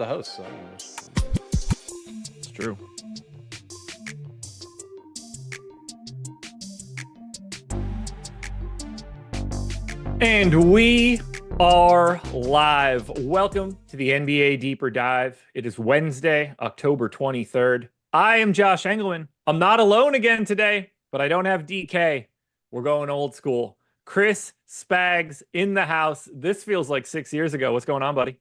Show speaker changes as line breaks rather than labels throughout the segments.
the host. So.
It's true. And we are live. Welcome to the NBA Deeper Dive. It is Wednesday, October 23rd. I am Josh Engleman. I'm not alone again today, but I don't have DK. We're going old school. Chris Spags in the house. This feels like 6 years ago. What's going on, buddy?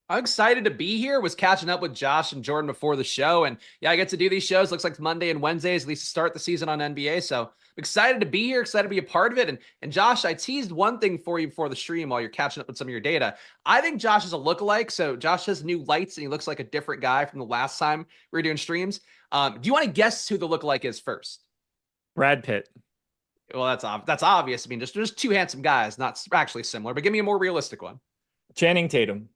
I'm excited to be here. Was catching up with Josh and Jordan before the show. And yeah, I get to do these shows. Looks like Monday and Wednesdays, at least to start the season on NBA. So I'm excited to be here, excited to be a part of it. And Josh, I teased one thing for you before the stream while you're catching up with some of your data. I think Josh is a lookalike. So Josh has new lights and he looks like a different guy from the last time we were doing streams. Do you want to guess who the lookalike is first?
Brad Pitt.
Well, that's obvious. I mean, just two handsome guys, not actually similar, but give me a more realistic one.
Channing Tatum.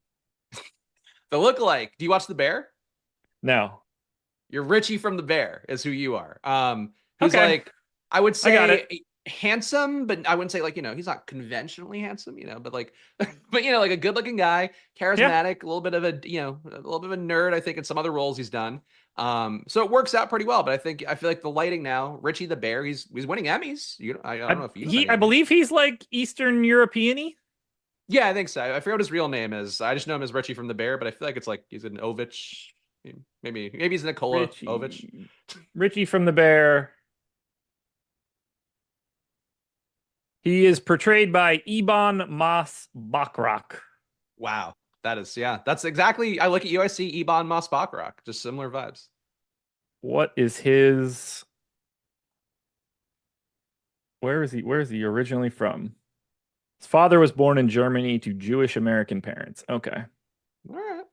The lookalike. Do you watch The Bear?
No.
You're Richie from The Bear is who you are. Who's
Okay.
like, I would say handsome, but I wouldn't say like, he's not conventionally handsome, but like, but like a good looking guy, charismatic, a little bit of a, a little bit of a nerd, I think, in some other roles he's done. So it works out pretty well, but I feel like the lighting now, Richie the Bear, he's winning Emmys. I don't know if
I believe he's like Eastern European-y.
Yeah, I think so. I forget what his real name is. I just know him as Richie from The Bear, but I feel like it's like he's an Ovich. Maybe he's Nikola Ovich.
Richie from The Bear. He is portrayed by Ebon Moss-Bachrach.
Wow. That's exactly, I look at you, I see Ebon Moss-Bachrach. Just similar vibes.
What is his... Where is he originally from? His father was born in Germany to Jewish American parents. Okay.
All right.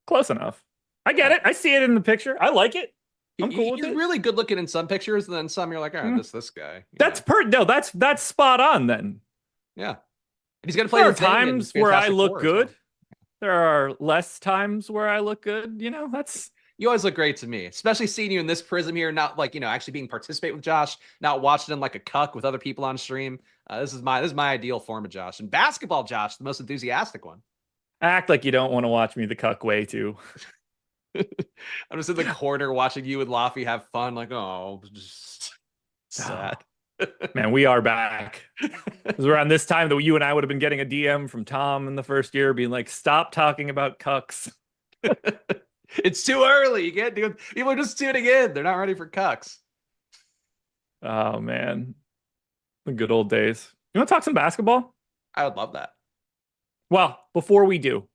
Close enough. I get it. I see it in the picture. I like it. I'm cool with it.
He's really good looking in some pictures, and then some you're like, all right, this guy.
That's spot on then.
Yeah. He's gonna play.
There are times where I look good. There are less times where I look good.
You always look great to me, especially seeing you in this prism here, not like, actually being participate with Josh, not watching him like a cuck with other people on stream. This is my ideal form of Josh. And basketball Josh, the most enthusiastic one.
Act like you don't want to watch me the cuck way too.
I'm just in the corner watching you and Laffy have fun, like, oh, just sad.
Man, we are back. It was around this time that you and I would have been getting a DM from Tom in the first year being like, stop talking about cucks.
It's too early. You can't do it. People are just tuning in. They're not ready for cucks.
Oh, man. The good old days. You want to talk some basketball?
I would love that.
Well, before we do,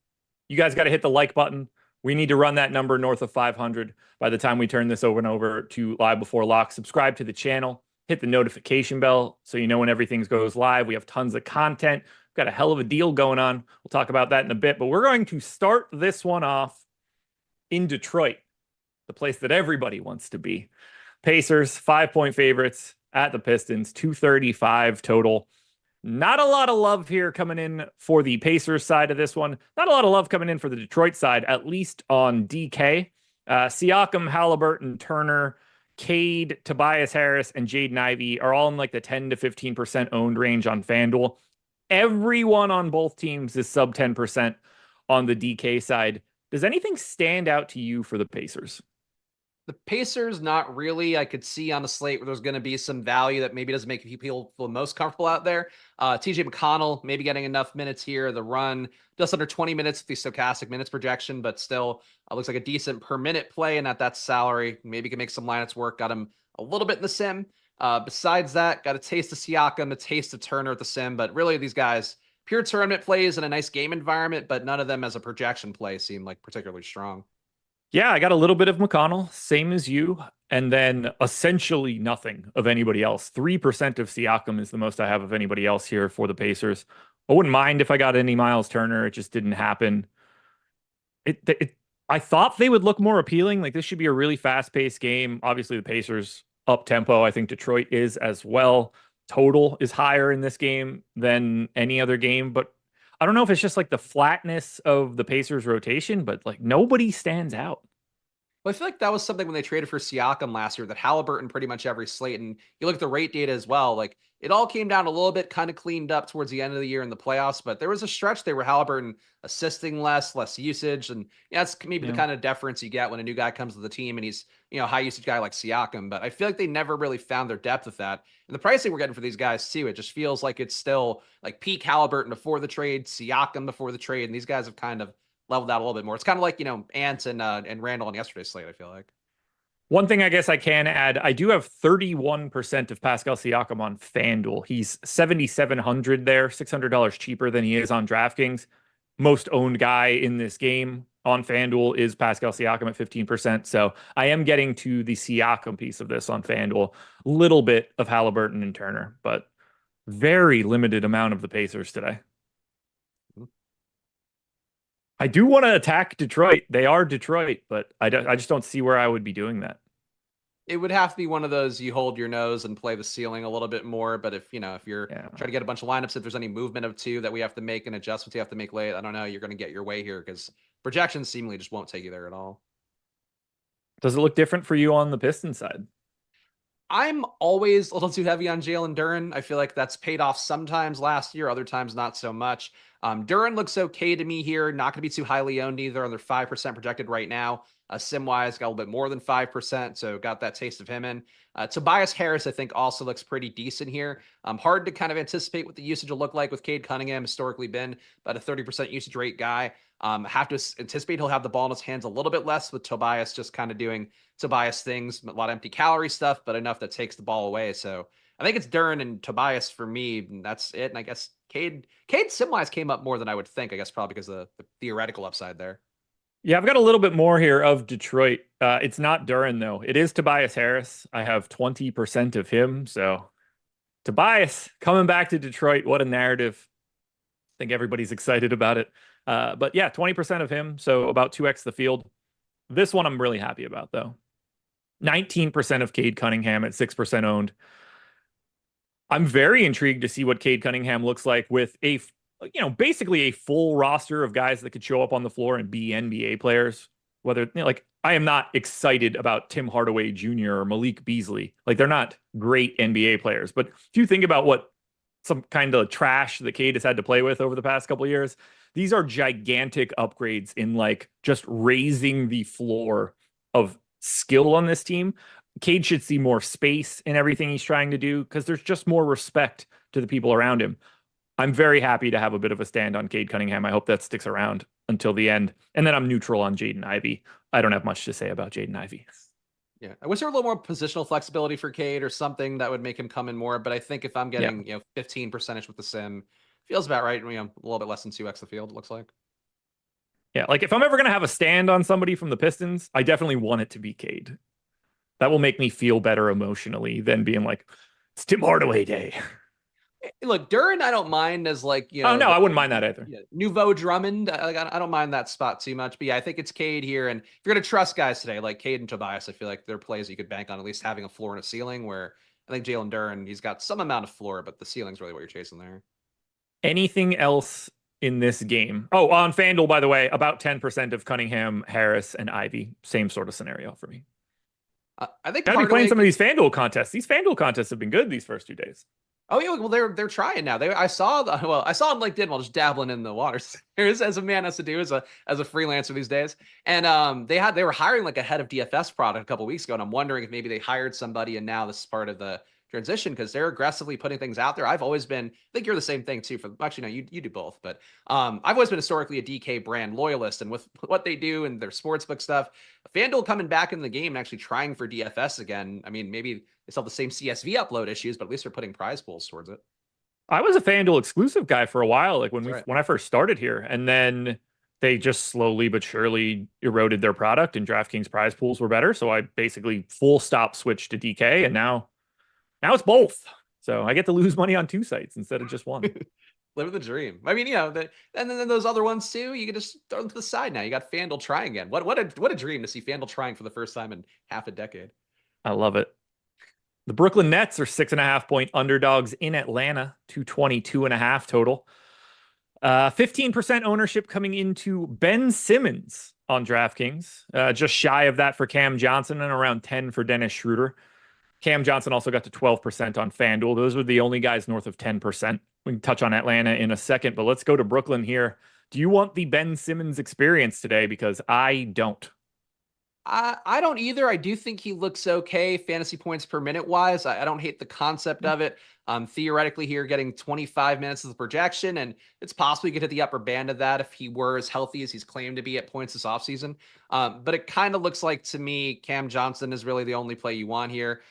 you guys got to hit the like button. We need to run that number north of 500 by the time we turn this over to Live Before Lock. Subscribe to the channel. Hit the notification bell so you know when everything goes live. We have tons of content. We've got a hell of a deal going on. We'll talk about that in a bit. But we're going to start this one off in Detroit, the place that everybody wants to be. Pacers, 5-point favorites at the Pistons, 235 total. Not a lot of love here coming in for the Pacers side of this one. Not a lot of love coming in for the Detroit side, at least on DK. Siakam, Halliburton, Turner, Cade, Tobias Harris, and Jaden Ivey are all in like the 10 to 15% owned range on FanDuel. Everyone on both teams is sub 10% on the DK side. Does anything stand out to you for the Pacers?
The Pacers, not really. I could see on the slate where there's going to be some value that maybe doesn't make people feel most comfortable out there. TJ McConnell, maybe getting enough minutes here. The run, just under 20 minutes with the Stochastic minutes projection, but still looks like a decent per minute play. And at that salary, maybe can make some lineups work. Got him a little bit in the sim. Besides that, got a taste of Siakam, a taste of Turner at the sim. But really, these guys, pure tournament plays in a nice game environment, but none of them as a projection play seem like particularly strong.
Yeah, I got a little bit of McConnell, same as you, and then essentially nothing of anybody else. 3% of Siakam is the most I have of anybody else here for the Pacers. I wouldn't mind if I got any Miles Turner. It just didn't happen. I thought they would look more appealing. Like, this should be a really fast-paced game. Obviously, the Pacers up-tempo. I think Detroit is as well. Total is higher in this game than any other game, but I don't know if it's just like the flatness of the Pacers rotation, but like nobody stands out.
Well, I feel like that was something when they traded for Siakam last year, that Halliburton pretty much every slate, and you look at the rate data as well, like it all came down a little bit, kind of cleaned up towards the end of the year in the playoffs, but there was a stretch there where Halliburton assisting less usage, and yeah, that's maybe the
Yeah.
kind of deference you get when a new guy comes to the team and he's, high usage guy like Siakam, but I feel like they never really found their depth with that. And the pricing we're getting for these guys too, it just feels like it's still like peak Halliburton before the trade, Siakam before the trade, and these guys have kind of leveled out a little bit more. It's kind of like, Ant and Randall on yesterday's slate, I feel like.
One thing I guess I can add, I do have 31% of Pascal Siakam on FanDuel. He's 7,700 there, $600 cheaper than he is on DraftKings. Most owned guy in this game on FanDuel is Pascal Siakam at 15%. So I am getting to the Siakam piece of this on FanDuel. Little bit of Halliburton and Turner, but very limited amount of the Pacers today. I do want to attack Detroit. They are Detroit, but I just don't see where I would be doing that.
It would have to be one of those you hold your nose and play the ceiling a little bit more. But if you're trying to get a bunch of lineups, if there's any movement of two that we have to make and adjustments you have to make late, I don't know, you're going to get your way here because projections seemingly just won't take you there at all.
Does it look different for you on the Pistons side?
I'm always a little too heavy on Jalen Duren. I feel like that's paid off sometimes last year, other times not so much. Duren looks okay to me here. Not going to be too highly owned either. They're 5% projected right now. Sim-wise, got a little bit more than 5%, so got that taste of him in. Tobias Harris, I think, also looks pretty decent here. Hard to kind of anticipate what the usage will look like with Cade Cunningham, historically been about a 30% usage rate guy. Have to anticipate he'll have the ball in his hands a little bit less with Tobias just kind of doing Tobias things, a lot of empty calorie stuff, but enough that takes the ball away. So I think it's Duren and Tobias for me, and that's it. And I guess Cade sim-wise came up more than I would think, I guess probably because of the theoretical upside there.
Yeah, I've got a little bit more here of Detroit. It's not Duren, though. It is Tobias Harris. I have 20% of him. So Tobias coming back to Detroit. What a narrative. I think everybody's excited about it. But yeah, 20% of him. So about 2x the field. This one I'm really happy about, though. 19% of Cade Cunningham at 6% owned. I'm very intrigued to see what Cade Cunningham looks like with basically a full roster of guys that could show up on the floor and be NBA players. Whether, I am not excited about Tim Hardaway Jr. or Malik Beasley. Like, they're not great NBA players. But if you think about what some kind of trash that Cade has had to play with over the past couple of years, these are gigantic upgrades in just raising the floor of skill on this team. Cade should see more space in everything he's trying to do because there's just more respect to the people around him. I'm very happy to have a bit of a stand on Cade Cunningham. I hope that sticks around until the end. And then I'm neutral on Jaden Ivey. I don't have much to say about Jaden Ivey.
Yeah, I wish there were a little more positional flexibility for Cade or something that would make him come in more. But I think if I'm getting 15% with the sim, feels about right. A little bit less than 2x the field, it looks like.
Yeah, if I'm ever gonna have a stand on somebody from the Pistons, I definitely want it to be Cade. That will make me feel better emotionally than being like, it's Tim Hardaway Day.
Look, Duren, I don't mind as
oh no, I wouldn't mind that either.
Nouveau Drummond, I don't mind that spot too much. But yeah, I think it's Cade here, and if you're gonna trust guys today, like Cade and Tobias, I feel like they're plays you could bank on at least having a floor and a ceiling. Where I think Jalen Duren, he's got some amount of floor, but the ceiling's really what you're chasing there.
Anything else in this game? Oh, on FanDuel, by the way, about 10% of Cunningham, Harris, and Ivy. Same sort of scenario for me.
I think
gotta be playing some of these FanDuel contests. These FanDuel contests have been good these first 2 days.
Oh yeah, well they're trying now. I saw on LinkedIn while just dabbling in the waters. As a man has to do as a freelancer these days. And they were hiring like a head of DFS product a couple weeks ago, and I'm wondering if maybe they hired somebody and now this is part of the transition because they're aggressively putting things out there. I've always been, I think you're the same thing too. Actually, no, you do both, but I've always been historically a DK brand loyalist, and with what they do and their sportsbook stuff, FanDuel coming back in the game and actually trying for DFS again. I mean, maybe they still have the same CSV upload issues, but at least they're putting prize pools towards it.
I was a FanDuel exclusive guy for a while, when I first started here, and then they just slowly but surely eroded their product, and DraftKings prize pools were better. So I basically full stop switched to DK, and now it's both. So I get to lose money on 2 sites instead of just one.
Living the dream. I mean, and then those other ones too, you can just throw them to the side now. You got FanDuel trying again. What a dream to see FanDuel trying for the first time in half a decade.
I love it. The Brooklyn Nets are 6.5-point underdogs in Atlanta, 222.5 total. 15% ownership coming into Ben Simmons on DraftKings, just shy of that for Cam Johnson and around 10 for Dennis Schroeder. Cam Johnson also got to 12% on FanDuel. Those were the only guys north of 10%. We can touch on Atlanta in a second, but let's go to Brooklyn here. Do you want the Ben Simmons experience today? Because I don't.
I don't either. I do think he looks okay fantasy points per minute wise. I don't hate the concept of it. Theoretically here getting 25 minutes of the projection, and it's possible he could hit the upper band of that if he were as healthy as he's claimed to be at points this offseason. But it kind of looks like to me, Cam Johnson is really the only play you want here.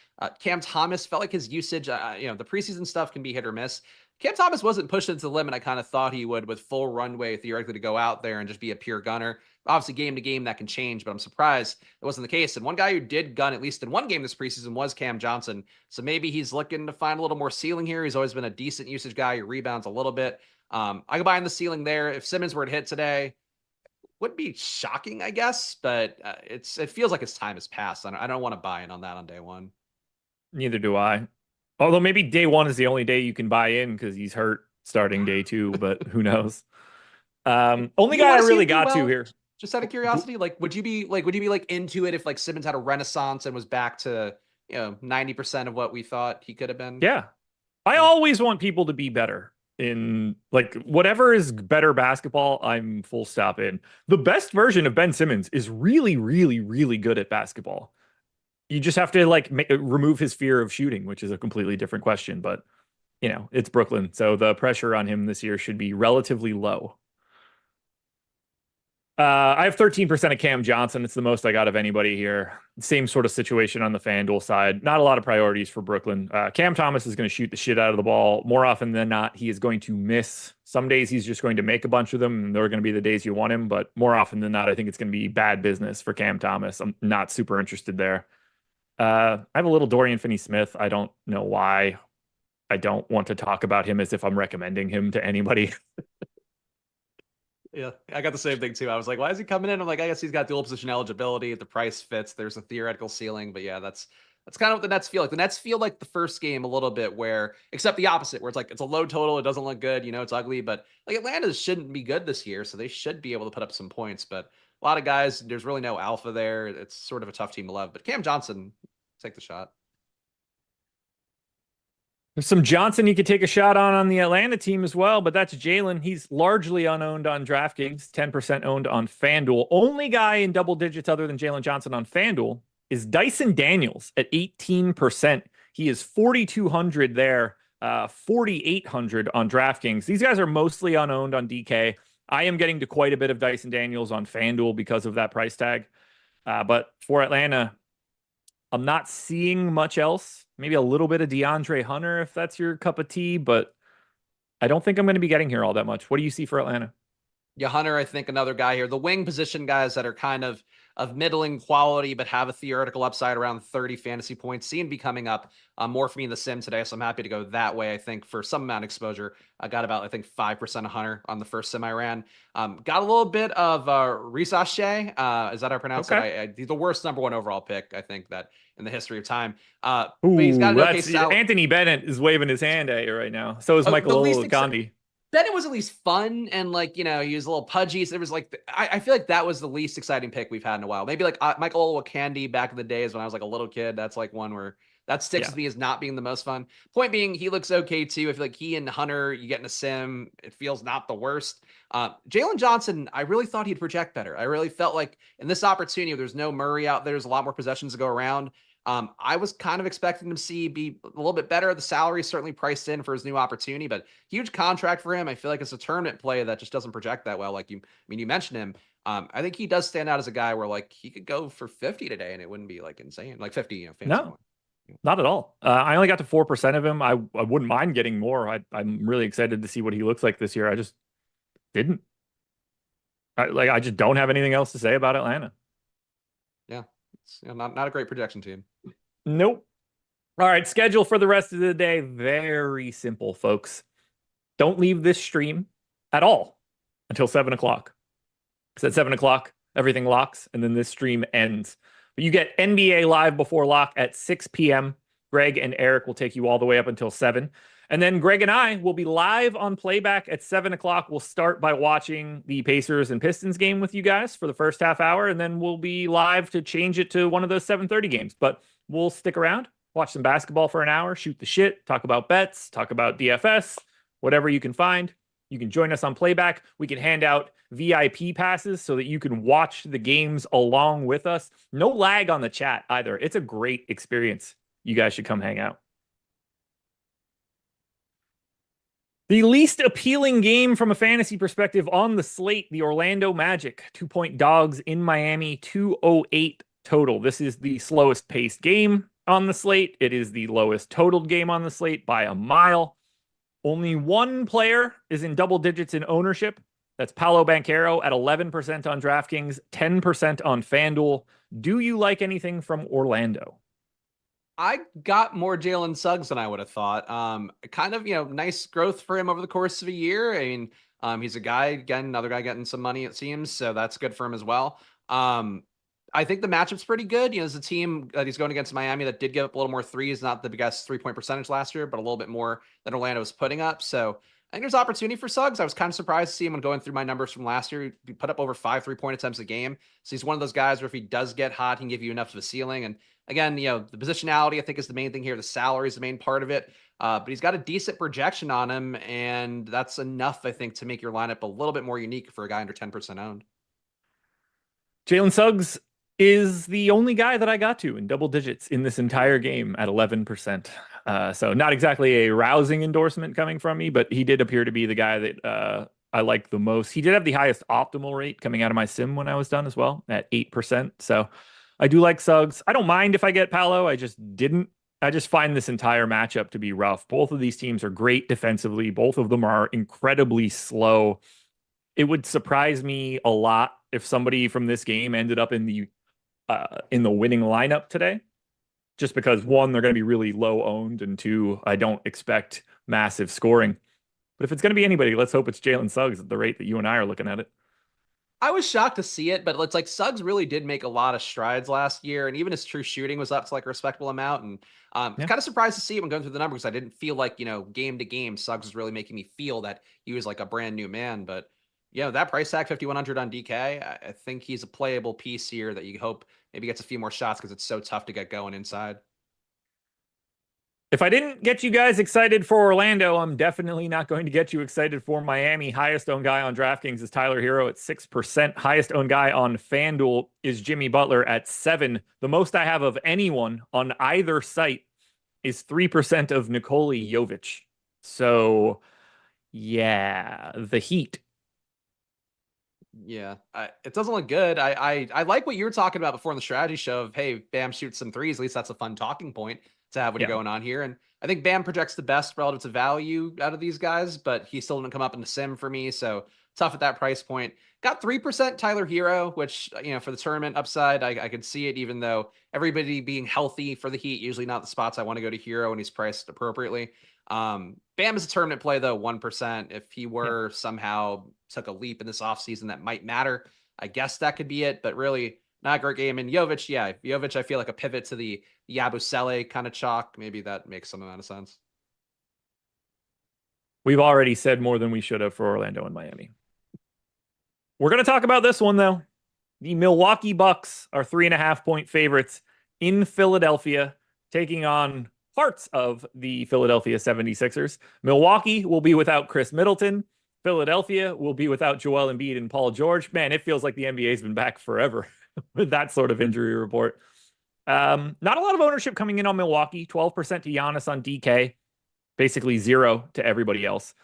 Cam Thomas felt like his usage, the preseason stuff can be hit or miss. Cam Thomas wasn't pushed into the limit I kind of thought he would with full runway theoretically to go out there and just be a pure gunner. Obviously, game to game, that can change, but I'm surprised it wasn't the case. And one guy who did gun at least in one game this preseason was Cam Johnson. So maybe he's looking to find a little more ceiling here. He's always been a decent usage guy who rebounds a little bit. I could buy in the ceiling there. If Simmons were to hit today, would be shocking, I guess, but it feels like his time has passed. I don't want to buy in on that on day one.
Neither do I. Although maybe day one is the only day you can buy in because he's hurt starting day two, but who knows? Only guy I really got to here.
Just out of curiosity, would you be into it if like Simmons had a renaissance and was back to 90% of what we thought he could have been?
Yeah. I always want people to be better in like whatever is better basketball. I'm full stop in. The best version of Ben Simmons is really, really, really good at basketball. You just have to remove his fear of shooting, which is a completely different question, but it's Brooklyn. So the pressure on him this year should be relatively low. I have 13% of Cam Johnson. It's the most I got of anybody here. Same sort of situation on the FanDuel side. Not a lot of priorities for Brooklyn. Cam Thomas is going to shoot the shit out of the ball. More often than not, he is going to miss. Some days he's just going to make a bunch of them, and they're going to be the days you want him. But more often than not, I think it's going to be bad business for Cam Thomas. I'm not super interested there. I have a little Dorian Finney-Smith. I don't know why. I don't want to talk about him as if I'm recommending him to anybody.
Yeah, I got the same thing too. I was like, why is he coming in? I'm like, I guess he's got dual position eligibility. If the price fits, there's a theoretical ceiling. But yeah, that's kind of what the Nets feel like. The Nets feel like the first game a little bit where, except the opposite, where it's like, it's a low total. It doesn't look good. It's ugly. But like Atlanta shouldn't be good this year. So they should be able to put up some points. But a lot of guys, there's really no alpha there. It's sort of a tough team to love. But Cam Johnson, take the shot.
There's some Johnson you could take a shot on the Atlanta team as well, but that's Jalen. He's largely unowned on DraftKings, 10% owned on FanDuel. Only guy in double digits other than Jalen Johnson on FanDuel is Dyson Daniels at 18%. He is 4,200 there, 4,800 on DraftKings. These guys are mostly unowned on DK. I am getting to quite a bit of Dyson Daniels on FanDuel because of that price tag. But for Atlanta, I'm not seeing much else. Maybe a little bit of DeAndre Hunter if that's your cup of tea, but I don't think I'm going to be getting here all that much. What do you see for Atlanta?
Yeah, Hunter, I think another guy here. The wing position guys that are kind of middling quality, but have a theoretical upside around 30 fantasy points seem to be coming up more for me in the sim today. So I'm happy to go that way. I think for some amount of exposure, I got about, 5% of Hunter on the first sim I ran. Got a little bit of Risache. Is that how I pronounce it? He's the worst number one overall pick, I think, that in the history of time. But he's got an okay
Anthony Bennett is waving his hand at you right now. So is Michael Gandhi.
Bennett was at least fun and he was a little pudgy. So it was I feel like that was the least exciting pick we've had in a while. Maybe Michael Olowokandi back in the days when I was a little kid. That's one where that sticks with me as not being the most fun. Point being, he looks okay too. I feel like he and Hunter, you get in a sim, it feels not the worst. Jalen Johnson, I really thought he'd project better. I really felt like in this opportunity, there's no Murray out there. There's a lot more possessions to go around. I was kind of expecting him to be a little bit better. The salary is certainly priced in for his new opportunity, but huge contract for him. I feel like it's a tournament play that just doesn't project that well. You mentioned him. I think he does stand out as a guy where he could go for 50 today and it wouldn't be insane. 50,
no, not at all. I only got to 4% of him. I wouldn't mind getting more. I'm really excited to see what he looks like this year. I just didn't. I just don't have anything else to say about Atlanta.
Yeah. It's not a great projection team.
Nope. All right, schedule for the rest of the day. Very simple, folks. Don't leave this stream at all until 7 o'clock. Because at 7 o'clock, everything locks, and then this stream ends. But you get NBA Live before lock at 6 p.m. Greg and Eric will take you all the way up until 7. And then Greg and I will be live on playback at 7 o'clock. We'll start by watching the Pacers and Pistons game with you guys for the first half hour, and then we'll be live to change it to one of those 7:30 games. But we'll stick around, watch some basketball for an hour, shoot the shit, talk about bets, talk about DFS, whatever you can find. You can join us on playback. We can hand out VIP passes so that you can watch the games along with us. No lag on the chat either. It's a great experience. You guys should come hang out. The least appealing game from a fantasy perspective on the slate, the Orlando Magic, 2-point dogs in Miami, 208 total. This is the slowest paced game on the slate. It is the lowest totaled game on the slate by a mile. Only one player is in double digits in ownership. That's Paolo Banchero at 11% on DraftKings, 10% on FanDuel. Do you like anything from Orlando?
I got more Jalen Suggs than I would have thought. Kind of, nice growth for him over the course of a year. I mean, he's a guy, again, another guy getting some money, it seems. So that's good for him as well. I think the matchup's pretty good. There's a team that he's going against Miami that did give up a little more threes, not the biggest 3-point percentage last year, but a little bit more than Orlando was putting up. So I think there's opportunity for Suggs. I was kind of surprised to see him when going through my numbers from last year. He put up over 5 3-point attempts a game. So he's one of those guys where if he does get hot, he can give you enough of a ceiling. And again, the positionality, I think, is the main thing here. The salary is the main part of it. But he's got a decent projection on him, and that's enough, I think, to make your lineup a little bit more unique for a guy under 10% owned.
Jalen Suggs is the only guy that I got to in double digits in this entire game at 11%. So not exactly a rousing endorsement coming from me, but he did appear to be the guy that I like the most. He did have the highest optimal rate coming out of my sim when I was done as well at 8%. So I do like Suggs. I don't mind if I get Paolo. I just find this entire matchup to be rough. Both of these teams are great defensively. Both of them are incredibly slow. It would surprise me a lot if somebody from this game ended up in the winning lineup today, just because one, they're going to be really low owned, and two, I don't expect massive scoring. But if it's going to be anybody, let's hope it's Jalen Suggs at the rate that you and I are looking at it.
I was shocked to see it, but it's like Suggs really did make a lot of strides last year, and even his true shooting was up to like a respectable amount. And kind of surprised to see it when going through the numbers. I didn't feel like, game to game, Suggs was really making me feel that he was like a brand new man. But that price tag, 5,100 on DK, I think he's a playable piece here that you hope maybe gets a few more shots because it's so tough to get going inside.
If I didn't get you guys excited for Orlando, I'm definitely not going to get you excited for Miami. Highest owned guy on DraftKings is Tyler Hero at 6%. Highest owned guy on FanDuel is Jimmy Butler at 7%. The most I have of anyone on either site is 3% of Nikola Jovic. So, yeah, the Heat.
Yeah, it doesn't look good. I like what you were talking about before in the strategy show of, hey, Bam shoots some threes. At least that's a fun talking point to have when you're going on here. And I think Bam projects the best relative to value out of these guys, but he still didn't come up in the sim for me. So tough at that price point. Got 3% Tyler Hero, which, for the tournament upside, I could see it, even though everybody being healthy for the Heat, usually not the spots I want to go to Hero, and he's priced appropriately. Bam is a tournament play, though, 1%. If he were somehow took a leap in this offseason, that might matter. I guess that could be it, but really not a great game. And Jovic, I feel like a pivot to the Yabusele kind of chalk. Maybe that makes some amount of sense.
We've already said more than we should have for Orlando and Miami. We're going to talk about this one, though. The Milwaukee Bucks are 3.5-point favorites in Philadelphia, taking on parts of the Philadelphia 76ers. Milwaukee will be without Chris Middleton. Philadelphia will be without Joel Embiid and Paul George. Man, it feels like the NBA's been back forever with that sort of injury report. Not a lot of ownership coming in on Milwaukee. 12% to Giannis on DK. Basically 0 to everybody else.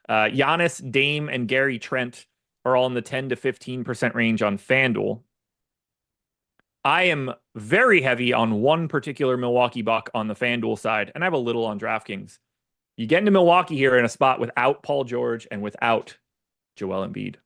Giannis, Dame, and Gary Trent are all in the 10 to 15% range on FanDuel. I am very heavy on one particular Milwaukee Buck on the FanDuel side, and I have a little on DraftKings. You get into Milwaukee here in a spot without Paul George and without Joel Embiid.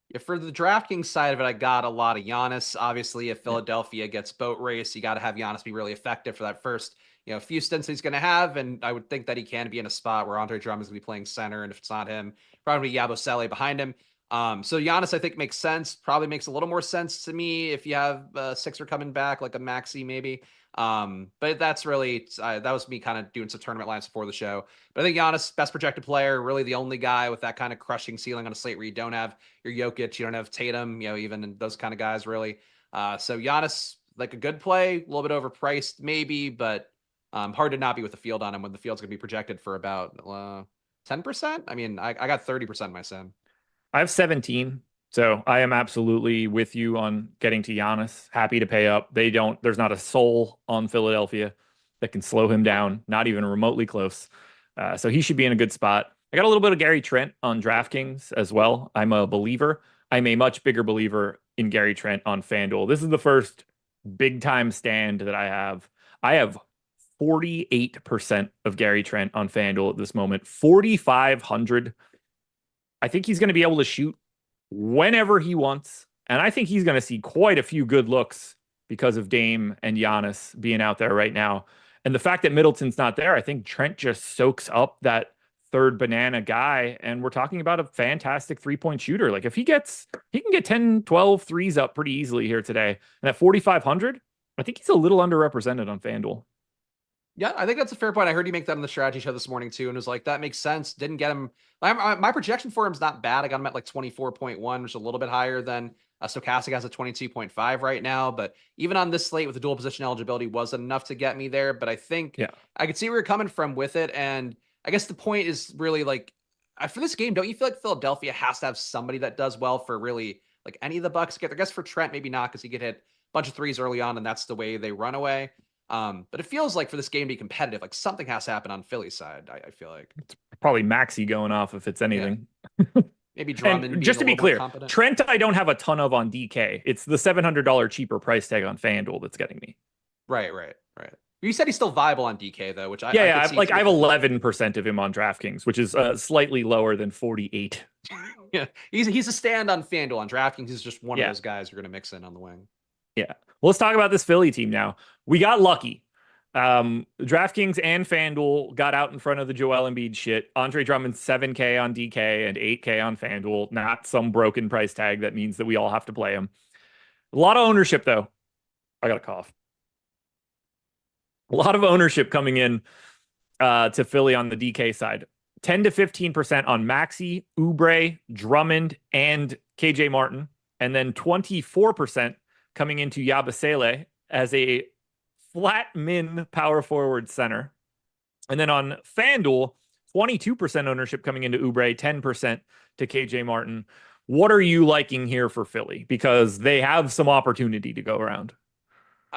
Yeah, for the DraftKings side of it, I got a lot of Giannis. Obviously, if Philadelphia gets boat race, you got to have Giannis be really effective for that first few stints he's going to have. And I would think that he can be in a spot where Andre Drummond is going to be playing center. And if it's not him, probably Yabusele behind him. So Giannis, I think, makes sense. Probably makes a little more sense to me if you have a Sixer coming back, like a Maxi maybe. But that's really that was me kind of doing some tournament lines before the show. But I think Giannis, best projected player, really the only guy with that kind of crushing ceiling on a slate where you don't have your Jokic, you don't have Tatum, even those kind of guys really. So Giannis, like a good play, a little bit overpriced maybe, but hard to not be with the field on him when the field's going to be projected for about 10%. I mean, I got 30% in my sim.
I have 17. So I am absolutely with you on getting to Giannis. Happy to pay up. There's not a soul on Philadelphia that can slow him down, not even remotely close. So he should be in a good spot. I got a little bit of Gary Trent on DraftKings as well. I'm a believer. I'm a much bigger believer in Gary Trent on FanDuel. This is the first big time stand that I have. I have 48% of Gary Trent on FanDuel at this moment, 4,500. I think he's going to be able to shoot whenever he wants. And I think he's going to see quite a few good looks because of Dame and Giannis being out there right now. And the fact that Middleton's not there, I think Trent just soaks up that third banana guy. And we're talking about a fantastic 3-point shooter. Like if he can get 10, 12 threes up pretty easily here today. And at 4,500, I think he's a little underrepresented on FanDuel.
Yeah, I think that's a fair point. I heard you make that on the strategy show this morning too, and was like, that makes sense. Didn't get him. My projection for him is not bad. I got him at like 24.1, which is a little bit higher than Stokastic has a 22.5 right now. But even on this slate with the dual position eligibility wasn't enough to get me there. But I think I could see where you're coming from with it. And I guess the point is really like, for this game, don't you feel like Philadelphia has to have somebody that does well for really like any of the Bucks get? I guess for Trent, maybe not because he could hit a bunch of threes early on, and that's the way they run away. But it feels like for this game to be competitive, like something has to happen on Philly's side. I feel like
it's probably Maxi going off if it's anything.
Yeah. Maybe Drummond.
Just to be clear, Trent, I don't have a ton of on DK. It's the $700 cheaper price tag on FanDuel that's getting me.
Right. You said he's still viable on DK though, which I
I have 11% of him on DraftKings, which is slightly lower than 48.
Yeah, he's a stand on FanDuel. On DraftKings, he's just one of those guys you're going to mix in on the wing.
Yeah. Well, let's talk about this Philly team now. We got lucky. DraftKings and FanDuel got out in front of the Joel Embiid shit. Andre Drummond 7K on DK and 8K on FanDuel. Not some broken price tag that means that we all have to play him. A lot of ownership, though. I got a cough. A lot of ownership coming in to Philly on the DK side. 10 to 15% on Maxi, Oubre, Drummond, and KJ Martin. And then 24% coming into Yabusele as a flat min power forward center. And then on FanDuel, 22% ownership coming into Oubre, 10% to KJ Martin. What are you liking here for Philly? Because they have some opportunity to go around.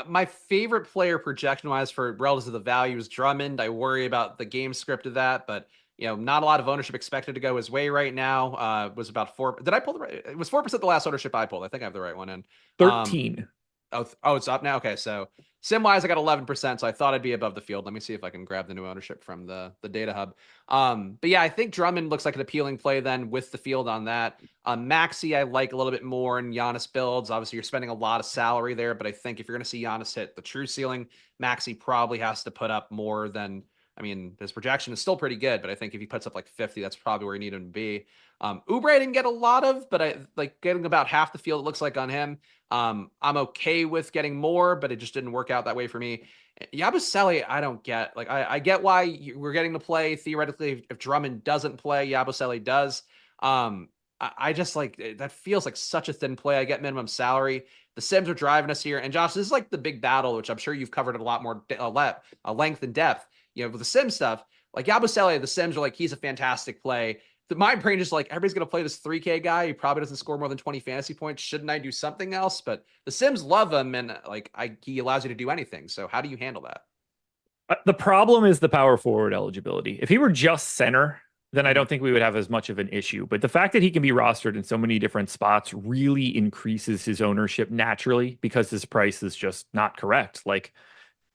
My favorite player projection-wise for relative to the value is Drummond. I worry about the game script of that, but not a lot of ownership expected to go his way right now. It was about 4. Did I pull the right? It was 4% the last ownership I pulled. I think I have the right one in.
13.
Oh, it's up now. Okay, so sim-wise, I got 11%, so I thought I'd be above the field. Let me see if I can grab the new ownership from the data hub. But yeah, I think Drummond looks like an appealing play then with the field on that. Maxi, I like a little bit more in Giannis builds. Obviously, you're spending a lot of salary there, but I think if you're going to see Giannis hit the true ceiling, Maxi probably has to put up more than. I mean, his projection is still pretty good, but I think if he puts up like 50, that's probably where you need him to be. Oubre I didn't get a lot of, but I like getting about half the field, it looks like on him. I'm okay with getting more, but it just didn't work out that way for me. Yabusele, I don't get. Like, I get why we're getting to play. Theoretically, if Drummond doesn't play, Yabusele does. I just like, that feels like such a thin play. I get minimum salary. The Sims are driving us here. And Josh, this is like the big battle, which I'm sure you've covered a lot more length and depth. With the Sim stuff, like Yabusele, the Sims are like, he's a fantastic play. My brain is like, everybody's going to play this 3K guy. He probably doesn't score more than 20 fantasy points. Shouldn't I do something else? But the Sims love him, and like he allows you to do anything. So how do you handle that?
The problem is the power forward eligibility. If he were just center, then I don't think we would have as much of an issue. But the fact that he can be rostered in so many different spots really increases his ownership naturally because his price is just not correct. Like,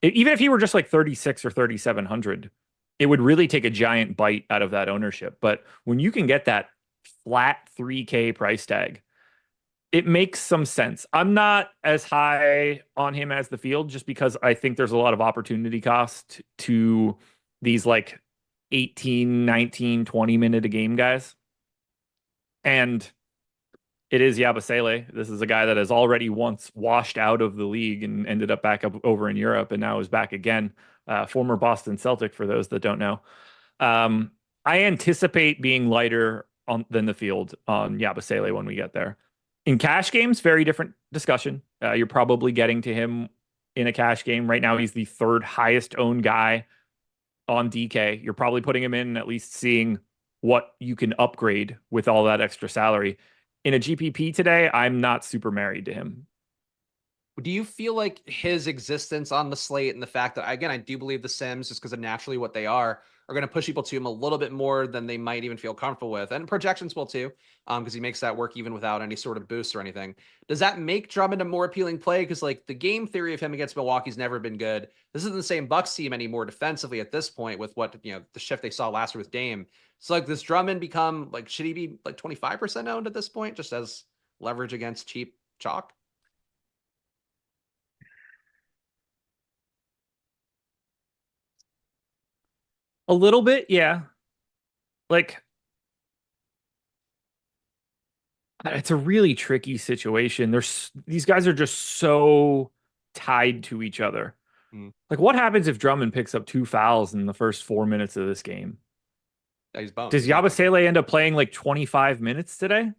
even if he were just like 36 or 3,700, it would really take a giant bite out of that ownership. But when you can get that flat 3K price tag, it makes some sense. I'm not as high on him as the field just because I think there's a lot of opportunity cost to these like 18, 19, 20 minute a game guys. And It is Yabusele. This is a guy that has already once washed out of the league and ended up back up over in Europe and now is back again. Former Boston Celtic, for those that don't know. Um, I anticipate being lighter than the field on Yabusele when we get there. In cash games, very different discussion. You're probably getting to him in a cash game. Right now, he's the third highest owned guy on DK. You're probably putting him in, at least seeing what you can upgrade with all that extra salary. In a GPP today, I'm not super married to him.
Do you feel like his existence on the slate and the fact that, again, I do believe the Sims, just because of naturally what they are going to push people to him a little bit more than they might even feel comfortable with, and projections will too, because he makes that work even without any sort of boost or anything. Does that make Drummond a more appealing play? Because like the game theory of him against Milwaukee's never been good. This isn't the same Bucks team anymore defensively at this point with what the shift they saw last year with Dame. So like, does Drummond become like, should he be like 25% owned at this point, just as leverage against cheap chalk?
A little bit, yeah. Like, it's a really tricky situation. These guys are just so tied to each other. Like, what happens if Drummond picks up 2 fouls in the first 4 minutes of this game?
Yeah, he's boned.
Does Yabusele end up playing like 25 minutes today?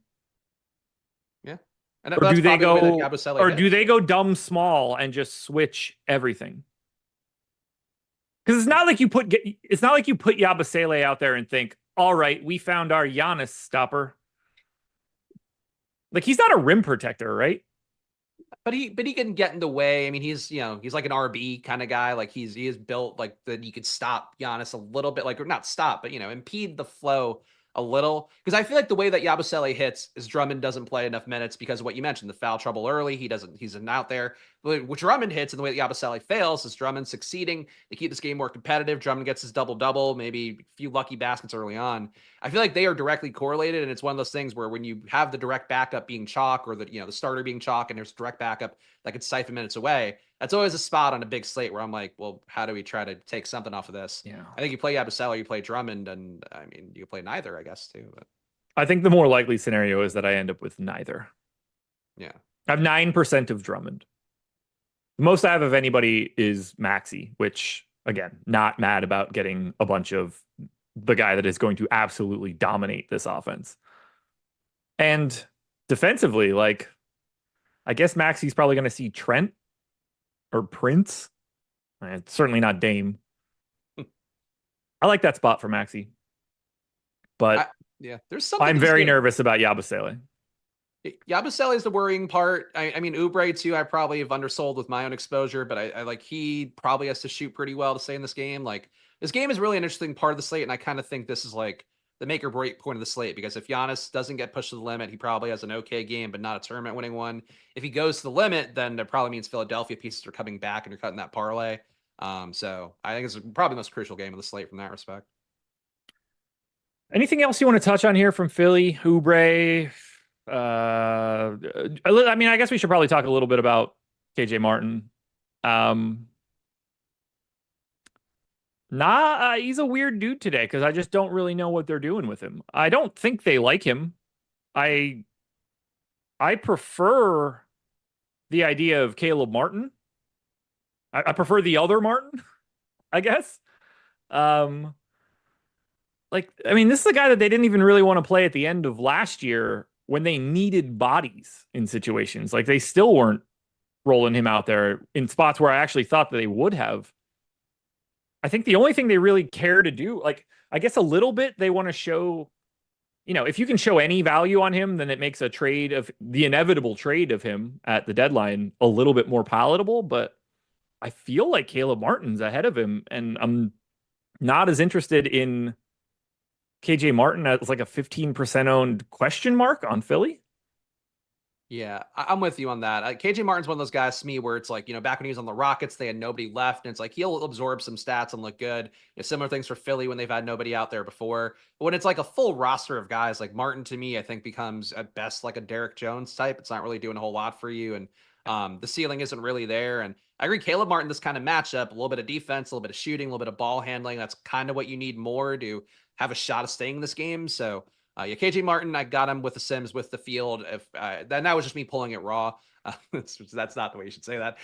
Yeah. And
Or
that's
do they
probably the way that
go
Yabusele
or
hits.
do they go dumb small and just switch everything? Because it's not like you put Yabusele out there and think, all right, we found our Giannis stopper. Like, he's not a rim protector, right?
But he can get in the way. I mean, he's he's like an RB kind of guy. Like he is built like that you could stop Giannis a little bit, like, or not stop, but impede the flow a little. Because I feel like the way that Yabusele hits is Drummond doesn't play enough minutes because of what you mentioned, the foul trouble early. He's not out there. Which Drummond hits and the way that Yabusele fails is Drummond succeeding to keep this game more competitive. Drummond gets his double-double, maybe a few lucky baskets early on. I feel like they are directly correlated, and it's one of those things where when you have the direct backup being chalk, or the starter being chalk, and there's direct backup that could siphon minutes away, that's always a spot on a big slate where I'm like, well, how do we try to take something off of this?
Yeah.
I think you play Yabusele, you play Drummond, and I mean, you play neither, I guess, too. But
I think the more likely scenario is that I end up with neither.
yeah.
I have 9% of Drummond. The most I have of anybody is Maxey, which, again, not mad about getting a bunch of the guy that is going to absolutely dominate this offense. And defensively, like, I guess Maxey's probably going to see Trent or Prince. It's certainly not Dame. I like that spot for Maxey. But
yeah, there's something.
I'm very nervous about Yabusele.
Yabusele is the worrying part. I mean, Oubre too, I probably have undersold with my own exposure, but I like he probably has to shoot pretty well to stay in this game. Like, this game is really an interesting part of the slate, and I kind of think this is like the make or break point of the slate, because if Giannis doesn't get pushed to the limit, he probably has an okay game, but not a tournament winning one. If he goes to the limit, then that probably means Philadelphia pieces are coming back and you're cutting that parlay. So I think it's probably the most crucial game of the slate from that respect.
Anything else you want to touch on here from Philly, Oubre? I mean, I guess we should probably talk a little bit about KJ Martin. He's a weird dude today because I just don't really know what they're doing with him. I don't think they like him. I prefer the idea of Caleb Martin. I prefer the other Martin, I guess. Like, I mean, this is a guy that they didn't even really want to play at the end of last year when they needed bodies in situations. Like, they still weren't rolling him out there in spots where I actually thought that they would have. I think the only thing they really care to do, like, I guess a little bit, they want to show, if you can show any value on him, then it makes a trade of the inevitable trade of him at the deadline a little bit more palatable. But I feel like Caleb Martin's ahead of him, and I'm not as interested in KJ Martin as like a 15% owned question mark on Philly.
Yeah, I'm with you on that. KJ Martin's one of those guys to me where it's like, back when he was on the Rockets, they had nobody left. And it's like, he'll absorb some stats and look good. Similar things for Philly when they've had nobody out there before. But when it's like a full roster of guys, like Martin to me, I think becomes at best like a Derek Jones type. It's not really doing a whole lot for you. And the ceiling isn't really there. And I agree, Caleb Martin, this kind of matchup, a little bit of defense, a little bit of shooting, a little bit of ball handling. That's kind of what you need more to have a shot of staying in this game. So Yeah, KJ Martin, I got him with the Sims with the field. If then that was just me pulling it raw. That's not the way you should say that.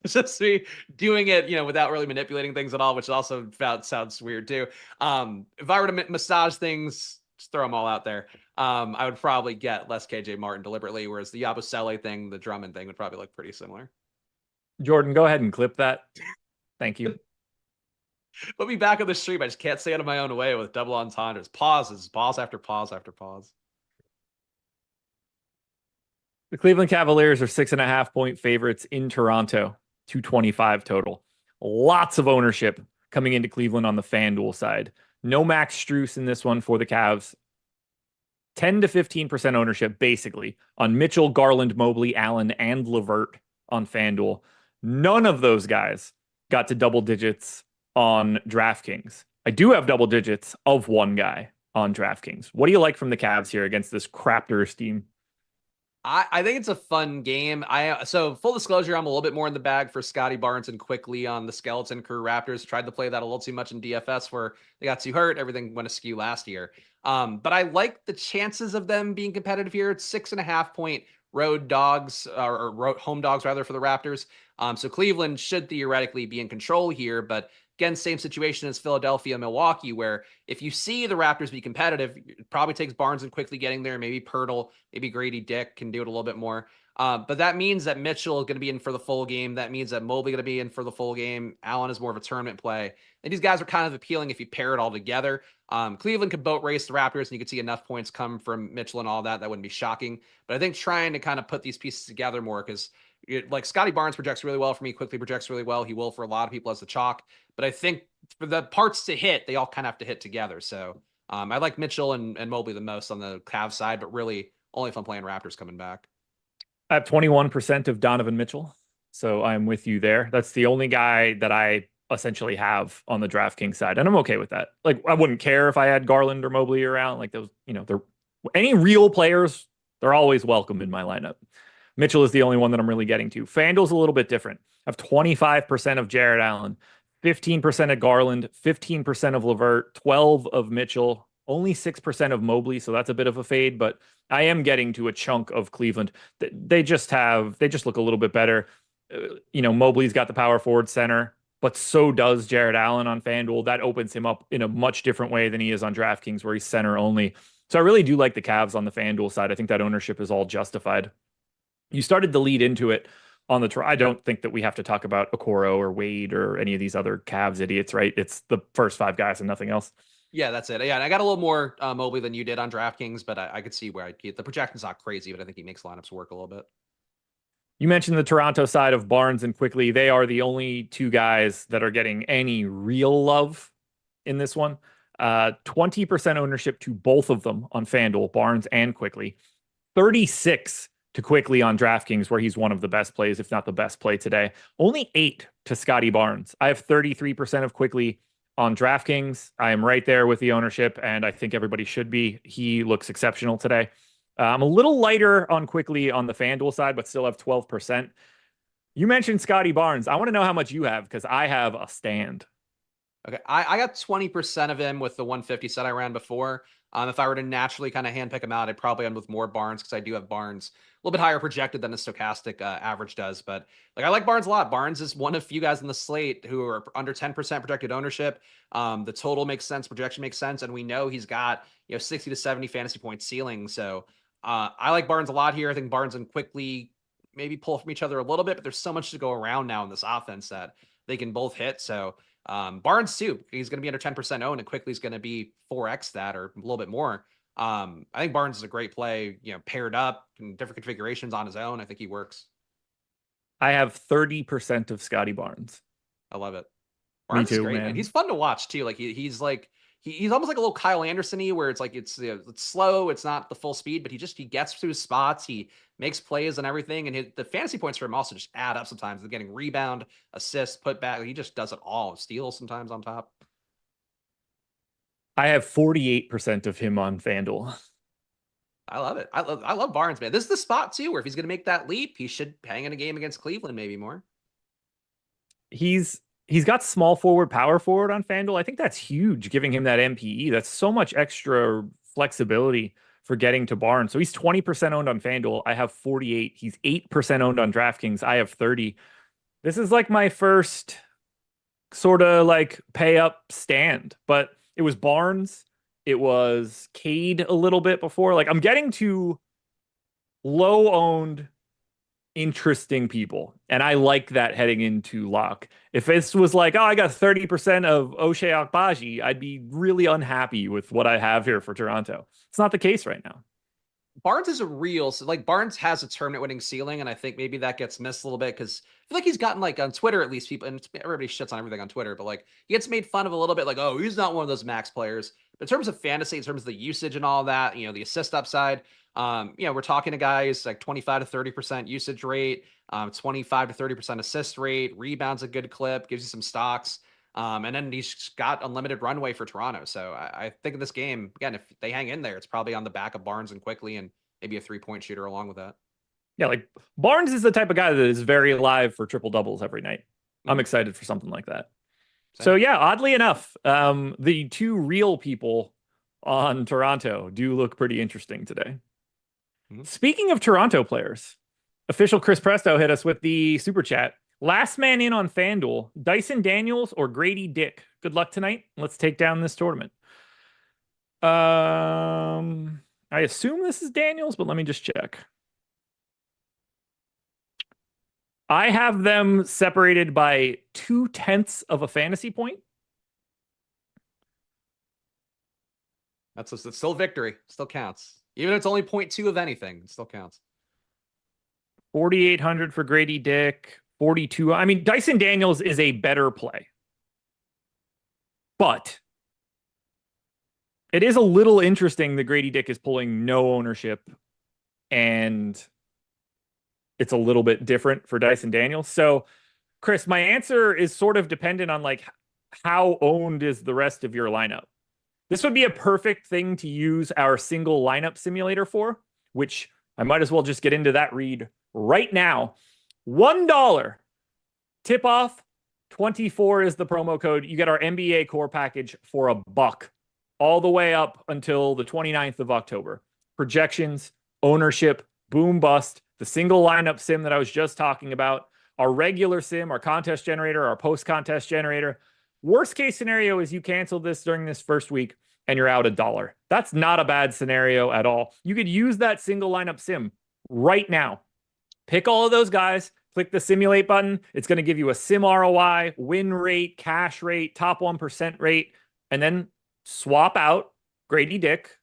It's just me doing it, without really manipulating things at all, which also sounds weird too. If I were to massage things, just throw them all out there. I would probably get less KJ Martin deliberately, whereas the Yabusele thing, the Drummond thing would probably look pretty similar.
Jordan, go ahead and clip that. Thank you.
Put me back on the stream. I just can't stay out of my own way with double entendres. Pauses, pause after pause after pause.
The Cleveland Cavaliers are 6.5-point favorites in Toronto, 225 total. Lots of ownership coming into Cleveland on the FanDuel side. No Max Strus in this one for the Cavs. 10 to 15% ownership, basically, on Mitchell, Garland, Mobley, Allen, and LeVert on FanDuel. None of those guys got to double digits on DraftKings. I do have double digits of one guy on DraftKings. What do you like from the Cavs here against this Raptors team?
I think it's a fun game. So full disclosure, I'm a little bit more in the bag for Scotty Barnes and quickly on the Skeleton Crew Raptors. Tried to play that a little too much in DFS where they got too hurt. Everything went askew last year. But I like the chances of them being competitive here. It's 6.5-point road dogs or home dogs rather for the Raptors. So Cleveland should theoretically be in control here, but again, same situation as Philadelphia, Milwaukee, where if you see the Raptors be competitive, it probably takes Barnes and quickly getting there. Maybe Pirtle, maybe Grady Dick can do it a little bit more. But that means that Mitchell is going to be in for the full game. That means that Mobley going to be in for the full game. Allen is more of a tournament play. And these guys are kind of appealing if you pair it all together. Cleveland could boat race the Raptors, and you could see enough points come from Mitchell and all that. That wouldn't be shocking. But I think trying to kind of put these pieces together more, because like Scotty Barnes projects really well for me, quickly projects really well. He will for a lot of people as the chalk. But I think for the parts to hit, they all kind of have to hit together. So I like Mitchell and Mobley the most on the Cavs side, but really only if I'm playing Raptors coming back.
I have 21% of Donovan Mitchell, so I'm with you there. That's the only guy that I essentially have on the DraftKings side, and I'm okay with that. Like, I wouldn't care if I had Garland or Mobley around. Like those, they're any real players, they're always welcome in my lineup. Mitchell is the only one that I'm really getting to. FanDuel's a little bit different. I have 25% of Jared Allen, 15% of Garland, 15% of LeVert, 12 of Mitchell, only 6% of Mobley, so that's a bit of a fade, but I am getting to a chunk of Cleveland. They just look a little bit better. Mobley's got the power forward center, but so does Jared Allen on FanDuel. That opens him up in a much different way than he is on DraftKings, where he's center only. So I really do like the Cavs on the FanDuel side. I think that ownership is all justified. You started to lead into it on the I don't think that we have to talk about Okoro or Wade or any of these other Cavs idiots, right? It's the first five guys and nothing else.
Yeah, that's it. Yeah, and I got a little more Mobley than you did on DraftKings, but I could see where I'd get the projection's not crazy, but I think he makes lineups work a little bit.
You mentioned the Toronto side of Barnes and Quickly. They are the only two guys that are getting any real love in this one. 20% ownership to both of them on FanDuel, Barnes and Quickly. 36 to Quickly on DraftKings, where he's one of the best plays, if not the best play today. Only 8 to Scotty Barnes. I have 33% of Quickly on DraftKings. I am right there with the ownership, and I think everybody should be. He looks exceptional today. I'm a little lighter on Quickly on the FanDuel side, but still have 12%. You mentioned Scotty Barnes. I want to know how much you have, because I have a stand.
Okay, I got 20% of him with the 150 set I ran before. If I were to naturally kind of handpick him out, I'd probably end with more Barnes, because I do have Barnes a little bit higher projected than the Stokastic average does. But I like Barnes a lot. Barnes is one of few guys in the slate who are under 10% projected ownership. The total makes sense, projection makes sense, and we know he's got 60 to 70 fantasy point ceiling. So I like Barnes a lot here. I think Barnes and Quickly maybe pull from each other a little bit, but there's so much to go around now in this offense that they can both hit. So Barnes too, he's going to be under 10% owned, and Quickly's going to be 4x that or a little bit more. I think Barnes is a great play, paired up in different configurations on his own. I think he works.
I have 30% of Scotty Barnes.
I love it.
Barnes Me too, is great, man.
He's fun to watch too. Like he's almost like a little Kyle Anderson-y, where it's like it's slow, it's not the full speed, but he gets to his spots, he makes plays and everything, and the fantasy points for him also just add up sometimes. They're getting rebound, assist, put back. He just does it all. Steals sometimes on top.
I have 48% of him on FanDuel.
I love it. I love Barnes, man. This is the spot too, where if he's going to make that leap, he should hang in a game against Cleveland, maybe more.
He's got small forward, power forward on FanDuel. I think that's huge, giving him that MPE. That's so much extra flexibility for getting to Barnes. So he's 20% owned on FanDuel. I have 48. He's 8% owned on DraftKings. I have 30. This is like my first sort of like pay up stand, but it was Barnes. It was Cade a little bit before. Like I'm getting to low owned, interesting people. And I like that heading into lock. If this was like, oh, I got 30% of O'Shea Okpaji, I'd be really unhappy with what I have here for Toronto. It's not the case right now.
Barnes is a real, so like Barnes has a tournament winning ceiling, and I think maybe that gets missed a little bit because I feel like he's gotten like on Twitter at least people, and everybody shits on everything on Twitter, but like he gets made fun of a little bit, like oh he's not one of those max players. But in terms of fantasy, in terms of the usage and all that, the assist upside, we're talking to guys like 25 to 30% usage rate, 25 to 30% assist rate, rebounds a good clip, gives you some stocks. And then he's got unlimited runway for Toronto. So I think in this game, again, if they hang in there, it's probably on the back of Barnes and Quickly and maybe a 3-point shooter along with that.
Yeah, like Barnes is the type of guy that is very live for triple doubles every night. I'm excited for something like that. Same. So yeah, oddly enough, the two real people on Toronto do look pretty interesting today. Speaking of Toronto players, official Chris Presto hit us with the super chat. Last man in on FanDuel, Dyson Daniels or Grady Dick. Good luck tonight. Let's take down this tournament. I assume this is Daniels, but let me just check. I have them separated by 0.2 of a fantasy point.
That's still victory. Still counts. Even if it's only 0.2 of anything, it still counts.
4,800 for Grady Dick. 42. I mean, Dyson Daniels is a better play. But it is a little interesting that Grady Dick is pulling no ownership, and it's a little bit different for Dyson Daniels. So, Chris, my answer is sort of dependent on like how owned is the rest of your lineup. This would be a perfect thing to use our single lineup simulator for, which I might as well just get into that read right now. $1 tip off 24 is the promo code. You get our NBA core package for $1 all the way up until the 29th of October. Projections, ownership, boom bust, the single lineup sim that I was just talking about, our regular sim, our contest generator, our post contest generator. Worst case scenario is you cancel this during this first week and you're out $1. That's not a bad scenario at all. You could use that single lineup sim right now. Pick all of those guys, click the simulate button. It's going to give you a sim ROI, win rate, cash rate, top 1% rate, and then swap out Grady Dick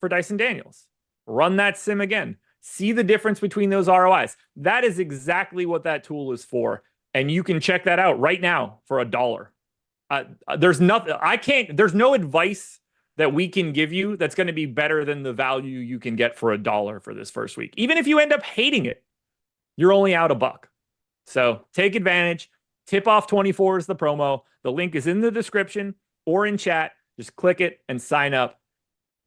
for Dyson Daniels. Run that sim again. See the difference between those ROIs. That is exactly what that tool is for. And you can check that out right now for $1. There's no advice that we can give you that's going to be better than the value you can get for $1 for this first week. Even if you end up hating it, you're only out $1. So take advantage. Tip off 24 is the promo. The link is in the description or in chat. Just click it and sign up.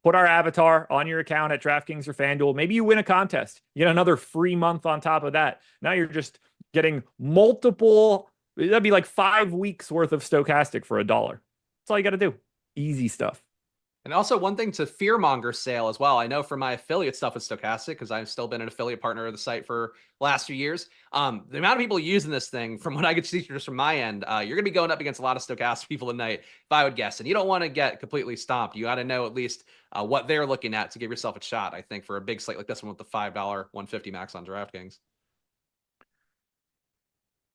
Put our avatar on your account at DraftKings or FanDuel. Maybe you win a contest. You get another free month on top of that. Now you're just getting multiple. That'd be like 5 weeks worth of Stokastic for $1. That's all you got to do. Easy stuff.
And also one thing to fearmonger sale as well. I know for my affiliate stuff with Stokastic, because I've still been an affiliate partner of the site for the last few years. The amount of people using this thing, from what I could see just from my end, you're going to be going up against a lot of Stokastic people tonight, if I would guess. And you don't want to get completely stomped. You got to know at least what they're looking at to give yourself a shot, I think, for a big slate like this one with the $5 150 max on DraftKings.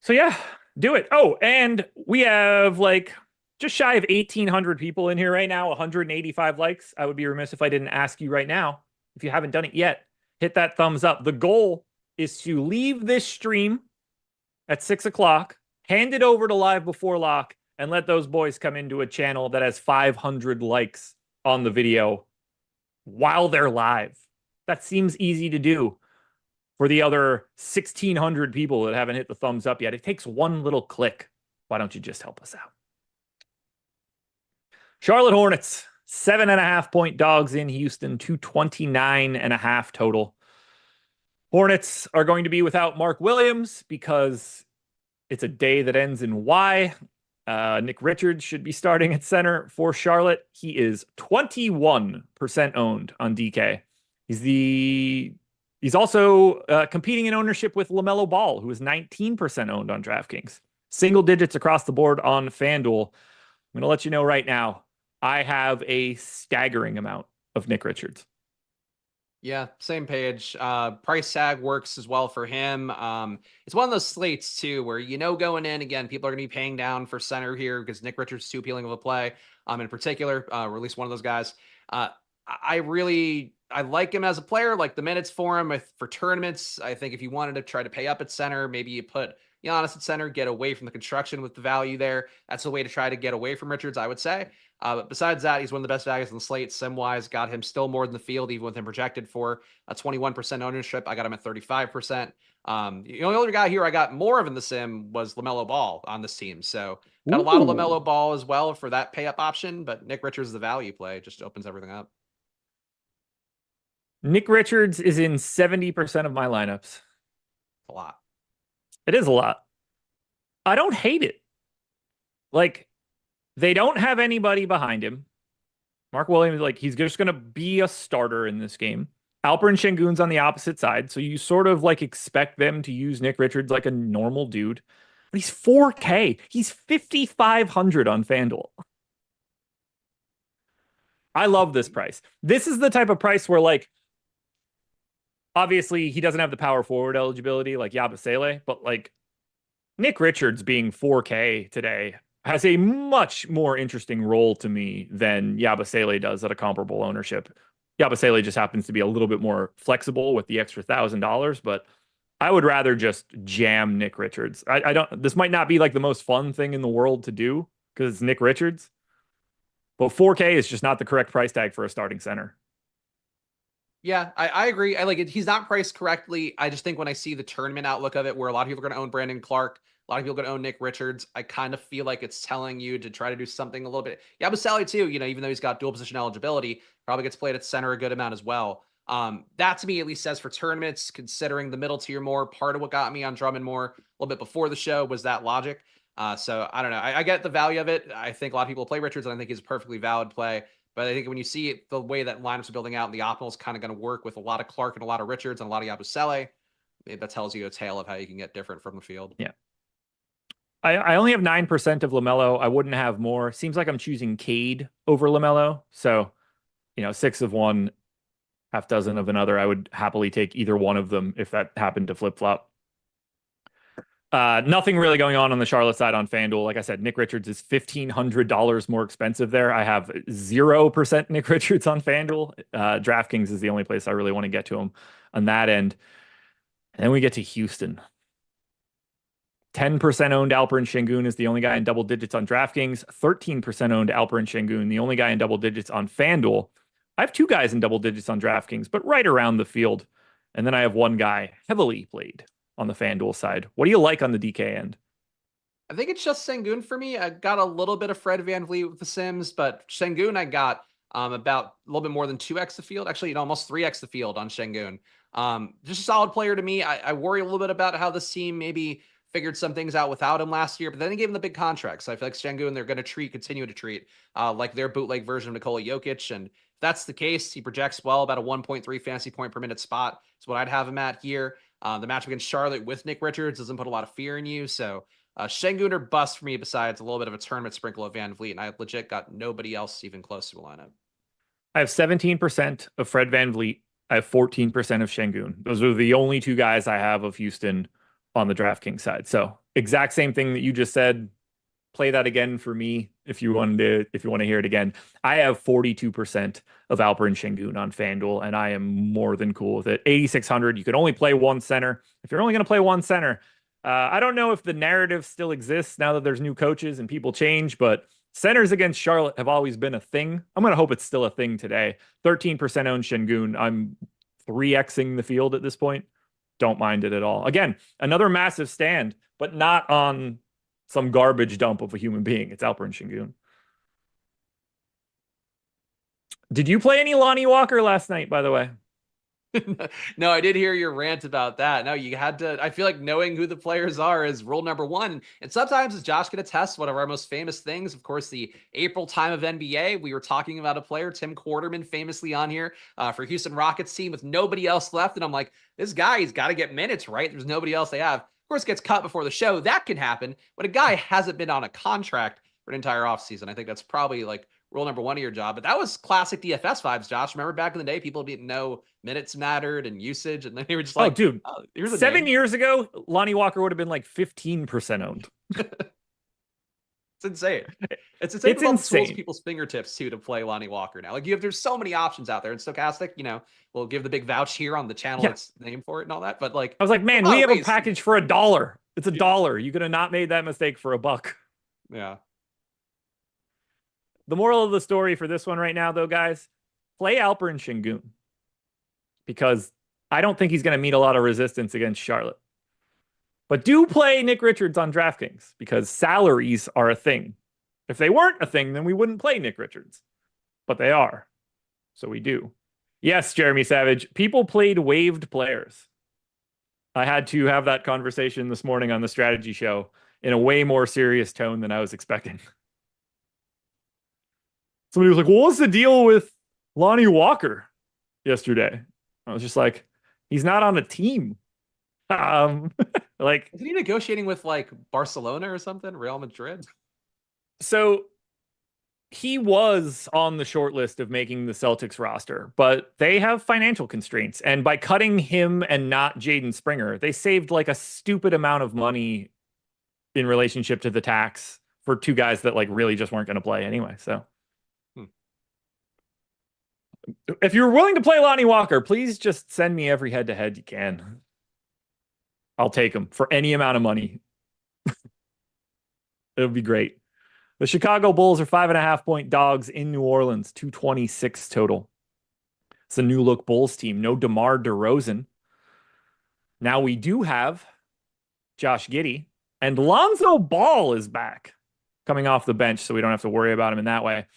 So yeah, do it. Oh, and we have like just shy of 1,800 people in here right now, 185 likes. I would be remiss if I didn't ask you right now, if you haven't done it yet, hit that thumbs up. The goal is to leave this stream at 6 o'clock, hand it over to Live Before Lock, and let those boys come into a channel that has 500 likes on the video while they're live. That seems easy to do for the other 1,600 people that haven't hit the thumbs up yet. It takes one little click. Why don't you just help us out? Charlotte Hornets, 7.5-point dogs in Houston, 229.5 total. Hornets are going to be without Mark Williams because it's a day that ends in Y. Nick Richards should be starting at center for Charlotte. He is 21% owned on DK. He's also competing in ownership with LaMelo Ball, who is 19% owned on DraftKings. Single digits across the board on FanDuel. I'm going to let you know right now, I have a staggering amount of Nick Richards.
Yeah, same page. Price tag works as well for him. It's one of those slates too, where going in again, people are going to be paying down for center here because Nick Richards is too appealing of a play. In particular, or at least one of those guys. I like him as a player. Like the minutes for him for tournaments. I think if you wanted to try to pay up at center, maybe you put Giannis at center, get away from the construction with the value there. That's a way to try to get away from Richards, I would say. But besides that, he's one of the best values on the slate. Sim-wise, got him still more than the field, even with him projected for a 21% ownership. I got him at 35%. The only other guy here I got more of in the sim was LaMelo Ball on this team. So got a lot of LaMelo Ball as well for that pay up option. But Nick Richards is the value play. Just opens everything up.
Nick Richards is in 70% of my lineups.
A lot.
It is a lot. I don't hate it. Like, they don't have anybody behind him. Mark Williams, he's just going to be a starter in this game. Alperen Şengün's on the opposite side, so you sort of expect them to use Nick Richards like a normal dude. But he's 4K. He's 5,500 on FanDuel. I love this price. This is the type of price where, obviously he doesn't have the power forward eligibility like Yabusele, but Nick Richards being 4K today has a much more interesting role to me than Yabusele does at a comparable ownership. Yabusele just happens to be a little bit more flexible with the extra $1,000, but I would rather just jam Nick Richards. This might not be the most fun thing in the world to do because it's Nick Richards, but 4K is just not the correct price tag for a starting center.
Yeah, I agree. I like it. He's not priced correctly. I just think when I see the tournament outlook of it, where a lot of people are going to own Brandon Clark, a lot of people are going to own Nick Richards, I kind of feel like it's telling you to try to do something a little bit. Yabusele too, even though he's got dual position eligibility, probably gets played at center a good amount as well. That to me at least says for tournaments, considering the middle tier more, part of what got me on Drummond more a little bit before the show was that logic. So I don't know. I get the value of it. I think a lot of people play Richards, and I think he's a perfectly valid play. But I think when you see it, the way that lineups are building out and the optimal is kind of going to work with a lot of Clark and a lot of Richards and a lot of Yabusele, that tells you a tale of how you can get different from the field.
Yeah. I only have 9% of LaMelo. I wouldn't have more. Seems like I'm choosing Cade over LaMelo. So, 6 of one, half dozen of another. I would happily take either one of them if that happened to flip-flop. Nothing really going on the Charlotte side on FanDuel. Like I said, Nick Richards is $1,500 more expensive there. I have 0% Nick Richards on FanDuel. DraftKings is the only place I really want to get to him on that end. And then we get to Houston. 10% owned Alperen Şengün is the only guy in double digits on DraftKings. 13% owned Alperen Şengün, the only guy in double digits on FanDuel. I have 2 guys in double digits on DraftKings, but right around the field. And then I have 1 guy heavily played on the FanDuel side. What do you like on the DK end?
I think it's just Şengün for me. I got a little bit of Fred VanVleet with the Sims, but Şengün I got about a little bit more than 2x the field. Actually, almost 3x the field on Şengün. Just a solid player to me. I worry a little bit about how this team maybe figured some things out without him last year, but then he gave him the big contract. So I feel like Şengün, they're going to continue to treat like their bootleg version of Nikola Jokic. And if that's the case, he projects well, about a 1.3 fantasy point per minute spot. That's what I'd have him at here. The matchup against Charlotte with Nick Richards doesn't put a lot of fear in you. So Şengün or bust for me, besides a little bit of a tournament sprinkle of VanVleet. And I legit got nobody else even close to the lineup.
I have 17% of Fred VanVleet. I have 14% of Şengün. Those are the only 2 guys I have of Houston on the DraftKings side. So exact same thing that you just said. Play that again for me if you want to hear it again. I have 42% of Alperen Şengün on FanDuel, and I am more than cool with it. 8,600. You can only play 1 center. If you're only going to play 1 center, I don't know if the narrative still exists now that there's new coaches and people change, but centers against Charlotte have always been a thing. I'm going to hope it's still a thing today. 13% owned Şengün. I'm 3xing the field at this point. Don't mind it at all. Again, another massive stand, but not on some garbage dump of a human being. It's Alperen Şengün. Did you play any Lonnie Walker last night, by the way?
No, I did hear your rant about that. No, you had to. I feel like knowing who the players are is rule number one. And sometimes, as Josh can attest, one of our most famous things, of course, the April time of NBA, we were talking about a player, Tim Quarterman, famously on here for Houston Rockets team with nobody else left. And I'm like, this guy, he's got to get minutes, right? There's nobody else they have. Of course, gets cut before the show. That can happen. But a guy hasn't been on a contract for an entire offseason. I think that's probably like rule number one of your job. But that was classic DFS vibes, Josh. Remember back in the day, people didn't know minutes mattered and usage, and then they were just
Oh,
like,
dude,
oh, here's a
7 years ago, Lonnie Walker would have been like 15% owned.
It's insane. It's insane
It's
with all the tools
insane.
at people's fingertips too to play Lonnie Walker now. Like there's so many options out there. And Stokastic, we'll give the big vouch here on the channel
Yeah.
that's named for it and all that. But like,
I was like, man,
a lot
we
of
have a
ways.
package for $1. It's $1. You could have not made that mistake for $1.
Yeah.
The moral of the story for this one right now, though, guys, play Alper and Şengün, because I don't think he's going to meet a lot of resistance against Charlotte. But do play Nick Richards on DraftKings, because salaries are a thing. If they weren't a thing, then we wouldn't play Nick Richards. But they are. So we do. Yes, Jeremy Savage, people played waived players. I had to have that conversation this morning on the strategy show in a way more serious tone than I was expecting. Somebody was like, well, what's the deal with Lonnie Walker yesterday? I was just like, he's not on a team. Like,
Is he negotiating with like Barcelona or something? Real Madrid?
so he was on the short list of making the Celtics roster, but they have financial constraints. And by cutting him and not Jaden Springer, they saved like a stupid amount of money in relationship to the tax for two guys that like really just weren't going to play anyway. So if you're willing to play Lonnie Walker, please just send me every head-to-head you can. I'll take him for any amount of money. It would be great. The Chicago Bulls are 5.5-point dogs in New Orleans, 226 total. It's a new look Bulls team. No DeMar DeRozan. Now we do have Josh Giddey, and Lonzo Ball is back, coming off the bench, so we don't have to worry about him in that way.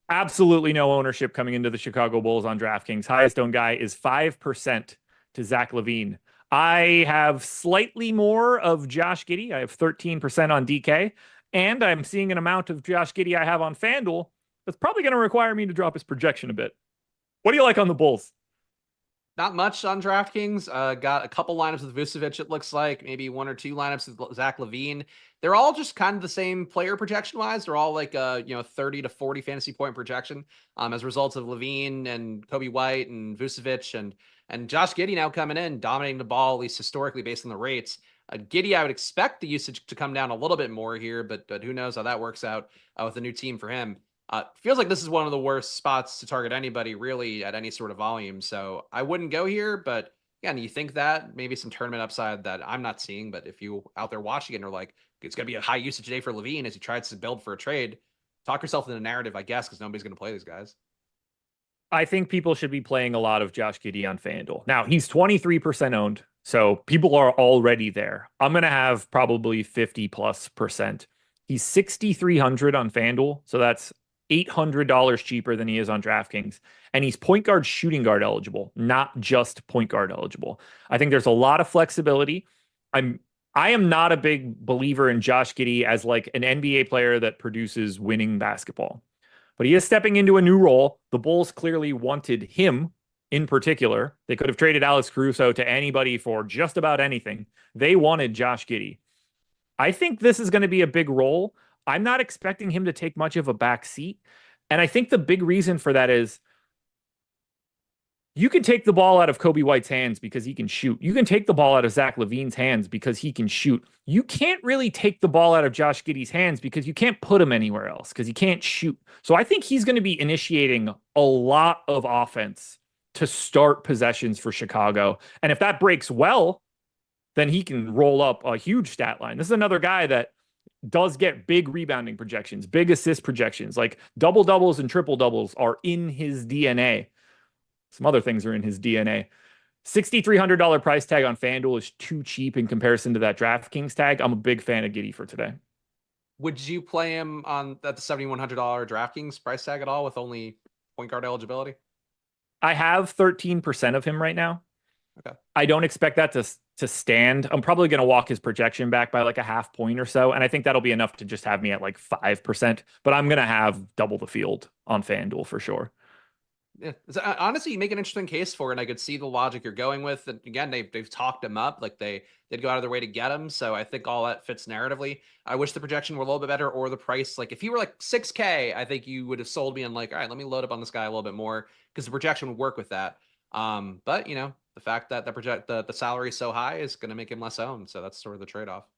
Absolutely no ownership coming into the Chicago Bulls on DraftKings. Highest owned guy is 5% to Zach LaVine. I have slightly more of Josh Giddey. I have 13% on DK, and I'm seeing an amount of Josh Giddey I have on FanDuel that's probably going to require me to drop his projection a bit. What do you like on the Bulls?
Not much on DraftKings. Got a couple lineups with Vucevic, it looks like. Maybe one or two lineups with Zach LaVine. They're all just kind of the same player projection-wise. They're all like 30 to 40 fantasy point projection as a result of LaVine and Kobe White and Vucevic and Josh Giddey now coming in, dominating the ball, at least historically based on the rates. Giddey, I would expect the usage to come down a little bit more here, but who knows how that works out with a new team for him. Feels like this is one of the worst spots to target anybody really at any sort of volume. So I wouldn't go here, but again, you think that maybe some tournament upside that I'm not seeing, but if you out there watching it are like, it's going to be a high usage day for LaVine as he tries to build for a trade, talk yourself into the narrative, I guess, because nobody's going to play these guys.
I think people should be playing a lot of Josh Giddey on FanDuel. Now, he's 23% owned, so people are already there. I'm going to have probably 50+%. He's 6,300 on FanDuel, so that's $800 cheaper than he is on DraftKings. And he's point guard, shooting guard eligible, not just point guard eligible. I think there's a lot of flexibility. I am not a big believer in Josh Giddey as like an NBA player that produces winning basketball. But he is stepping into a new role. The Bulls clearly wanted him in particular. They could have traded Alex Caruso to anybody for just about anything. They wanted Josh Giddey. I think this is going to be a big role. I'm not expecting him to take much of a back seat. And I think the big reason for that is you can take the ball out of Kobe White's hands because he can shoot. You can take the ball out of Zach LaVine's hands because he can shoot. You can't really take the ball out of Josh Giddey's hands because you can't put him anywhere else because he can't shoot. So I think he's going to be initiating a lot of offense to start possessions for Chicago. And if that breaks well, then he can roll up a huge stat line. This is another guy that does get big rebounding projections, big assist projections, like double doubles and triple doubles are in his DNA. Some other things are in his DNA. $6,300 price tag on FanDuel is too cheap in comparison to that DraftKings tag. I'm a big fan of Giddey for today.
Would you play him at the $7,100 DraftKings price tag at all with only point guard eligibility?
I have 13% of him right now.
Okay.
I don't expect that to stand. I'm probably going to walk his projection back by like a half point or so, and I think that'll be enough to just have me at like 5%. But I'm going to have double the field on FanDuel for sure.
Yeah, honestly, you make an interesting case for it, and I could see the logic you're going with. And again, they've talked him up, like they'd go out of their way to get him. So I think all that fits narratively. I wish the projection were a little bit better, or the price. Like if you were like 6K, I think you would have sold me on like, all right, let me load up on this guy a little bit more because the projection would work with that. But you know, the fact that the salary is so high is going to make him less owned. So that's sort of the trade off.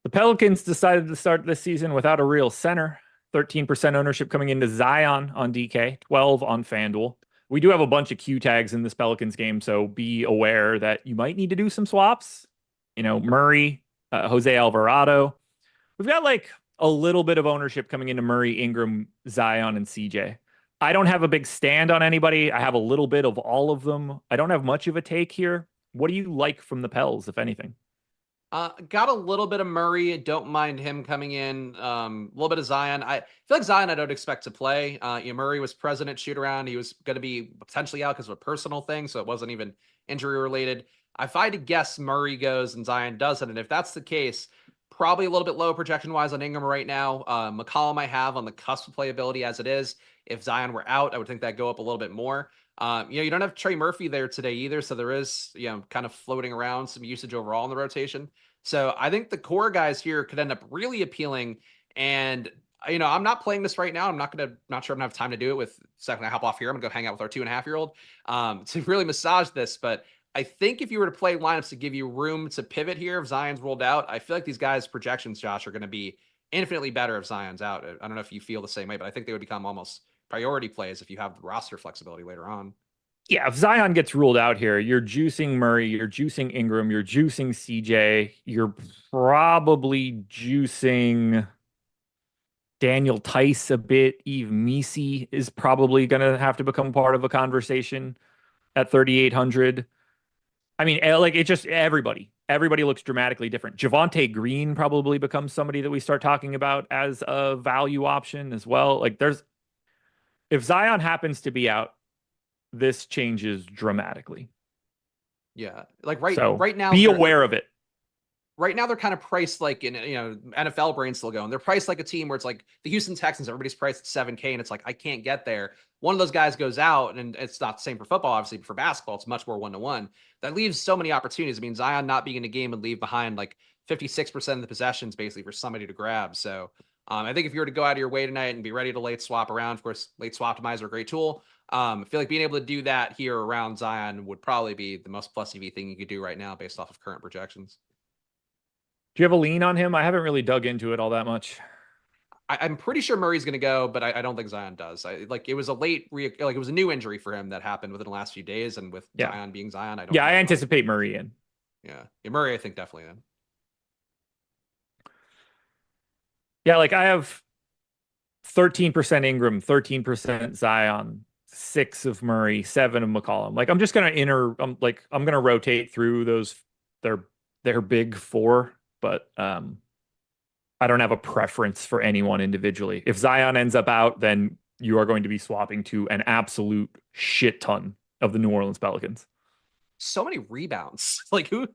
The Pelicans decided to start this season without a real center. 13% ownership coming into Zion on DK, 12 on FanDuel. We do have a bunch of Q tags in this Pelicans game, so be aware that you might need to do some swaps. You know, Murray, Jose Alvarado. We've got like a little bit of ownership coming into Murray, Ingram, Zion, and CJ. I don't have a big stand on anybody. I have a little bit of all of them. I don't have much of a take here. What do you like from the Pels, if anything?
Got a little bit of Murray. Don't mind him coming in. A little bit of Zion. I feel like Zion I don't expect to play. You know, Murray was present at shoot around. He was going to be potentially out because of a personal thing, so it wasn't even injury related. If I had to guess, Murray goes and Zion doesn't. And if that's the case, probably a little bit low projection wise on Ingram right now. McCollum I have on the cusp of playability as it is. If Zion were out, I would think that go up a little bit more. You know, you don't have Trey Murphy there today either, so there is, you know, kind of floating around some usage overall in the rotation. So I think the core guys here could end up really appealing. And you know, I'm not playing this right now. Not sure I'm gonna have time to do it with second I hop off here. I'm gonna go hang out with our 2.5-year-old to really massage this. But I think if you were to play lineups to give you room to pivot here, if Zion's rolled out, I feel like these guys' projections, Josh, are going to be infinitely better if Zion's out. I don't know if you feel the same way, but I think they would become almost priority plays if you have the roster flexibility later on.
Yeah, if Zion gets ruled out here, you're juicing Murray, you're juicing Ingram, you're juicing CJ, you're probably juicing Daniel Tice a bit. Yves Missi is probably going to have to become part of a conversation at 3,800. I mean, like it just everybody looks dramatically different. Javonte Green probably becomes somebody that we start talking about as a value option as well. Like if Zion happens to be out, this changes dramatically.
Yeah, like
So
right now,
be aware of it.
Right now, they're kind of priced like in, you know, NFL brain still going. They're priced like a team where it's like the Houston Texans, everybody's priced at 7K, and it's like, I can't get there. One of those guys goes out, and it's not the same for football, obviously, but for basketball, it's much more 1-to-1. That leaves so many opportunities. I mean, Zion not being in a game would leave behind like 56% of the possessions basically for somebody to grab. So I think if you were to go out of your way tonight and be ready to late swap around, of course, late swap optimizer, a great tool. I feel like being able to do that here around Zion would probably be the most plus EV thing you could do right now based off of current projections.
Do you have a lean on him? I haven't really dug into it all that much.
I'm pretty sure Murray's going to go, but I don't think Zion does. Like it was a late, like it was a new injury for him that happened within the last few days, and with Zion being Zion, I don't.
Yeah, I anticipate Murray in.
Yeah, Murray, I think definitely in.
Yeah, like I have 13% Ingram, 13% Zion, 6 of Murray, 7 of McCollum. Like I'm just gonna I'm gonna rotate through those their big four, but I don't have a preference for anyone individually. If Zion ends up out, then you are going to be swapping to an absolute shit ton of the New Orleans Pelicans.
So many rebounds. Like who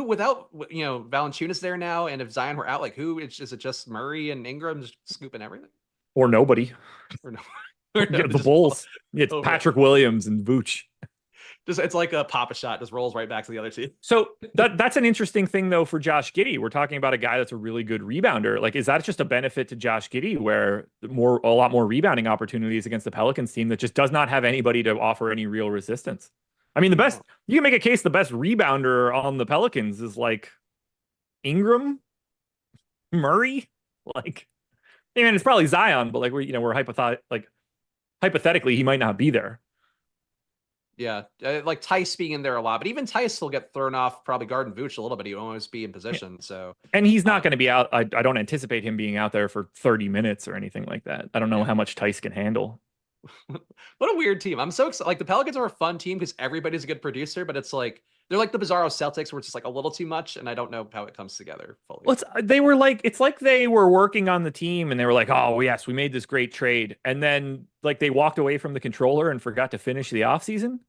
without, you know, Valanciunas there now, and if Zion were out, like who is it just Murray and Ingram just scooping everything?
Or nobody.
Or no.
The Bulls. It's Patrick Williams and Vooch.
Just it's like a pop a shot, just rolls right back to the other team.
So that's an interesting thing though for Josh Giddey. We're talking about a guy that's a really good rebounder. Like, is that just a benefit to Josh Giddey where a lot more rebounding opportunities against the Pelicans team that just does not have anybody to offer any real resistance? I mean, you can make a case the best rebounder on the Pelicans is like Ingram, Murray. Like, I mean, it's probably Zion, but like we're hypothetically he might not be there.
Yeah, like Tice being in there a lot, but even Tice will get thrown off probably guarding Vooch a little bit. He won't always be in position. So,
and he's not going to be out. I don't anticipate him being out there for 30 minutes or anything like that. I don't know how much Tice can handle.
What a weird team. I'm so excited. Like the Pelicans are a fun team because everybody's a good producer, but it's like They're like the Bizarro Celtics, where it's just like a little too much, and I don't know how it comes together fully.
Well, it's like they were working on the team and they were like, oh, yes, we made this great trade. And then like they walked away from the controller and forgot to finish the offseason.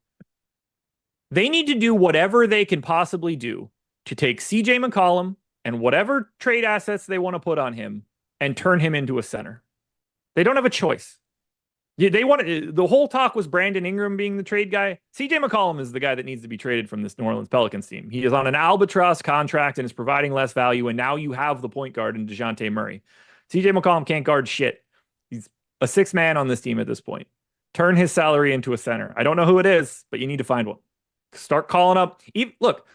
They need to do whatever they can possibly do to take CJ McCollum and whatever trade assets they want to put on him and turn him into a center. They don't have a choice. They want the whole talk was Brandon Ingram being the trade guy. CJ McCollum is the guy that needs to be traded from this New Orleans Pelicans team. He is on an albatross contract and is providing less value. And now you have the point guard in DeJounte Murray. CJ McCollum can't guard shit. He's a sixth man on this team at this point. Turn his salary into a center. I don't know who it is, but you need to find one. Start calling up. Look,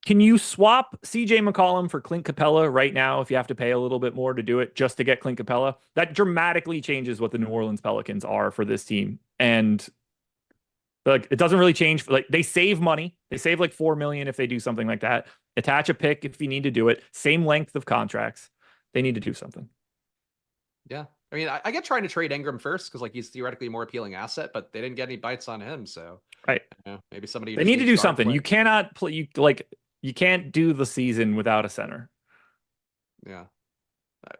can you swap CJ McCollum for Clint Capela right now if you have to pay a little bit more to do it just to get Clint Capela? That dramatically changes what the New Orleans Pelicans are for this team. And like it doesn't really change. Like they save money. They save like $4 million if they do something like that. Attach a pick if you need to do it. Same length of contracts. They need to do something.
Yeah. I mean, I get trying to trade Ingram first because like he's theoretically a more appealing asset, but they didn't get any bites on him. So
right.
Maybe somebody
they need to do something. You cannot play you can't do the season without a center.
Yeah.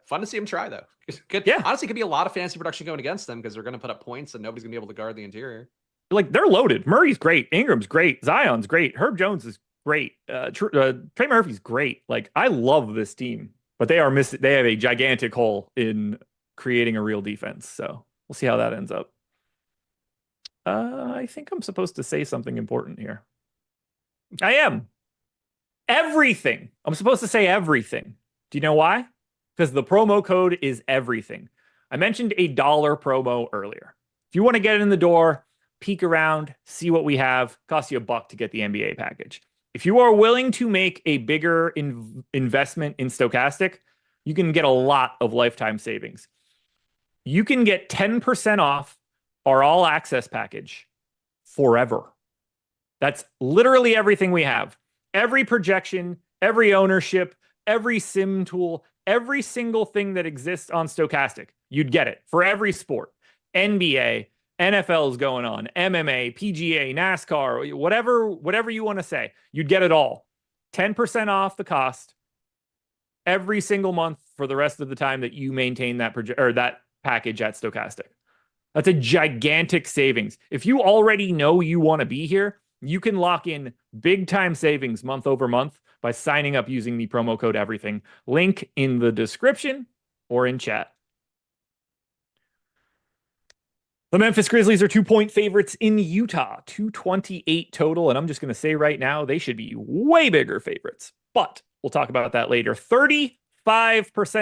Fun to see him try, though. Good.
Yeah.
Honestly, could be a lot of fantasy production going against them because they're going to put up points and nobody's going to be able to guard the interior.
Like, they're loaded. Murray's great. Ingram's great. Zion's great. Herb Jones is great. Trey Murphy's great. Like, I love this team, but they are missing. They have a gigantic hole in creating a real defense. So we'll see how that ends up. I think I'm supposed to say something important here. I am. Everything. I'm supposed to say everything. Do you know why? Because the promo code is everything. I mentioned $1 promo earlier. If you want to get it in the door, peek around, see what we have, costs you $1 to get the NBA package. If you are willing to make a bigger investment in Stokastic, you can get a lot of lifetime savings. You can get 10% off our all access package forever. That's literally everything we have. Every projection, every ownership, every sim tool, every single thing that exists on Stokastic, you'd get it for every sport. NBA, NFL is going on, MMA, PGA, NASCAR, whatever you want to say, you'd get it all. 10% off the cost every single month for the rest of the time that you maintain that that package at Stokastic. That's a gigantic savings. If you already know you want to be here, you can lock in big time savings month over month by signing up using the promo code everything. Link in the description or in chat. The Memphis Grizzlies are 2-point favorites in Utah, 228 total. And I'm just going to say right now, they should be way bigger favorites, but we'll talk about that later. 35%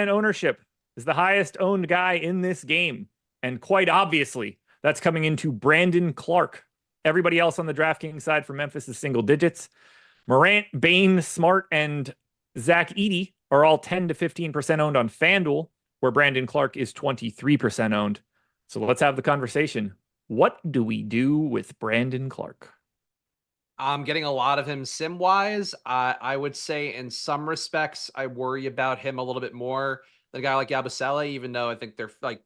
ownership is the highest owned guy in this game. And quite obviously, that's coming into Brandon Clark. Everybody else on the DraftKings side for Memphis is single digits. Morant, Bane, Smart, and Zach Edey are all 10 to 15% owned on FanDuel, where Brandon Clark is 23% owned. So let's have the conversation. What do we do with Brandon Clark?
I'm getting a lot of him sim-wise. I would say in some respects, I worry about him a little bit more than a guy like Yabusele, even though I think they're like,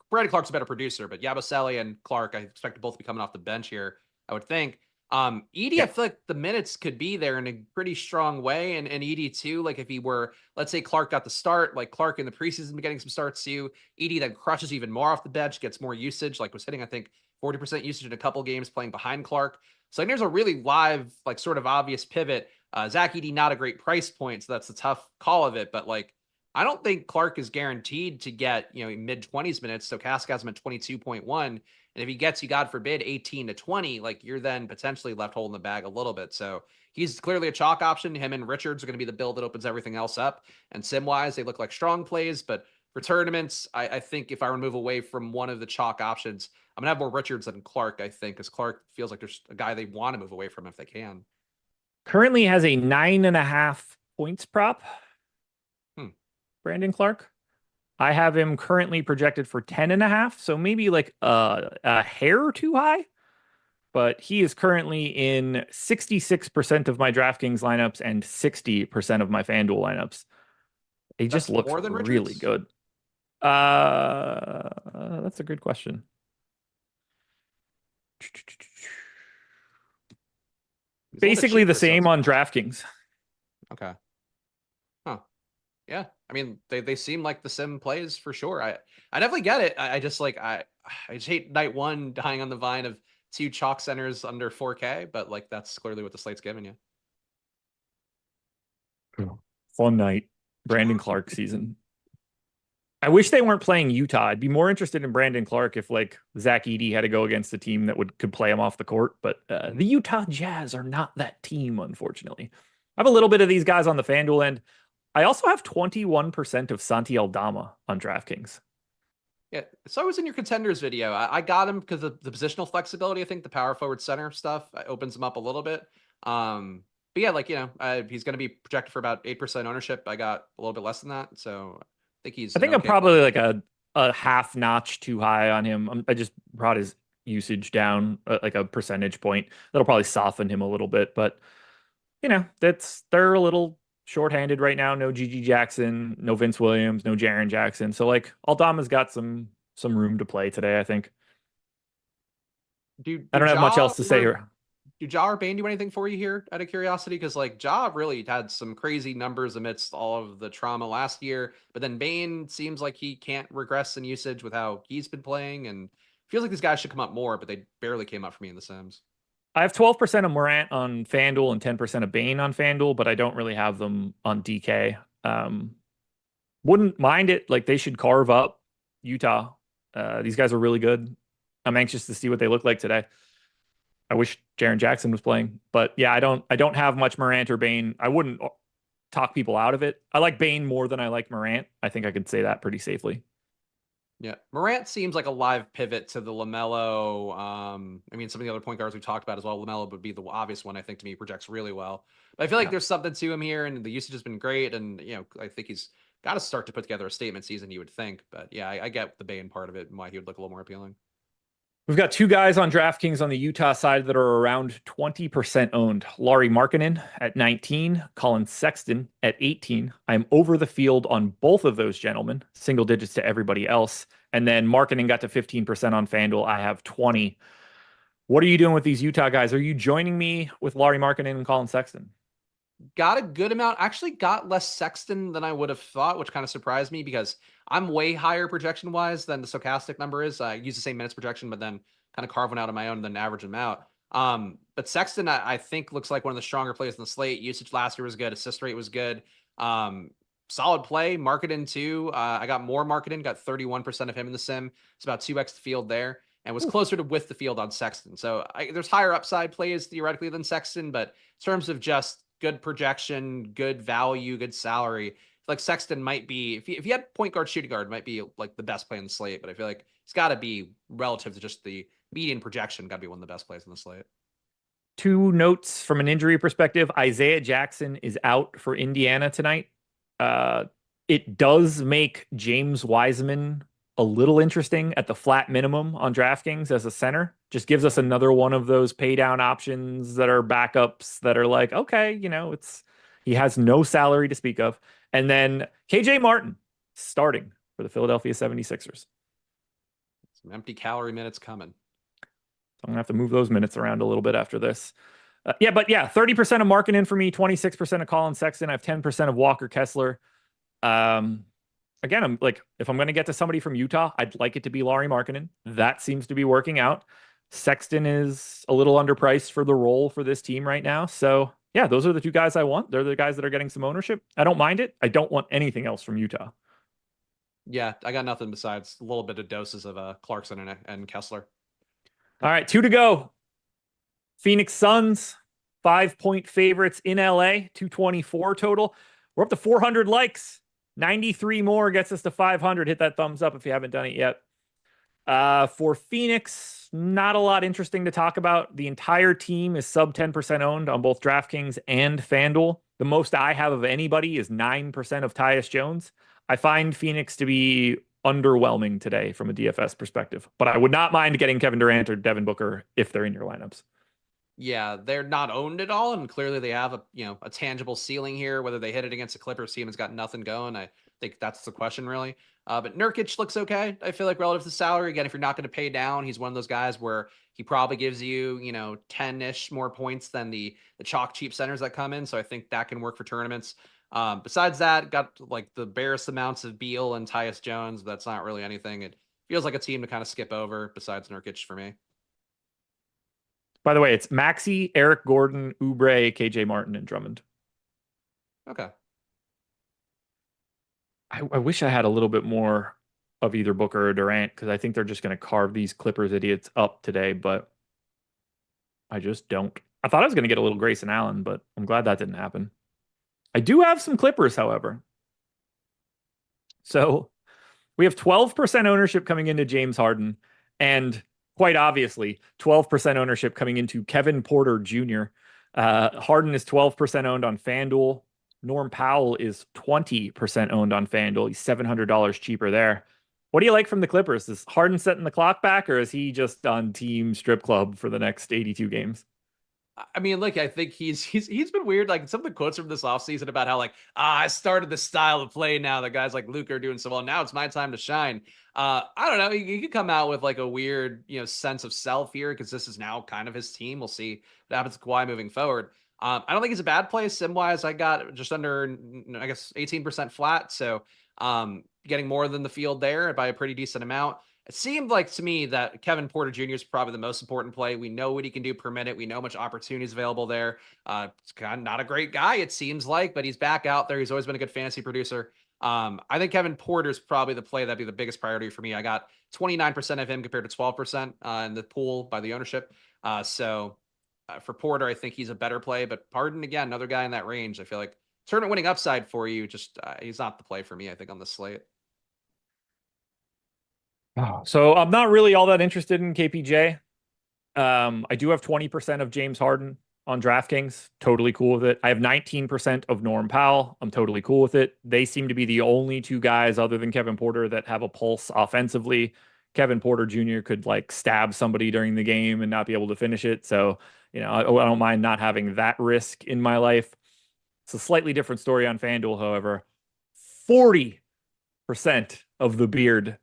Brandon Clark's a better producer, but Yabusele and Clark, I expect to both be coming off the bench here, I would think. Edey, I feel like the minutes could be there in a pretty strong way. And Edey too, like if he were, let's say Clark got the start, like Clark in the preseason getting some starts too. Edey then crushes even more off the bench, gets more usage, like was hitting, I think, 40% usage in a couple games playing behind Clark. So there's a really live, like sort of obvious pivot. Zach Edey, not a great price point, so that's a tough call of it. But like, I don't think Clark is guaranteed to get, mid-20s minutes. So Stochastic has him at 22.1. And if he gets you, God forbid, 18 to 20, like you're then potentially left holding the bag a little bit. So he's clearly a chalk option. Him and Richards are going to be the build that opens everything else up. And sim-wise, they look like strong plays. But for tournaments, I think if I were to move away from one of the chalk options, I'm going to have more Richards than Clark, I think, because Clark feels like there's a guy they want to move away from if they can.
Currently has a 9.5 points prop. Brandon Clark. I have him currently projected for 10.5, so maybe like a hair too high, but he is currently in 66% of my DraftKings lineups and 60% of my FanDuel lineups. He just looks
more than
really
Richards?
good. That's a good question.
He's a little bit
Basically the
cheaper, so
same
it's
on DraftKings.
okay. Huh. Yeah. I mean, they seem like the sim plays for sure. I definitely get it. I just like I just hate night one dying on the vine of two chalk centers under 4K, but like that's clearly what the slate's giving you.
Fun night. Brandon Clark season. I wish they weren't playing Utah. I'd be more interested in Brandon Clark if like Zach Edey had to go against a team that could play him off the court. But the Utah Jazz are not that team, unfortunately. I have a little bit of these guys on the FanDuel end. I also have 21% of Santi Aldama on DraftKings.
Yeah, so I was in your contenders video. I got him because of the positional flexibility. I think the power forward center stuff opens him up a little bit. But yeah, like he's going to be projected for about 8% ownership. I got a little bit less than that, so I think he's.
I think I'm probably like a half notch too high on him. I just brought his usage down like a percentage point. That'll probably soften him a little bit, but they're a little shorthanded right now. No GG Jackson, no Vince Williams, no Jaren Jackson. So like Aldama's got some room to play today, I think. I don't have much else to say here.
Do Ja or Bane do anything for you here out of curiosity? Because like Ja really had some crazy numbers amidst all of the trauma last year, but then Bane seems like he can't regress in usage with how he's been playing, and feels like these guys should come up more, but they barely came up for me in the Sims.
I have 12% of Morant on FanDuel and 10% of Bane on FanDuel, but I don't really have them on DK. Wouldn't mind it. Like they should carve up Utah. These guys are really good. I'm anxious to see what they look like today. I wish Jaren Jackson was playing, but yeah, I don't have much Morant or Bane. I wouldn't talk people out of it. I like Bane more than I like Morant. I think I could say that pretty safely.
Yeah, Morant seems like a live pivot to the LaMelo. I mean, some of the other point guards we talked about as well. LaMelo would be the obvious one. I think to me projects really well. But I feel like there's something to him here, and the usage has been great. And I think he's got to start to put together a statement season. You would think, but yeah, I get the Bane part of it and why he would look a little more appealing.
We've got two guys on DraftKings on the Utah side that are around 20% owned. Lauri Markkanen at 19, Colin Sexton at 18. I'm over the field on both of those gentlemen, single digits to everybody else. And then Markkanen got to 15% on FanDuel. I have 20. What are you doing with these Utah guys? Are you joining me with Lauri Markkanen and Colin Sexton?
Got a good amount. Actually got less Sexton than I would have thought, which kind of surprised me because I'm way higher projection wise than the Stokastic number is. I use the same minutes projection, but then kind of carve one out of my own and then average them out. But Sexton, I think looks like one of the stronger players in the slate. Usage last year was good. Assist rate was good. Solid play. Marketing too. I got more Marketing, got 31% of him in the sim. It's about 2x the field there and was closer to with the field on Sexton. So there's higher upside plays theoretically than Sexton, but in terms of just good projection, good value, good salary, like Sexton might be, if he had point guard, shooting guard, might be like the best play in the slate. But I feel like it's got to be relative to just the median projection, got to be one of the best plays in the slate.
Two notes from an injury perspective. Isaiah Jackson is out for Indiana tonight. It does make James Wiseman a little interesting at the flat minimum on DraftKings as a center. Just gives us another one of those pay down options that are backups that are like, okay, he has no salary to speak of. And then KJ Martin starting for the Philadelphia 76ers.
Some empty calorie minutes coming.
So I'm gonna have to move those minutes around a little bit after this. 30% of Markkanen for me, 26% of Colin Sexton. I have 10% of Walker Kessler. Again, I'm like, if I'm going to get to somebody from Utah, I'd like it to be Lauri Markkanen. That seems to be working out. Sexton is a little underpriced for the role for this team right now. So yeah, those are the two guys I want. They're the guys that are getting some ownership. I don't mind it. I don't want anything else from Utah.
Yeah, I got nothing besides a little bit of doses of Clarkson and Kessler.
All right, 2 to go. Phoenix Suns, 5-point favorites in LA, 224 total. We're up to 400 likes. 93 more gets us to 500. Hit that thumbs up if you haven't done it yet. For Phoenix, not a lot interesting to talk about. The entire team is sub 10% owned on both DraftKings and FanDuel. The most I have of anybody is 9% of Tyus Jones. I find Phoenix to be underwhelming today from a DFS perspective, but I would not mind getting Kevin Durant or Devin Booker if they're in your lineups.
Yeah, they're not owned at all, and clearly they have a tangible ceiling here. Whether they hit it against a Clippers team has got nothing going. I think that's the question, really. But Nurkic looks okay. I feel like relative to salary, again, if you're not going to pay down, he's one of those guys where he probably gives you 10-ish more points than the chalk cheap centers that come in. So I think that can work for tournaments. Besides that, got like the barest amounts of Beal and Tyus Jones. But that's not really anything. It feels like a team to kind of skip over. Besides Nurkic for me.
By the way, it's Maxey, Eric Gordon, Oubre, KJ Martin, and Drummond.
Okay.
I wish I had a little bit more of either Booker or Durant because I think they're just going to carve these Clippers idiots up today, but I just don't. I thought I was going to get a little Grayson Allen, but I'm glad that didn't happen. I do have some Clippers, however. So we have 12% ownership coming into James Harden, and quite obviously, 12% ownership coming into Kevin Porter Jr. Harden is 12% owned on FanDuel. Norm Powell is 20% owned on FanDuel. He's $700 cheaper there. What do you like from the Clippers? Is Harden setting the clock back, or is he just on team strip club for the next 82 games?
I mean, look, I think he's been weird. Like some of the quotes from this offseason about how I started the style of play now. The guys like Luke are doing so well. Now it's my time to shine. I don't know. He could come out with like a weird, sense of self here because this is now kind of his team. We'll see what happens to Kawhi moving forward. I don't think he's a bad play. Sim-wise, I got just under, I guess, 18% flat. So getting more than the field there by a pretty decent amount. It seemed like to me that Kevin Porter Jr. is probably the most important play. We know what he can do per minute. We know how much opportunities available there. It's kind of not a great guy, it seems like, but he's back out there. He's always been a good fantasy producer. I think Kevin Porter is probably the play that'd be the biggest priority for me. I got 29% of him compared to 12% in the pool by the ownership. For Porter, I think he's a better play, but Harden, again, another guy in that range. I feel like tournament winning upside for you. Just he's not the play for me, I think, on the slate.
Oh, so I'm not really all that interested in KPJ. I do have 20% of James Harden on DraftKings. Totally cool with it. I have 19% of Norm Powell. I'm totally cool with it. They seem to be the only two guys other than Kevin Porter that have a pulse offensively. Kevin Porter Jr. could like stab somebody during the game and not be able to finish it. So, I don't mind not having that risk in my life. It's a slightly different story on FanDuel, however. 40% of the beard.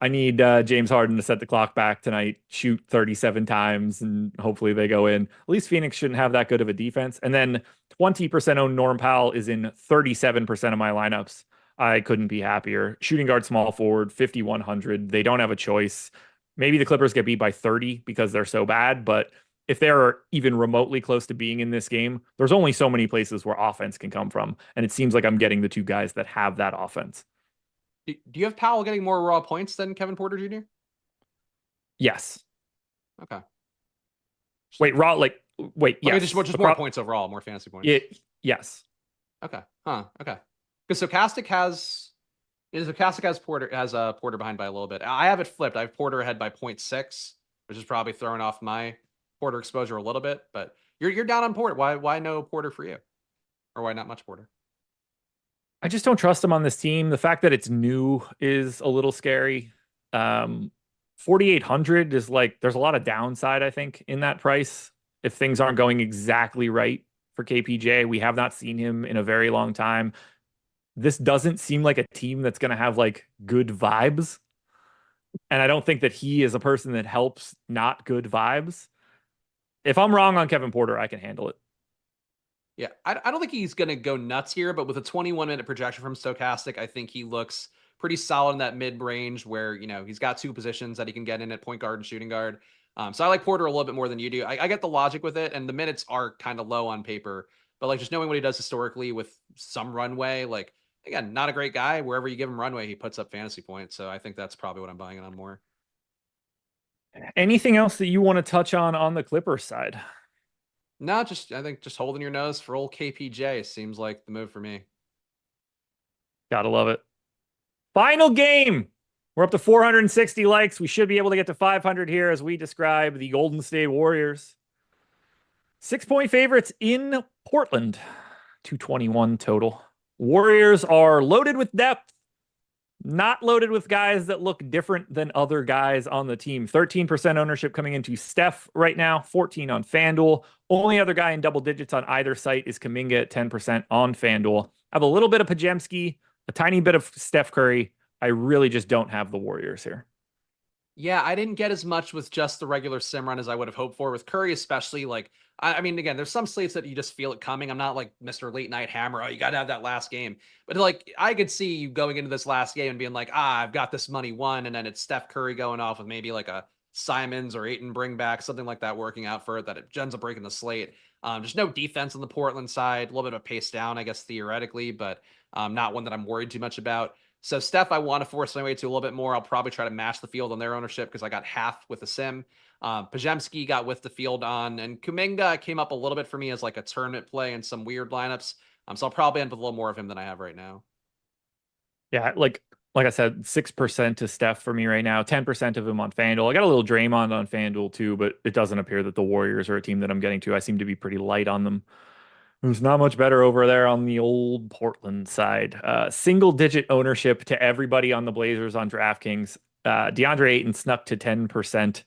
I need James Harden to set the clock back tonight, shoot 37 times, and hopefully they go in. At least Phoenix shouldn't have that good of a defense. And then 20% owned Norm Powell is in 37% of my lineups. I couldn't be happier. Shooting guard, small forward, 5,100. They don't have a choice. Maybe the Clippers get beat by 30 because they're so bad, but if they're even remotely close to being in this game, there's only so many places where offense can come from. And it seems like I'm getting the two guys that have that offense.
Do you have Powell getting more raw points than Kevin Porter Jr.?
Yes.
Okay.
Wait, wait, yes.
Okay, just more points overall, more fantasy points.
Yes.
Okay. Huh. Okay. Because Stochastic has Porter behind by a little bit. I have it flipped. I have Porter ahead by 0.6, which is probably throwing off my Porter exposure a little bit. But you're down on Porter. Why no Porter for you? Or why not much Porter?
I just don't trust him on this team. The fact that it's new is a little scary. 4,800 is like, there's a lot of downside, I think, in that price. If things aren't going exactly right for KPJ, we have not seen him in a very long time. This doesn't seem like a team that's going to have like good vibes. And I don't think that he is a person that helps not good vibes. If I'm wrong on Kevin Porter, I can handle it.
Yeah, I don't think he's going to go nuts here, but with a 21-minute projection from Stokastic, I think he looks pretty solid in that mid-range where, he's got two positions that he can get in at point guard and shooting guard. So I like Porter a little bit more than you do. I get the logic with it, and the minutes are kind of low on paper, but like just knowing what he does historically with some runway, like, again, not a great guy. Wherever you give him runway, he puts up fantasy points. So I think that's probably what I'm buying it on more.
Anything else that you want to touch on the Clippers side?
No, I think just holding your nose for old KPJ seems like the move for me.
Gotta love it. Final game. We're up to 460 likes. We should be able to get to 500 here as we describe the Golden State Warriors. 6-point favorites in Portland. 221 total. Warriors are loaded with depth. not loaded with guys that look different than other guys on the team. 13% ownership coming into Steph right now, 14 on FanDuel. Only other guy in double digits on either site is Kuminga at 10% on FanDuel. I have a little bit of Pajemski, a tiny bit of Steph Curry. I really just don't have the Warriors here.
Yeah, I didn't get as much with just the regular sim run as I would have hoped for with Curry, especially like I mean, again, there's some slates that you just feel it coming. I'm not like Mr. Late Night Hammer. Oh, you got to have that last game. But like, I could see you going into this last game and being like, I've got this money won. And then it's Steph Curry going off with maybe like a Simons or Ayton bring back, something like that working out for it, that it ends up breaking the slate. Just no defense on the Portland side, a little bit of a pace down, I guess, theoretically, but not one that I'm worried too much about. So Steph, I want to force my way to a little bit more. I'll probably try to match the field on their ownership because I got half with the sim. Pajemski got with the field on, and Kuminga came up a little bit for me as like a tournament play and some weird lineups. So I'll probably end with a little more of him than I have right now.
Yeah, like I said, 6% to Steph for me right now, 10% of him on FanDuel. I got a little Draymond on FanDuel too, but it doesn't appear that the Warriors are a team that I'm getting to. I seem to be pretty light on them. There's not much better over there on the old Portland side. Single digit ownership to everybody on the Blazers on DraftKings. DeAndre Ayton snuck to 10%.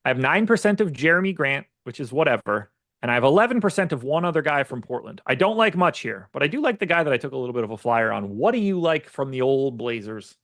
I have 9% of Jeremy Grant, which is whatever. And I have 11% of one other guy from Portland. I don't like much here, but I do like the guy that I took a little bit of a flyer on. What do you like from the old Blazers?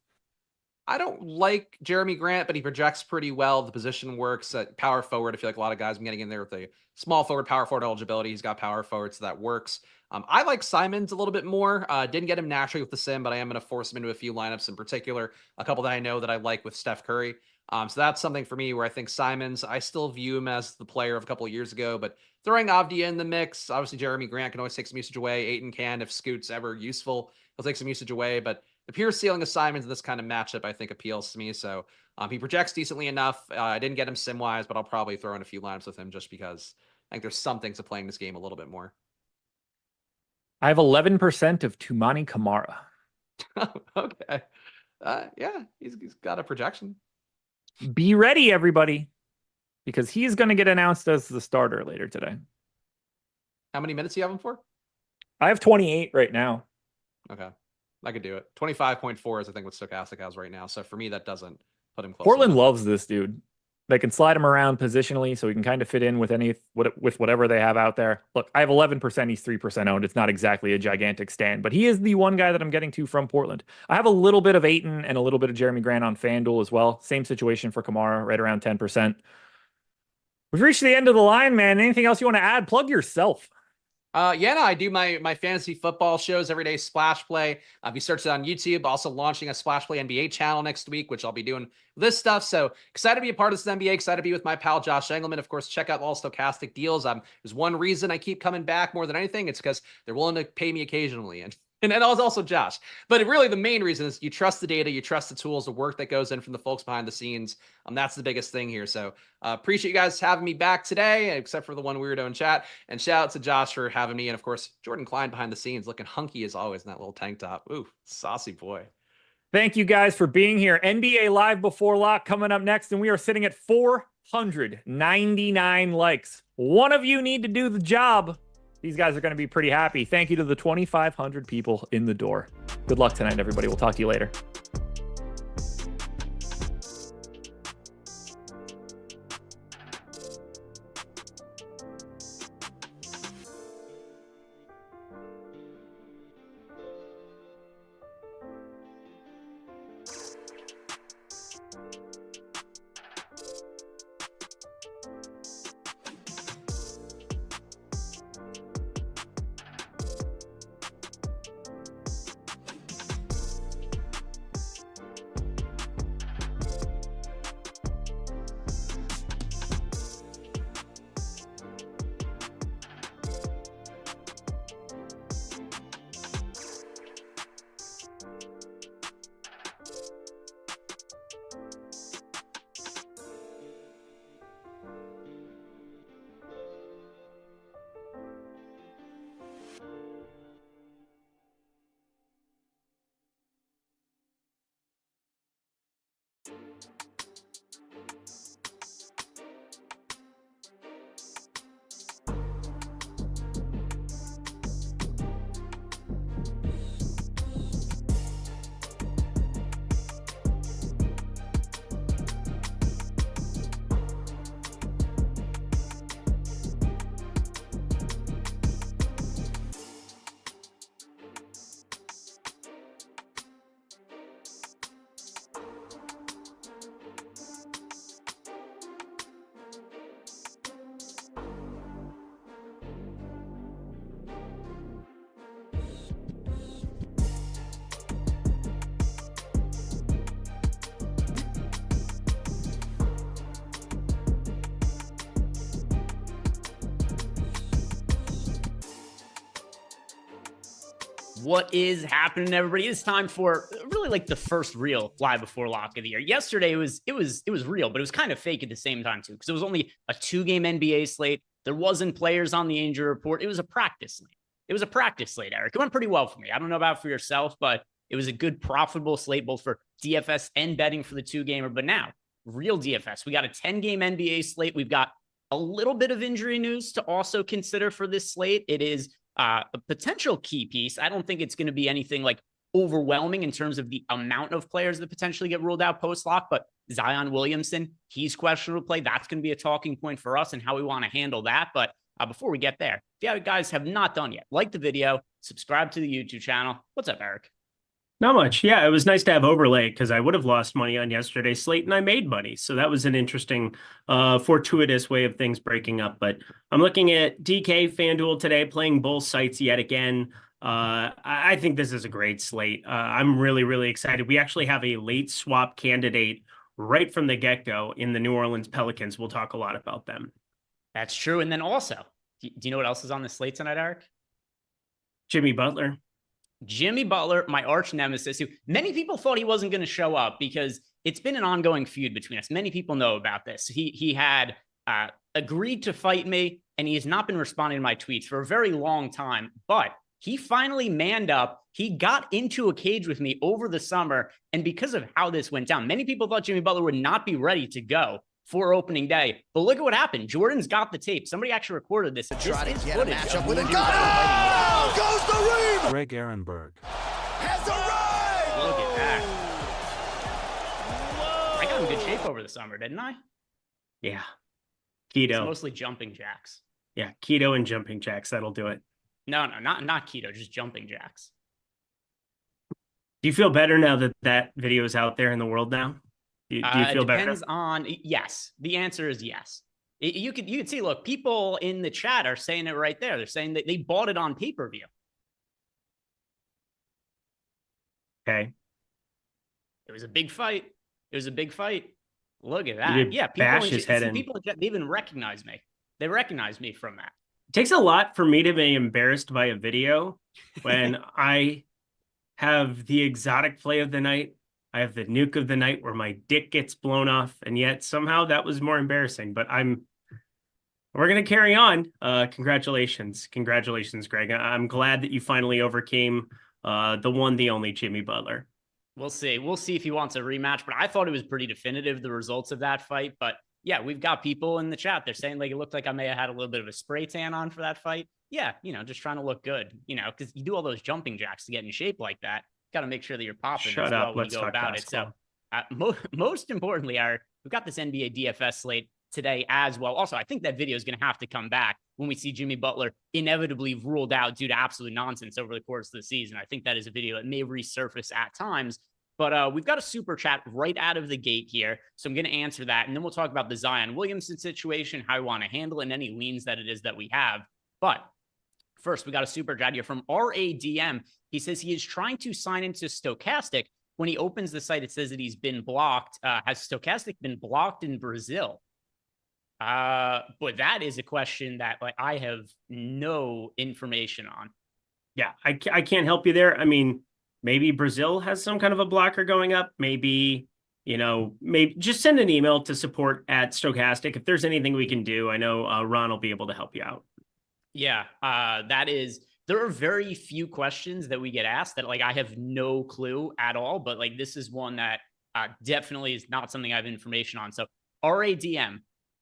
I don't like Jeremy Grant, but he projects pretty well. The position works at power forward. I feel like a lot of guys I'm getting in there with a small forward, power forward eligibility. He's got power forward, so that works. I like Simons a little bit more. Didn't get him naturally with the sim, but I am going to force him into a few lineups in particular. A couple that I know that I like with Steph Curry. So that's something for me where I think Simons, I still view him as the player of a couple of years ago, but throwing Avdia in the mix, obviously Jeremy Grant can always take some usage away. Ayton can, if Scoot's ever useful, he'll take some usage away, but the pure ceiling of Simons in this kind of matchup, I think, appeals to me. So he projects decently enough. I didn't get him sim-wise, but I'll probably throw in a few lineups with him just because I think there's some things to playing this game a little bit more.
I have 11% of Tumani Kamara.
Okay. Yeah, he's got a projection.
Be ready, everybody, because he's going to get announced as the starter later today.
How many minutes do you have him for?
I have 28 right now.
Okay. I could do it. 25.4 is I think what Stokastic has right now. So for me, that doesn't put him close.
Portland
enough.
loves this dude. They can slide him around positionally so he can kind of fit in with whatever they have out there. Look, I have 11%. He's 3% owned. It's not exactly a gigantic stand, but he is the one guy that I'm getting to from Portland. I have a little bit of Ayton and a little bit of Jeremy Grant on FanDuel as well. Same situation for Kamara, right around 10%. We've reached the end of the line, man. Anything else you want to add? Plug yourself.
Yeah, no, I do my fantasy football shows every day. Splash Play. If you search it on YouTube, also launching a Splash Play NBA channel next week, which I'll be doing this stuff. So excited to be a part of this NBA. Excited to be with my pal Josh Engleman. Of course, check out all Stokastic deals. There's one reason I keep coming back more than anything. It's because they're willing to pay me occasionally, and that was also Josh. But really, the main reason is you trust the data, you trust the tools, the work that goes in from the folks behind the scenes. That's the biggest thing here. So appreciate you guys having me back today, except for the one weirdo in chat. And shout out to Josh for having me. And of course, Jordan Klein behind the scenes, looking hunky as always in that little tank top. Ooh, saucy boy.
Thank you guys for being here. NBA Live Before Lock coming up next, and we are sitting at 499 likes. One of you need to do the job. These guys are going to be pretty happy. Thank you to the 2,500 people in the door. Good luck tonight, everybody. We'll talk to you later.
What is happening, everybody? It's time for really like the first real live before lock of the year. Yesterday it was real, but it was kind of fake at the same time too, because it was only a 2-game NBA slate. There wasn't players on the injury report. It was a practice slate. It was a practice slate, Eric. It went pretty well for me. I don't know about for yourself, but it was a good, profitable slate both for DFS and betting for the 2-gamer. But now, real DFS. We got a 10-game NBA slate. We've got a little bit of injury news to also consider for this slate. It is a potential key piece. I don't think it's going to be anything like overwhelming in terms of the amount of players that potentially get ruled out post-lock, but Zion Williamson, he's questionable to play. That's going to be a talking point for us and how we want to handle that. But before we get there, if you guys have not done yet, like the video, subscribe to the YouTube channel. What's up, Eric?
Not much. Yeah, it was nice to have overlay because I would have lost money on yesterday's slate and I made money. So that was an interesting, fortuitous way of things breaking up. But I'm looking at DK FanDuel today, playing both sites yet again. I think this is a great slate. I'm really, really excited. We actually have a late swap candidate right from the get-go in the New Orleans Pelicans. We'll talk a lot about them.
That's true. And then also, do you know what else is on the slate tonight, Eric?
Jimmy Butler.
Jimmy Butler, my arch nemesis, who many people thought he wasn't going to show up because it's been an ongoing feud between us. Many people know about this. He had agreed to fight me, and he has not been responding to my tweets for a very long time. But he finally manned up. He got into a cage with me over the summer, and because of how this went down, many people thought Jimmy Butler would not be ready to go for opening day. But look at what happened. Jordan's got the tape. Somebody actually recorded this.
Try to get a matchup with a gun. Goes the Reeve.
Greg Ehrenberg
Has arrived.
Look at that. Whoa. I got in good shape over the summer, didn't I?
Yeah.
It's
Keto.
mostly jumping jacks.
Yeah, keto and jumping jacks. That'll do it.
No, not keto, just jumping jacks.
Do you feel better now that that video is out there in the world now? Do you feel better?
Depends on, yes. The answer is yes. You could see, look, people in the chat are saying it right there. They're saying that they bought it on pay-per-view.
Okay.
It was a big fight. It was a big fight. Look at that. Yeah, people they even recognize me. They recognize me from that.
It takes a lot for me to be embarrassed by a video when I have the exotic play of the night. I have the nuke of the night where my dick gets blown off, and yet somehow that was more embarrassing. But we're going to carry on. Congratulations, Greg. I'm glad that you finally overcame the one, the only Jimmy Butler.
We'll see. We'll see if he wants a rematch, but I thought it was pretty definitive, the results of that fight. But yeah, we've got people in the chat. They're saying like it looked like I may have had a little bit of a spray tan on for that fight. Yeah, just trying to look good, because you do all those jumping jacks to get in shape like that. Got to make sure that you're popping
Shut
as
up.
well when
Let's
you go
talk
about
basketball.
it. So most importantly, we've got this NBA DFS slate today as well. Also, I think that video is going to have to come back when we see Jimmy Butler inevitably ruled out due to absolute nonsense over the course of the season. I think that is a video that may resurface at times. But we've got a super chat right out of the gate here. So I'm going to answer that. And then we'll talk about the Zion Williamson situation, how we want to handle it, and any leans that it is that we have. But first, we got a super chat here from RADM. He says he is trying to sign into Stokastic. When he opens the site, it says that he's been blocked. Has Stokastic been blocked in Brazil? But that is a question that I have no information on.
Yeah, I can't help you there. I mean, maybe Brazil has some kind of a blocker going up. Maybe just send an email to support@Stokastic. If there's anything we can do, I know Ron will be able to help you out.
Yeah, there are very few questions that we get asked that I have no clue at all, but this is one that definitely is not something I have information on. So RADM,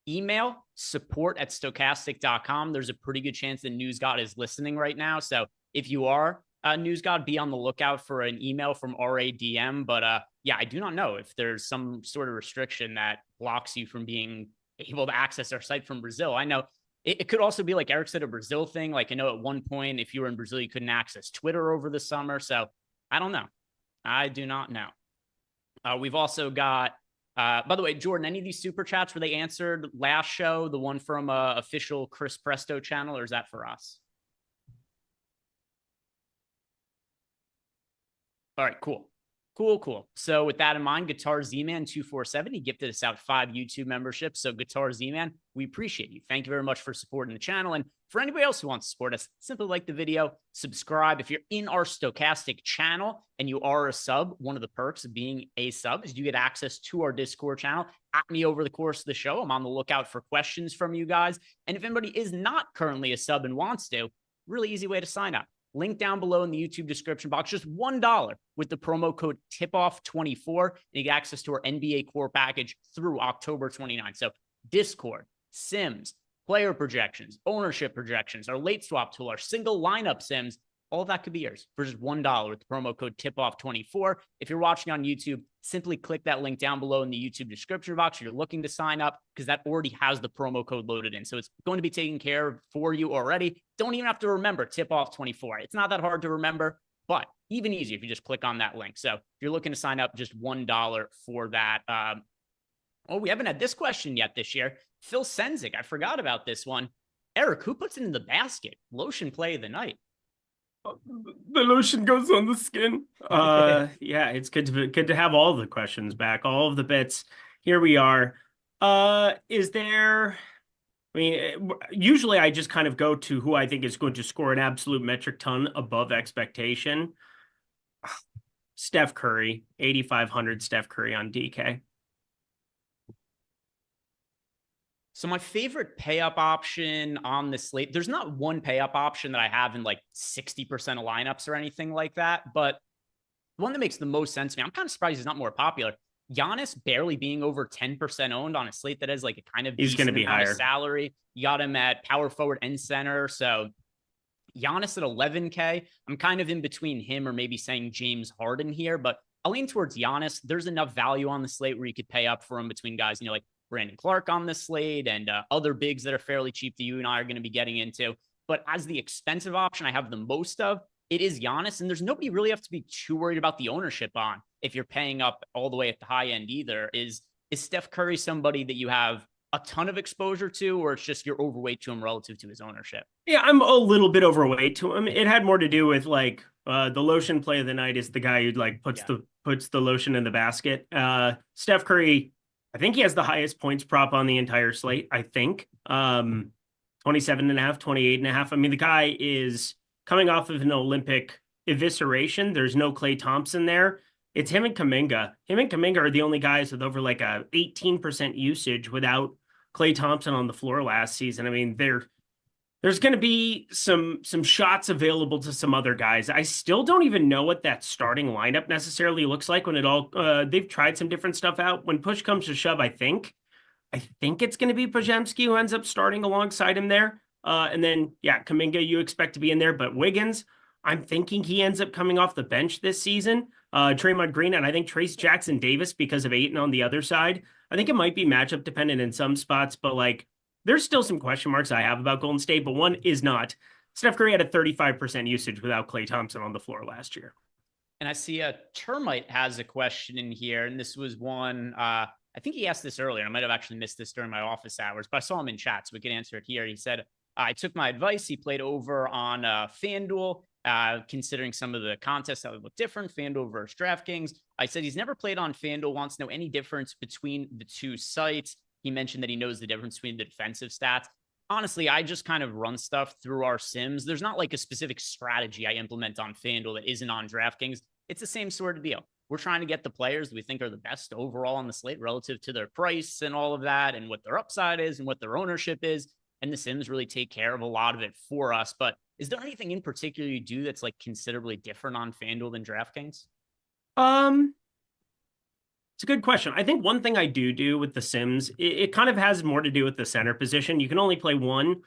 email support@stokastic.com. There's a pretty good chance that NewsGod is listening right now. So if you are NewsGod, be on the lookout for an email from RADM. But yeah, I do not know if there's some sort of restriction that blocks you from being able to access our site from Brazil. I know it could also be like Eric said, a Brazil thing. I know at one point, if you were in Brazil, you couldn't access Twitter over the summer. So I don't know. I do not know. We've also got, by the way, Jordan, any of these super chats were they answered last show, the one from official Chris Presto channel, or is that for us? All right, cool. Cool. So with that in mind, Guitar Z-Man 247, he gifted us out 5 YouTube memberships. So Guitar Z-Man, we appreciate you. Thank you very much for supporting the channel. And for anybody else who wants to support us, simply like the video, subscribe. If you're in our Stokastic channel and you are a sub, one of the perks of being a sub is you get access to our Discord channel. At me over the course of the show, I'm on the lookout for questions from you guys. And if anybody is not currently a sub and wants to, really easy way to sign up. Link down below in the YouTube description box, just $1 with the promo code TIPOFF24, and you get access to our NBA core package through October 29th. So Discord, Sims, player projections, ownership projections, our late swap tool, our single lineup Sims, all of that could be yours for just $1 with the promo code TIPOFF24. If you're watching on YouTube, simply click that link down below in the YouTube description box if you're looking to sign up, because that already has the promo code loaded in. So it's going to be taken care of for you already. Don't even have to remember TIPOFF24. It's not that hard to remember, but even easier if you just click on that link. So if you're looking to sign up, just $1 for that. Oh, we haven't had this question yet this year. Phil Senzik, I forgot about this one. Eric, who puts it in the basket? Lotion play of the night.
The lotion goes on the skin. Yeah, it's good to have all the questions back, all of the bits. Here we are. Is there? I mean, usually I just kind of go to who I think is going to score an absolute metric ton above expectation. Steph Curry, 8,500 Steph Curry on DK.
So my favorite pay-up option on the slate, there's not one pay-up option that I have in like 60% of lineups or anything like that, but the one that makes the most sense to me, I'm kind of surprised he's not more popular. Giannis barely being over 10% owned on a slate that has like a kind of
he's going to be higher
salary. You got him at power forward and center. So Giannis at 11K. I'm kind of in between him or maybe saying James Harden here, but I'll lean towards Giannis. There's enough value on the slate where you could pay up for him between guys, you know, like Brandon Clark on this slate and other bigs that are fairly cheap that you and I are going to be getting into. But as the expensive option I have the most of, it is Giannis, and there's nobody really have to be too worried about the ownership on if you're paying up all the way at the high end either. Is Steph Curry somebody that you have a ton of exposure to, or it's just you're overweight to him relative to his ownership?
Yeah, I'm a little bit overweight to him. It had more to do with like the lotion play of the night is the guy who like puts the lotion in the basket. Steph Curry, I think he has the highest points prop on the entire slate. I think 27.5, 28.5. I mean, the guy is coming off of an Olympic evisceration. There's no Klay Thompson there. It's him and Kuminga. Him and Kuminga are the only guys with over like a 18% usage without Klay Thompson on the floor last season. I mean, there's going to be some shots available to some other guys. I still don't even know what that starting lineup necessarily looks like when it all, they've tried some different stuff out. When push comes to shove, I think it's going to be Podziemski who ends up starting alongside him there. And then, yeah, Kuminga, you expect to be in there, but Wiggins, I'm thinking he ends up coming off the bench this season. Draymond Green, and I think Trace Jackson Davis because of Ayton on the other side. I think it might be matchup dependent in some spots, but like there's still some question marks I have about Golden State, but one is not. Steph Curry had a 35% usage without Klay Thompson on the floor last year.
And I see a Termite has a question in here, and this was one, I think he asked this earlier. I might have actually missed this during my office hours, but I saw him in chat, so we can answer it here. He said, I took my advice. He played over on FanDuel, considering some of the contests that would look different, FanDuel versus DraftKings. I said he's never played on FanDuel, wants to know any difference between the two sites. He mentioned that he knows the difference between the defensive stats. Honestly, I just kind of run stuff through our sims. There's not like a specific strategy I implement on FanDuel that isn't on DraftKings. It's the same sort of deal. We're trying to get the players that we think are the best overall on the slate relative to their price and all of that, and what their upside is and what their ownership is. And the sims really take care of a lot of it for us. But is there anything in particular you do that's like considerably different on FanDuel than DraftKings?
It's a good question. I think one thing I do with the sims, it kind of has more to do with the center position. You can only play one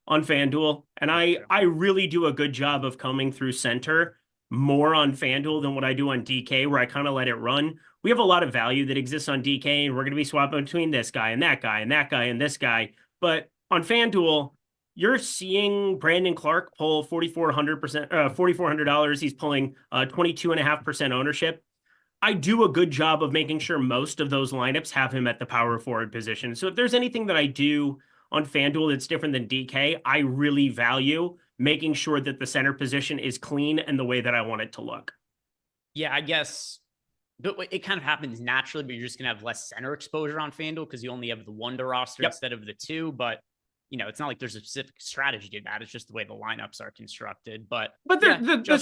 on FanDuel, and I really do a good job of combing through center more on FanDuel than what I do on DK, where I kind of let it run. We have a lot of value that exists on DK, and we're going to be swapping between this guy and that guy and that guy and this guy. But on FanDuel, you're seeing Brandon Clark pull $4,400. He's pulling 22.5% ownership. I do a good job of making sure most of those lineups have him at the power forward position. So if there's anything that I do on FanDuel that's different than DK, I really value making sure that the center position is clean and the way that I want it to look.
Yeah, I guess But it kind of happens naturally, but you're just going to have less center exposure on FanDuel because you only have the one to roster instead of the two. But, it's not like there's a specific strategy to that. It's just the way the lineups are constructed. But
the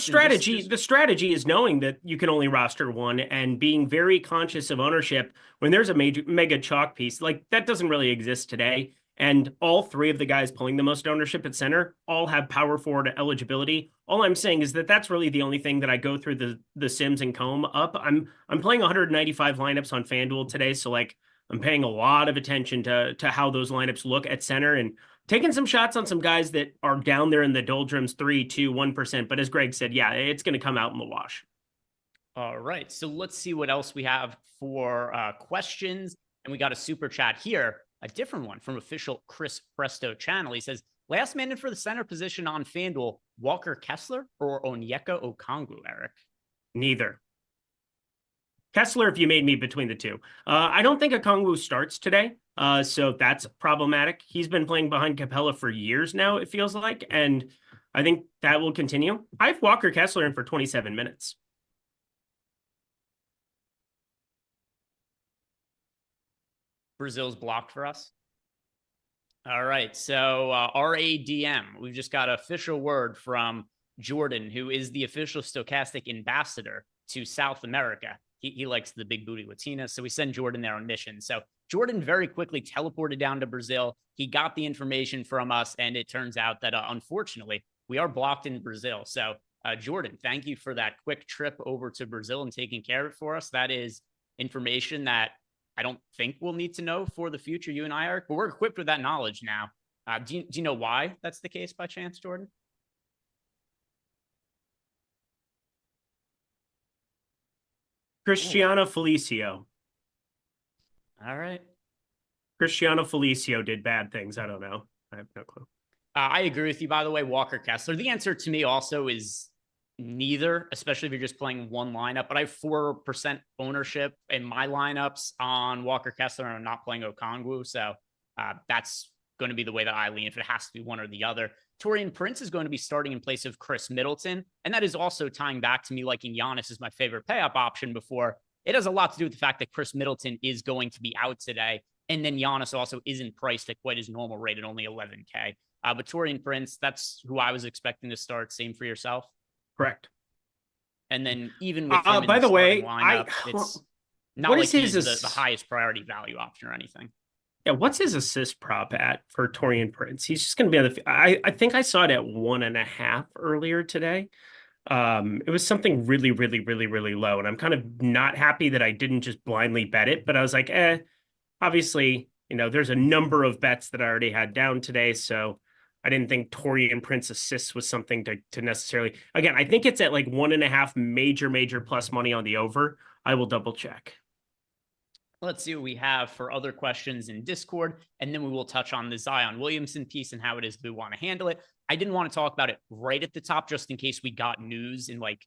strategy is knowing that you can only roster one and being very conscious of ownership when there's a mega chalk piece. Like, that doesn't really exist today. And all three of the guys pulling the most ownership at center all have power forward eligibility. All I'm saying is that that's really the only thing that I go through the Sims and comb up. I'm playing 195 lineups on FanDuel today, so like I'm paying a lot of attention to how those lineups look at center and taking some shots on some guys that are down there in the doldrums, 3, 2, 1%. But as Greg said, yeah, it's going to come out in the wash.
All right, so let's see what else we have for questions. And we got a super chat here. A different one from official Chris Presto channel. He says, last man in for the center position on FanDuel, Walker Kessler or Onyeka Okongwu, Eric?
Neither. Kessler, if you made me between the two. I don't think Okongwu starts today, so that's problematic. He's been playing behind Capela for years now, it feels like, and I think that will continue. I have Walker Kessler in for 27 minutes.
Brazil's blocked for us. All right. So RADM, we've just got official word from Jordan, who is the official Stokastic ambassador to South America. He likes the big booty Latina. So we send Jordan there on mission. So Jordan very quickly teleported down to Brazil. He got the information from us. And it turns out that unfortunately, we are blocked in Brazil. So Jordan, thank you for that quick trip over to Brazil and taking care of it for us. That is information that I don't think we'll need to know for the future, you and I, Eric, but we're equipped with that knowledge now. Do you know why that's the case by chance, Jordan?
Cristiano Felicio.
All right.
Cristiano Felicio did bad things. I don't know. I have no clue.
I agree with you, by the way, Walker Kessler. The answer to me also is neither, especially if you're just playing one lineup. But I have 4% ownership in my lineups on Walker Kessler, and I'm not playing Okongwu. So that's going to be the way that I lean if it has to be one or the other. Taurean Prince is going to be starting in place of Chris Middleton. And that is also tying back to me liking Giannis as my favorite pay-up option before. It has a lot to do with the fact that Chris Middleton is going to be out today. And then Giannis also isn't priced at quite his normal rate at only 11K. But Taurean Prince, that's who I was expecting to start. Same for yourself?
Correct.
And then even with him
by the way,
lineup, it's not like he's the highest priority value option or anything.
Yeah, what's his assist prop at for Taurean Prince? He's just going to be on the. I think I saw it at 1.5 earlier today. It was something really, really, really, really low, and I'm kind of not happy that I didn't just blindly bet it. But I was like, obviously, there's a number of bets that I already had down today, so I didn't think Taurean Prince assists was something to necessarily. Again, I think it's at like 1.5 major plus money on the over. I will double check.
Let's see what we have for other questions in Discord, and then we will touch on the Zion Williamson piece and how it is we want to handle it. I didn't want to talk about it right at the top just in case we got news in like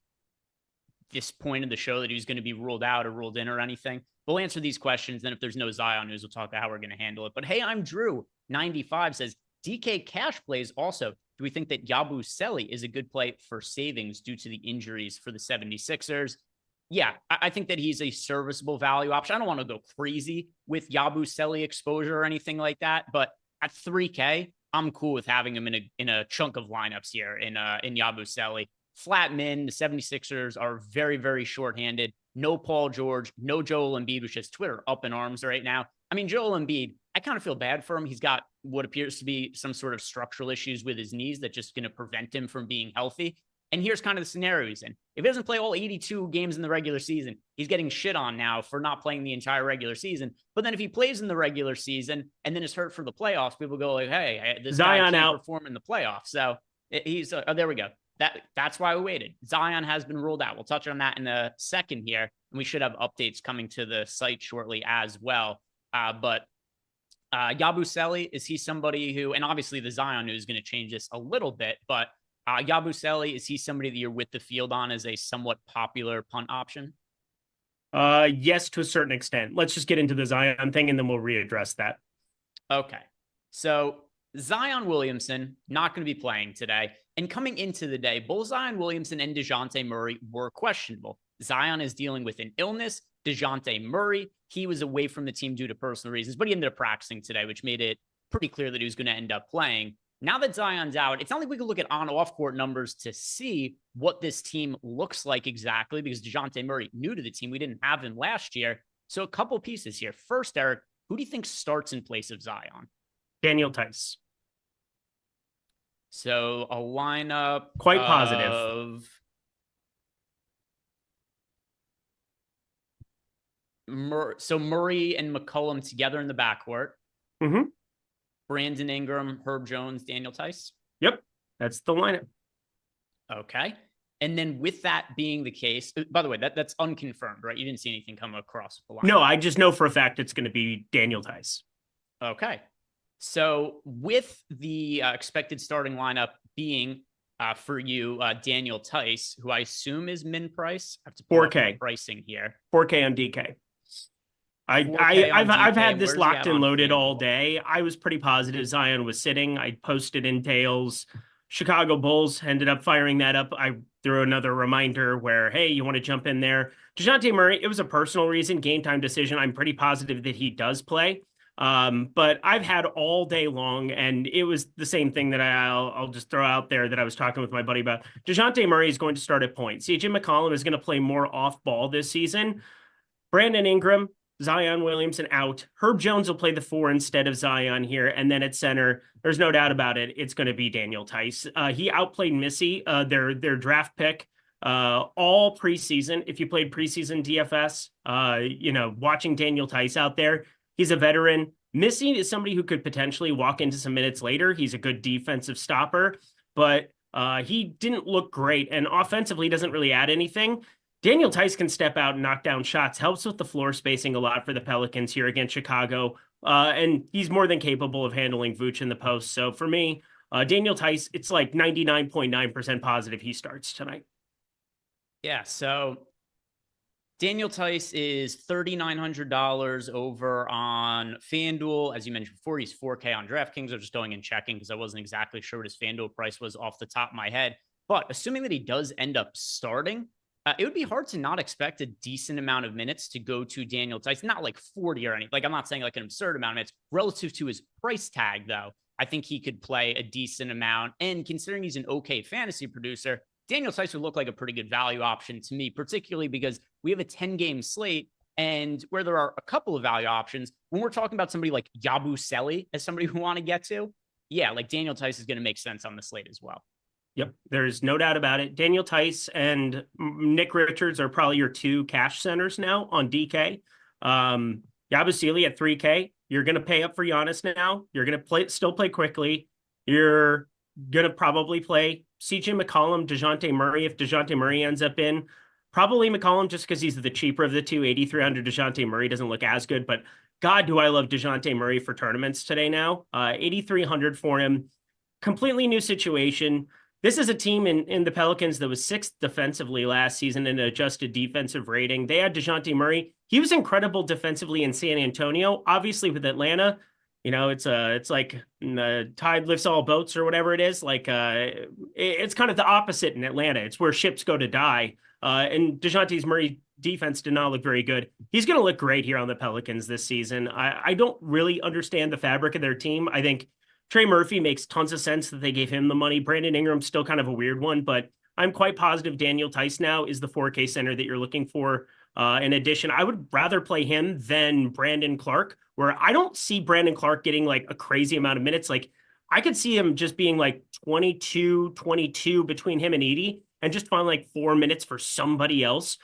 this point of the show that he was going to be ruled out or ruled in or anything. We'll answer these questions. Then if there's no Zion news, we'll talk about how we're going to handle it. But hey, I'm Drew. 95 says, DK cash plays also. Do we think that Yabusele is a good play for savings due to the injuries for the 76ers? Yeah, I think that he's a serviceable value option. I don't want to go crazy with Yabusele exposure or anything like that, but at 3K, I'm cool with having him in a chunk of lineups here in Yabusele. Flat min, the 76ers are very, very shorthanded. No Paul George, no Joel Embiid, which is Twitter up in arms right now. I mean, Joel Embiid, I kind of feel bad for him. He's got what appears to be some sort of structural issues with his knees that just going to prevent him from being healthy. And here's kind of the scenario he's in. If he doesn't play all 82 games in the regular season, he's getting shit on now for not playing the entire regular season. But then if he plays in the regular season and then is hurt for the playoffs, people go like, hey, this Zion guy can't perform in the playoffs. So he's, there we go. That's why we waited. Zion has been ruled out. We'll touch on that in a second here. And we should have updates coming to the site shortly as well. But Yabusele, is he somebody who, and obviously the Zion news is going to change this a little bit, but Yabusele, is he somebody that you're with the field on as a somewhat popular punt option?
Yes, to a certain extent. Let's just get into the Zion thing and then we'll readdress that.
Okay. So Zion Williamson, not going to be playing today. And coming into the day, both Zion Williamson and DeJounte Murray were questionable. Zion is dealing with an illness. DeJounte Murray, he was away from the team due to personal reasons, but he ended up practicing today, which made it pretty clear that he was going to end up playing. Now that Zion's out, it's not like we can look at on-off court numbers to see what this team looks like exactly, because DeJounte Murray, new to the team, we didn't have him last year. So a couple pieces here. First, Eric, who do you think starts in place of Zion?
Daniel Tice.
So a lineup
quite positive.
So Murray and McCollum together in the backcourt.
Mm-hmm.
Brandon Ingram, Herb Jones, Daniel Tice.
Yep, that's the lineup.
Okay. And then with that being the case, by the way, that's unconfirmed, right? You didn't see anything come across the line.
No, I just know for a fact it's going to be Daniel Tice.
Okay. So with the expected starting lineup being for you, Daniel Tice, who I assume is min price. I have to pull
4K
pricing here.
4K on DK. I've had this locked and loaded all day. I was pretty positive Zion was sitting. I posted in tails. Chicago Bulls ended up firing that up. I threw another reminder where, hey, you want to jump in there. DeJounte Murray, it was a personal reason, game time decision. I'm pretty positive that he does play. But I've had all day long, and it was the same thing that I'll just throw out there that I was talking with my buddy about. DeJounte Murray is going to start at point. CJ McCollum is going to play more off ball this season. Brandon Ingram, Zion Williamson out. Herb Jones will play the 4 instead of Zion here. And then at center, there's no doubt about it, it's going to be Daniel Tice. He outplayed Missy, their draft pick, all preseason. If you played preseason DFS, watching Daniel Tice out there, he's a veteran. Missy is somebody who could potentially walk into some minutes later. He's a good defensive stopper, but he didn't look great. And offensively, doesn't really add anything. Daniel Tice can step out and knock down shots, helps with the floor spacing a lot for the Pelicans here against Chicago. And he's more than capable of handling Vooch in the post. So for me, Daniel Tice, it's like 99.9% positive he starts tonight.
Yeah, so Daniel Tice is $3,900 over on FanDuel. As you mentioned before, he's 4K on DraftKings. I'm just going and checking because I wasn't exactly sure what his FanDuel price was off the top of my head. But assuming that he does end up starting, it would be hard to not expect a decent amount of minutes to go to Daniel Tice. Not like 40 or anything. Like, I'm not saying like an absurd amount of minutes. Relative to his price tag, though, I think he could play a decent amount. And considering he's an okay fantasy producer, Daniel Tice would look like a pretty good value option to me, particularly because we have a 10-game slate and where there are a couple of value options. When we're talking about somebody like Yabusele as somebody we want to get to, yeah, like Daniel Tice is going to make sense on the slate as well.
Yep, there's no doubt about it. Daniel Tice and Nick Richards are probably your 2 cash centers now on DK. Yabusele at 3K. You're going to pay up for Giannis now. You're going to still play quickly. You're going to probably play CJ McCollum, DeJounte Murray. If DeJounte Murray ends up in, probably McCollum just because he's the cheaper of the two. 8,300 DeJounte Murray doesn't look as good, but God, do I love DeJounte Murray for tournaments today now. 8,300 for him. Completely new situation. This is a team in the Pelicans that was 6th defensively last season in an adjusted defensive rating. They had DeJounte Murray. He was incredible defensively in San Antonio. Obviously with Atlanta, it's like the tide lifts all boats or whatever it is. Like it's kind of the opposite in Atlanta. It's where ships go to die. And DeJounte Murray defense did not look very good. He's going to look great here on the Pelicans this season. I don't really understand the fabric of their team. I think Trey Murphy makes tons of sense that they gave him the money. Brandon Ingram's still kind of a weird one, but I'm quite positive Daniel Tice now is the 4K center that you're looking for. In addition, I would rather play him than Brandon Clark, where I don't see Brandon Clark getting like a crazy amount of minutes. Like I could see him just being like 22 between him and Edey and just find like 4 minutes for somebody else.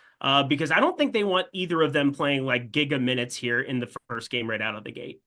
Because I don't think they want either of them playing like giga minutes here in the first game right out of the gate.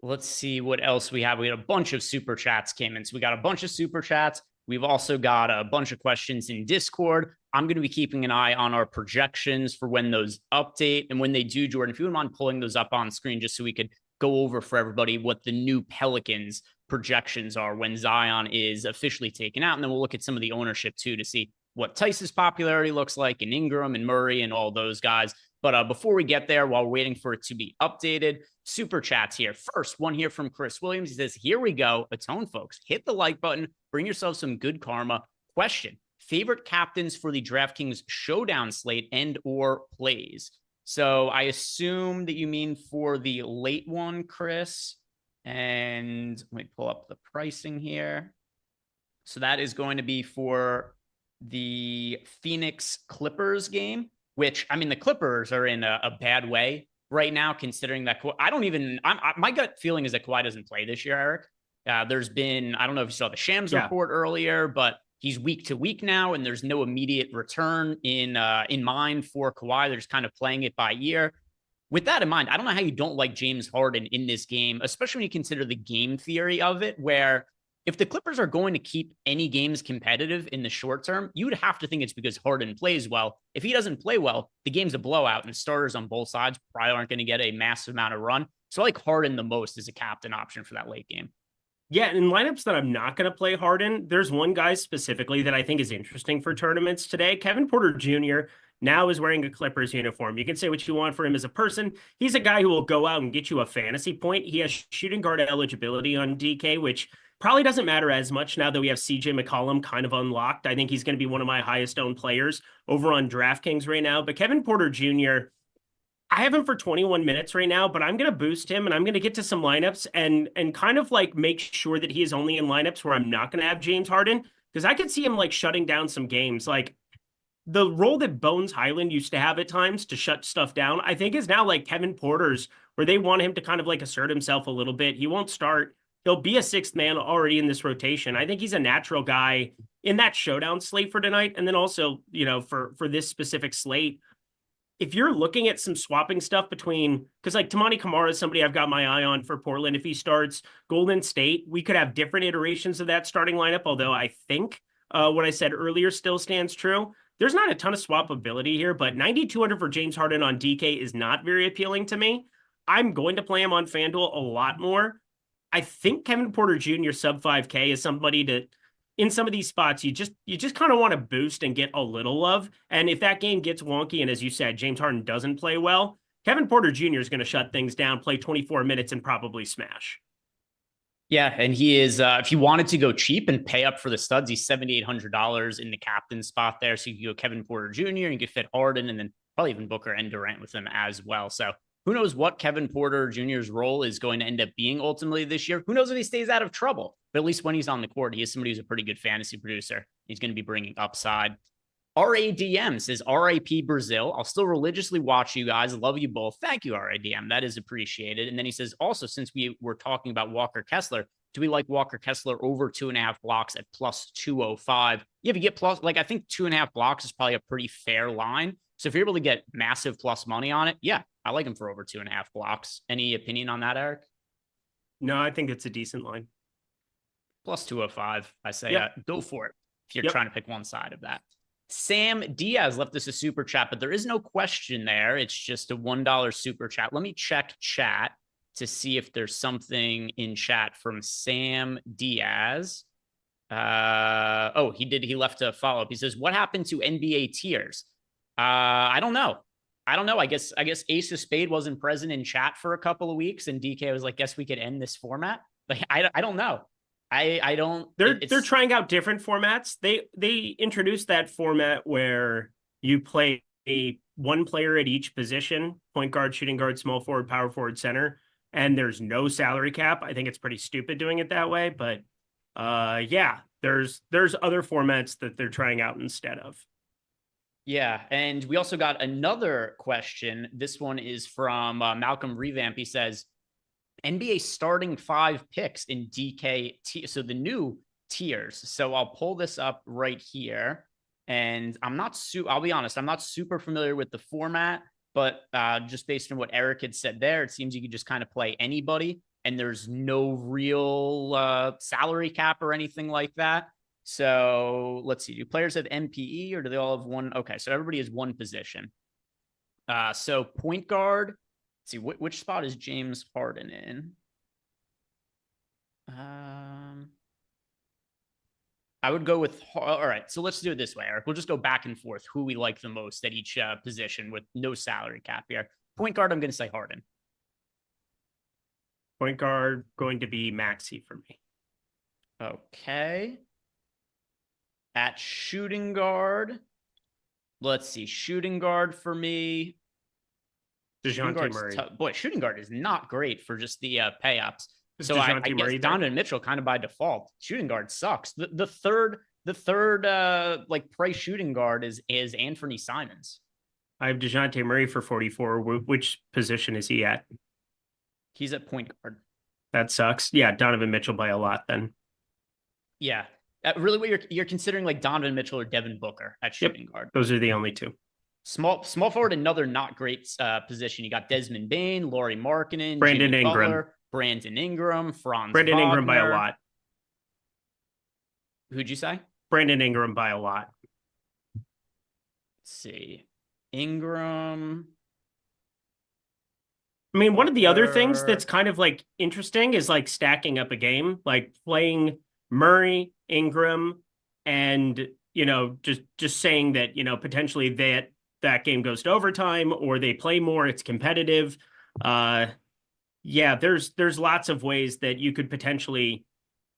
Let's see what else we have. We had a bunch of super chats came in. So we got a bunch of super chats. We've also got a bunch of questions in Discord. I'm going to be keeping an eye on our projections for when those update. And when they do, Jordan, if you wouldn't mind pulling those up on screen just so we could go over for everybody what the new Pelicans projections are when Zion is officially taken out. And then we'll look at some of the ownership too to see what Tice's popularity looks like and Ingram and Murray and all those guys. But before we get there, while we're waiting for it to be updated, super chats here. First one here from Chris Williams. He says, here we go. Atone, folks. Hit the like button. Bring yourself some good karma. Question. favorite captains for the DraftKings Showdown slate and or plays. So I assume that you mean for the late one, Chris. And let me pull up the pricing here. So that is going to be for the Phoenix Clippers game, which, I mean, the Clippers are in a bad way right now, considering that my gut feeling is that Kawhi doesn't play this year, Eric. There's been, I don't know if you saw the Shams report earlier, but he's week to week now, and there's no immediate return in mind for Kawhi. They're just kind of playing it by ear. With that in mind, I don't know how you don't like James Harden in this game, especially when you consider the game theory of it, where if the Clippers are going to keep any games competitive in the short term, you would have to think it's because Harden plays well. If he doesn't play well, the game's a blowout, and starters on both sides probably aren't going to get a massive amount of run. So I like Harden the most as a captain option for that late game.
Yeah, in lineups that I'm not going to play Harden, there's one guy specifically that I think is interesting for tournaments today. Kevin Porter Jr. now is wearing a Clippers uniform. You can say what you want for him as a person. He's a guy who will go out and get you a fantasy point. He has shooting guard eligibility on DK, which probably doesn't matter as much now that we have CJ McCollum kind of unlocked. I think he's going to be one of my highest owned players over on DraftKings right now. But Kevin Porter Jr., I have him for 21 minutes right now, but I'm going to boost him and I'm going to get to some lineups and kind of like make sure that he is only in lineups where I'm not going to have James Harden, because I could see him like shutting down some games. Like the role that Bones Highland used to have at times to shut stuff down, I think is now like Kevin Porter's, where they want him to kind of like assert himself a little bit. He won't start. He'll be a sixth man already in this rotation. I think he's a natural guy in that showdown slate for tonight. And then also, you know, for this specific slate, if you're looking at some swapping stuff between, because like Tamani Kamara is somebody I've got my eye on for Portland. If he starts Golden State, we could have different iterations of that starting lineup. Although I think what I said earlier still stands true. There's not a ton of swappability here, but 9,200 for James Harden on DK is not very appealing to me. I'm going to play him on FanDuel a lot more. I think Kevin Porter Jr. sub 5K is somebody to, in some of these spots, you just kind of want to boost and get a little love. And if that game gets wonky, and as you said, James Harden doesn't play well, Kevin Porter Jr. is going to shut things down, play 24 minutes, and probably smash.
Yeah, and he is, if you wanted to go cheap and pay up for the studs, he's $7,800 in the captain spot there. So you can go Kevin Porter Jr., and you could fit Harden, and then probably even Booker and Durant with him as well. So who knows what Kevin Porter Jr.'s role is going to end up being ultimately this year? Who knows if he stays out of trouble? But at least when he's on the court, he is somebody who's a pretty good fantasy producer. He's going to be bringing upside. RADM says, RIP Brazil. I'll still religiously watch you guys. Love you both. Thank you, RADM. That is appreciated. And then he says, also, since we were talking about Walker Kessler, do we like Walker Kessler over 2.5 blocks at plus 205? Yeah, if you get plus, like I think 2.5 blocks is probably a pretty fair line. So if you're able to get massive plus money on it, yeah, I like him for over 2.5 blocks. Any opinion on that, Eric?
No, I think it's a decent line.
Plus 205. I say go for it if you're trying to pick one side of that. Sam Diaz left us a super chat, but there is no question there. It's just a $1 super chat. Let me check chat to see if there's something in chat from Sam Diaz. He left a follow-up. He says, what happened to NBA tiers? I don't know. I guess Ace of Spade wasn't present in chat for a couple of weeks, and DK was like, guess we could end this format. Like, I don't know. I don't.
They're trying out different formats. They introduced that format where you play one player at each position: point guard, shooting guard, small forward, power forward, center, and there's no salary cap. I think it's pretty stupid doing it that way, but there's other formats that they're trying out instead of.
Yeah, and we also got another question. This one is from Malcolm Revamp. He says, NBA starting 5 picks in DK, so the new tiers. So I'll pull this up right here. And I'll be honest, I'm not super familiar with the format, but just based on what Eric had said there, it seems you could just kind of play anybody, and there's no real salary cap or anything like that. So let's see, do players have MPE or do they all have one? Okay, so everybody has one position. So point guard, let's see, which spot is James Harden in? I would go with, all right, so let's do it this way, Eric. We'll just go back and forth who we like the most at each position with no salary cap here. Point guard, I'm going to say Harden.
Point guard going to be Maxey for me.
Okay. At shooting guard, let's see. Shooting guard for me.
DeJounte Murray.
Boy, shooting guard is not great for just the pay-ups. So I guess
Murray
Donovan Mitchell kind of by default. Shooting guard sucks. The third like price shooting guard is Anthony Simons.
I have DeJounte Murray for 44. Which position is he at?
He's at point guard.
That sucks. Yeah, Donovan Mitchell by a lot then.
Yeah. Really what you're considering like Donovan Mitchell or Devin Booker at shooting guard.
Those are the only two.
Small forward, another not great position. You got Desmond Bane, Lauri Markkanen,
Brandon
Jimmy
Ingram.
Butler, Brandon Ingram, Franz
Brandon
Wagner.
Ingram by a lot.
Who'd you say?
Brandon Ingram by a lot.
Let's see. Ingram.
I mean, one of the other things that's kind of like interesting is like stacking up a game, like playing Murray, Ingram, and, you know, just saying that, you know, potentially that game goes to overtime or they play more, it's competitive. Yeah, there's lots of ways that you could potentially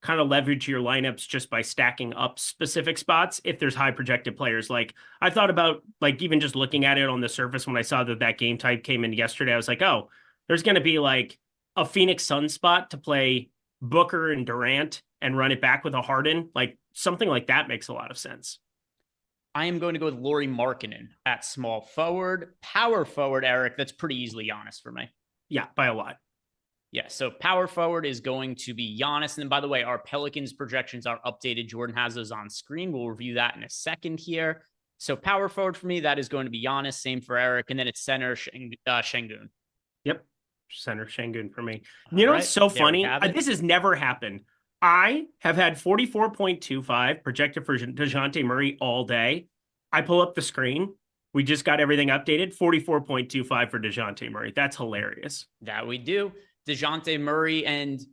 kind of leverage your lineups just by stacking up specific spots if there's high projected players. Like I thought about like even just looking at it on the surface when I saw that game type came in yesterday, I was like, oh, there's going to be like a Phoenix Sun spot to play Booker and Durant and run it back with a Harden. Like something like that makes a lot of sense.
I am going to go with Lauri Markkanen at small forward. Power forward, Eric, that's pretty easily Giannis for me.
Yeah, by a lot.
Yeah, so power forward is going to be Giannis. And then, by the way, our Pelicans projections are updated. Jordan has those on screen. We'll review that in a second here. So power forward for me, that is going to be Giannis. Same for Eric. And then it's center Şengün.
Yep, center Şengün for me. You know what's so funny? This has never happened. I have had 44.25 projected for DeJounte Murray all day. I pull up the screen. We just got everything updated. 44.25 for DeJounte Murray. That's hilarious.
That we do. DeJounte Murray, and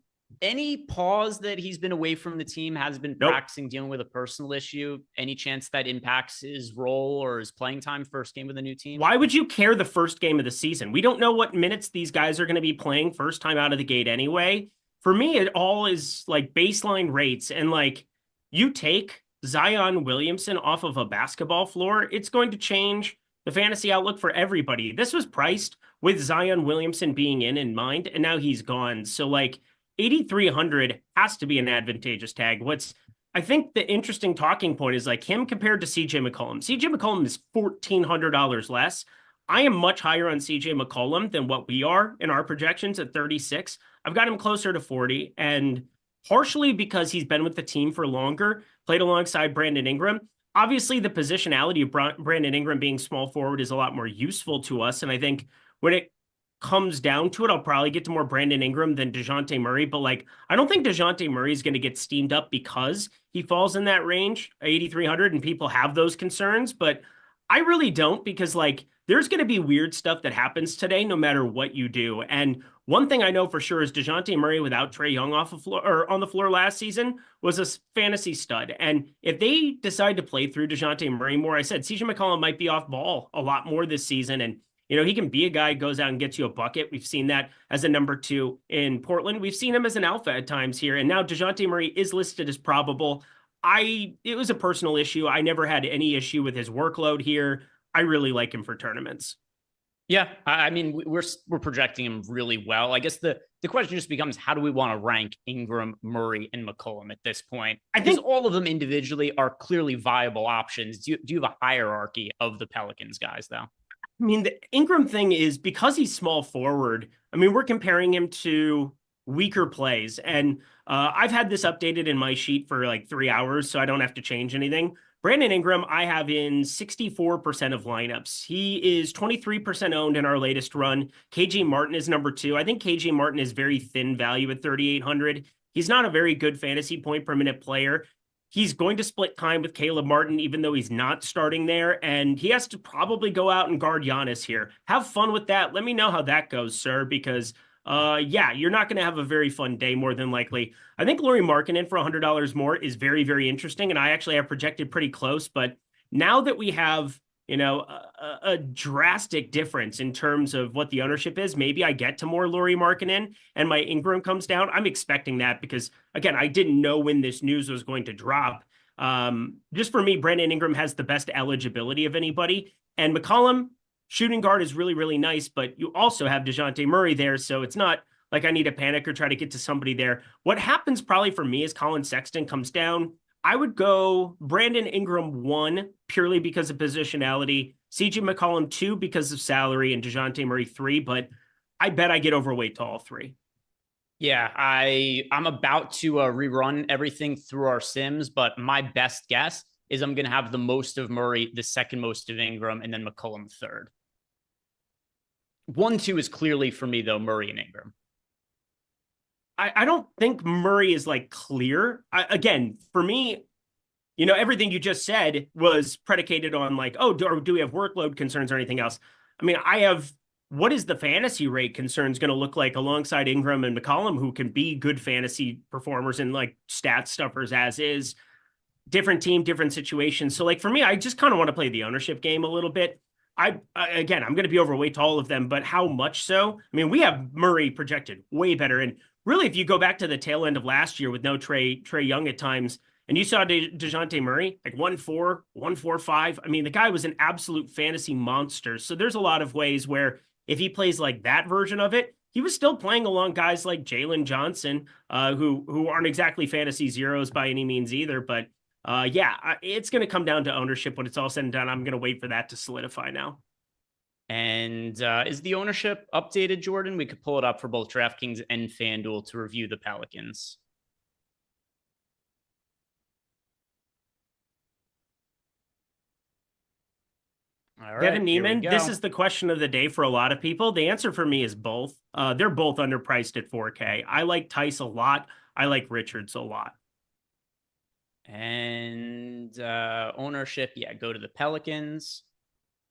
any pause that he's been away from the team, has been practicing dealing with a personal issue. Any chance that impacts his role or his playing time first game with a new team?
Why would you care the first game of the season? We don't know what minutes these guys are going to be playing first time out of the gate anyway. For me, it all is like baseline rates. And like you take Zion Williamson off of a basketball floor, it's going to change the fantasy outlook for everybody. This was priced with Zion Williamson being in mind, and now he's gone. So like 8,300 has to be an advantageous tag. I think the interesting talking point is like him compared to CJ McCollum. CJ McCollum is $1,400 less. I am much higher on CJ McCollum than what we are in our projections at 36. I've got him closer to 40, and partially because he's been with the team for longer, played alongside Brandon Ingram. Obviously, the positionality of Brandon Ingram being small forward is a lot more useful to us. And I think when it comes down to it, I'll probably get to more Brandon Ingram than DeJounte Murray. But like, I don't think DeJounte Murray is going to get steamed up because he falls in that range, 8,300, and people have those concerns. But I really don't, because like, there's going to be weird stuff that happens today, no matter what you do. And one thing I know for sure is DeJounte Murray without Trae Young on the floor last season was a fantasy stud. And if they decide to play through DeJounte Murray more, I said CJ McCollum might be off ball a lot more this season. And, you know, he can be a guy who goes out and gets you a bucket. We've seen that as a number 2 in Portland. We've seen him as an alpha at times here. And now DeJounte Murray is listed as probable. It was a personal issue. I never had any issue with his workload here. I really like him for tournaments.
Yeah, I mean, we're projecting him really well. I guess the question just becomes, how do we want to rank Ingram, Murray, and McCollum at this point? I think all of them individually are clearly viable options. Do you have a hierarchy of the Pelicans guys, though?
I mean, the Ingram thing is because he's small forward. I mean, we're comparing him to weaker plays. And I've had this updated in my sheet for like 3 hours, so I don't have to change anything. Brandon Ingram, I have in 64% of lineups. He is 23% owned in our latest run. KJ Martin is number 2. I think KJ Martin is very thin value at 3,800. He's not a very good fantasy point per minute player. He's going to split time with Caleb Martin, even though he's not starting there. And he has to probably go out and guard Giannis here. Have fun with that. Let me know how that goes, sir, because yeah, you're not going to have a very fun day, more than likely. I think Lauri Markkanen for $100 more is very, very interesting. And I actually have projected pretty close. But now that we have, you know, a drastic difference in terms of what the ownership is, maybe I get to more Lauri Markkanen and my Ingram comes down. I'm expecting that because, again, I didn't know when this news was going to drop. Just for me, Brandon Ingram has the best eligibility of anybody. And McCollum, shooting guard is really, really nice, but you also have DeJounte Murray there. So it's not like I need to panic or try to get to somebody there. What happens probably for me is Colin Sexton comes down. I would go Brandon Ingram 1 purely because of positionality, CJ McCollum 2 because of salary, and DeJounte Murray 3, but I bet I get overweight to all 3.
Yeah, I'm about to rerun everything through our sims, but my best guess is I'm going to have the most of Murray, the second most of Ingram, and then McCollum third. 1-2 is clearly for me, though, Murray and Ingram.
I don't think Murray is like clear. Again, for me, you know, everything you just said was predicated on like, oh, do we have workload concerns or anything else? I mean, I have, what is the fantasy rate concerns going to look like alongside Ingram and McCollum, who can be good fantasy performers and like stat stuffers as is. Different team, different situations. So like for me, I just kind of want to play the ownership game a little bit. Again, I'm going to be overweight to all of them, but how much so? I mean, we have Murray projected way better. And really, if you go back to the tail end of last year with no Trae Young at times, and you saw DeJounte Murray, like 1-4, 1-4-5. I mean, the guy was an absolute fantasy monster. So there's a lot of ways where if he plays like that version of it, he was still playing along guys like Jalen Johnson, who aren't exactly fantasy zeros by any means either. But yeah, it's going to come down to ownership when it's all said and done. I'm going to wait for that to solidify now.
And is the ownership updated, Jordan? We could pull it up for both DraftKings and FanDuel to review the Pelicans. All right,
Devin Neiman, this is the question of the day for a lot of people. The answer for me is both. They're both underpriced at 4K. I like Tice a lot. I like Richards a lot.
And ownership, yeah, go to the Pelicans.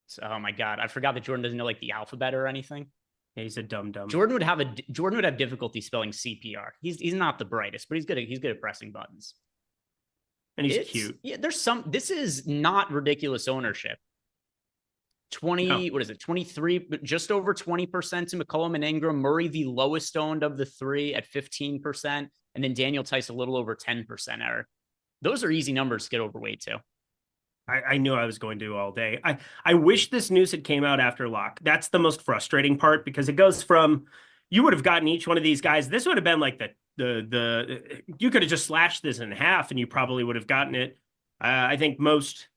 So, oh my God, I forgot that Jordan doesn't know like the alphabet or anything.
Yeah, he's a dumb.
Jordan would have difficulty spelling CPR. He's not the brightest, but he's good at pressing buttons.
And he's cute.
Yeah, this is not ridiculous ownership. 20, no. What is it? 23, but just over 20% to McCollum and Ingram. Murray, the lowest owned of the 3 at 15%. And then Daniel Tice a little over 10%, Eric. Those are easy numbers to get overweight to.
I knew I was going to all day. I wish this news had came out after lock. That's the most frustrating part because it goes from, you would have gotten each one of these guys. This would have been like you could have just slashed this in half and you probably would have gotten it. I think most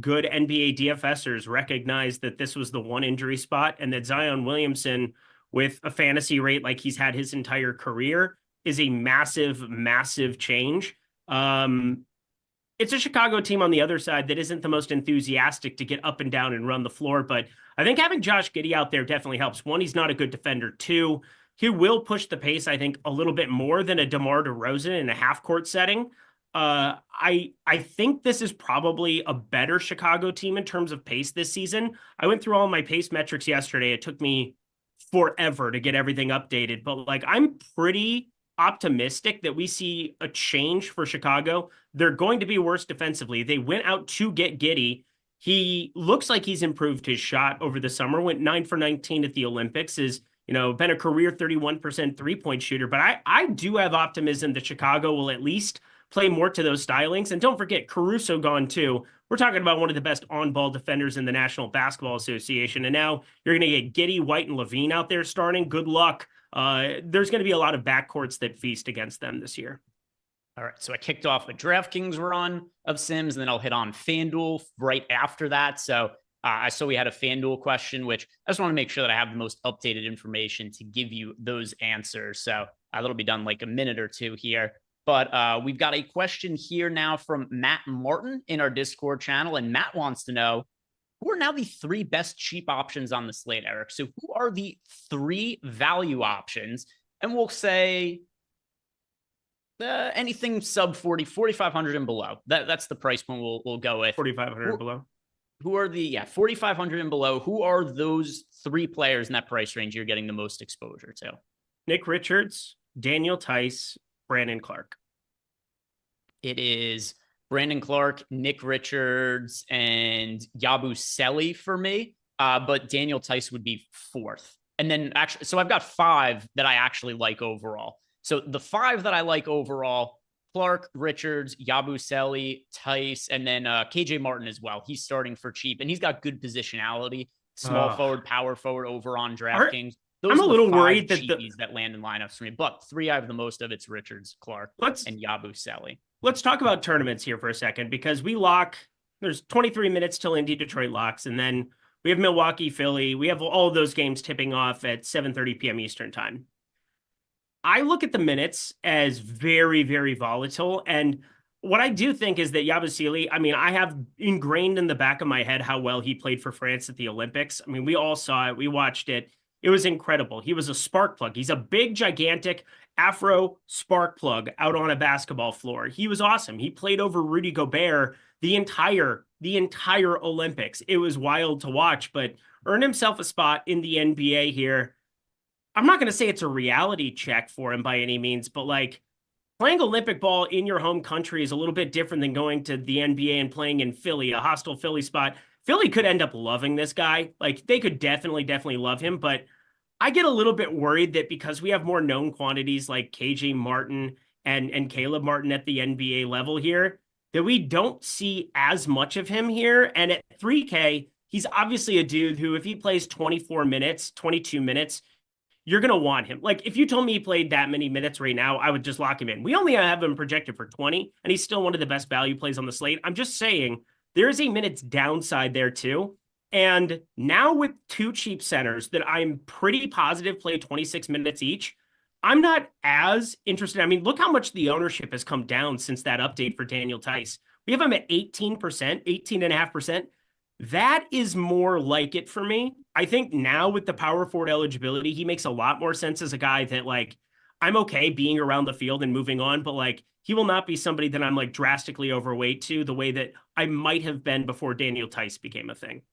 good NBA DFSers recognize that this was the one injury spot and that Zion Williamson with a fantasy rate like he's had his entire career is a massive, massive change. It's a Chicago team on the other side that isn't the most enthusiastic to get up and down and run the floor. But I think having Josh Giddey out there definitely helps. 1, he's not a good defender. 2, he will push the pace, I think, a little bit more than a DeMar DeRozan in a half-court setting. I think this is probably a better Chicago team in terms of pace this season. I went through all my pace metrics yesterday. It took me forever to get everything updated. But, like, I'm pretty optimistic that we see a change for Chicago. They're going to be worse defensively. They went out to get Giddey. He looks like he's improved his shot over the summer, went 9 for 19 at the Olympics, is, you know, been a career 31% three-point shooter. But I do have optimism that Chicago will at least play more to those stylings. And don't forget, Caruso gone too. We're talking about one of the best on-ball defenders in the National Basketball Association. And now you're going to get Giddey, White, and Levine out there starting. Good luck. There's going to be a lot of backcourts that feast against them this year.
All right, so I kicked off a DraftKings run of Sims, and then I'll hit on FanDuel right after that. So I saw we had a FanDuel question, which I just want to make sure that I have the most updated information to give you those answers. So that'll be done like a minute or two here. But we've got a question here now from Matt Martin in our Discord channel, and Matt wants to know, who are now the 3 best cheap options on the slate, Eric? So who are the 3 value options? And we'll say anything sub 4,500 and below. That's the price point we'll go with.
4,500 and below.
Who are the 4,500 and below? Who are those 3 players in that price range you're getting the most exposure to?
Nick Richards, Daniel Tice, Brandon Clark.
It is Brandon Clark, Nick Richards, and Yabusele for me. But Daniel Tice would be 4th. And then actually, so I've got 5 that I actually like overall. So the 5 that I like overall, Clark, Richards, Yabusele, Tice, and then KJ Martin as well. He's starting for cheap, and he's got good positionality. Small forward, power forward over on DraftKings. Those
I'm a
are the
little
5
worried that
cheapies that land in lineups for me, but 3 I have the most of. It's Richards, Clark, and Yabusele.
Let's talk about tournaments here for a second, because there's 23 minutes till Indy Detroit locks, and then we have Milwaukee, Philly. We have all of those games tipping off at 7:30 p.m. Eastern time. I look at the minutes as very, very volatile. And what I do think is that Yabusele, I mean, I have ingrained in the back of my head how well he played for France at the Olympics. I mean, we all saw it. We watched it. It was incredible. He was a spark plug. He's a big, gigantic Afro spark plug out on a basketball floor. He was awesome. He played over Rudy Gobert the entire Olympics. It was wild to watch, but earned himself a spot in the NBA here. I'm not going to say it's a reality check for him by any means, but like, playing Olympic ball in your home country is a little bit different than going to the NBA and playing in Philly, a hostile Philly spot. Philly could end up loving this guy. Like, they could definitely love him, but I get a little bit worried that because we have more known quantities like KJ Martin and Caleb Martin at the NBA level here, that we don't see as much of him here. And at 3K, he's obviously a dude who, if he plays 24 minutes, 22 minutes, you're going to want him. Like, if you told me he played that many minutes right now, I would just lock him in. We only have him projected for 20, and he's still one of the best value plays on the slate. I'm just saying there is a minutes downside there too. And now with 2 cheap centers that I'm pretty positive play 26 minutes each, I'm not as interested. I mean, look how much the ownership has come down since that update for Daniel Tice. We have him at 18%, 18.5%. That is more like it for me. I think now with the power forward eligibility, he makes a lot more sense as a guy that, like, I'm okay being around the field and moving on, but like, he will not be somebody that I'm like drastically overweight to the way that I might have been before Daniel Tice became a thing.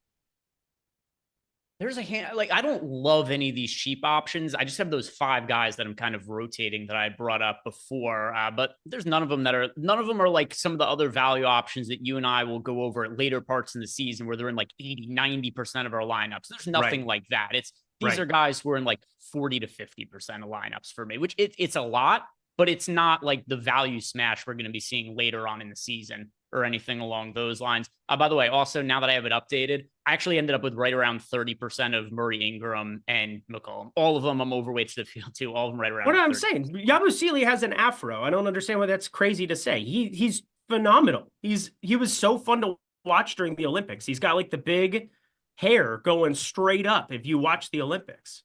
There's I don't love any of these cheap options. I just have those 5 guys that I'm kind of rotating that I brought up before. But there's none of them are like some of the other value options that you and I will go over at later parts in the season where they're in like 80, 90% of our lineups. There's nothing like that. These are guys who are in like 40 to 50% of lineups for me, which it's a lot, but it's not like the value smash we're going to be seeing later on in the season or anything along those lines. By the way, also, now that I have it updated, I actually ended up with right around 30% of Murray, Ingram, and McCollum. All of them I'm overweight to the field too. All of them right around.
What I'm saying, Yabusele has an afro. I don't understand why that's crazy to say. He's phenomenal. He was so fun to watch during the Olympics. He's got like the big hair going straight up if you watch the Olympics.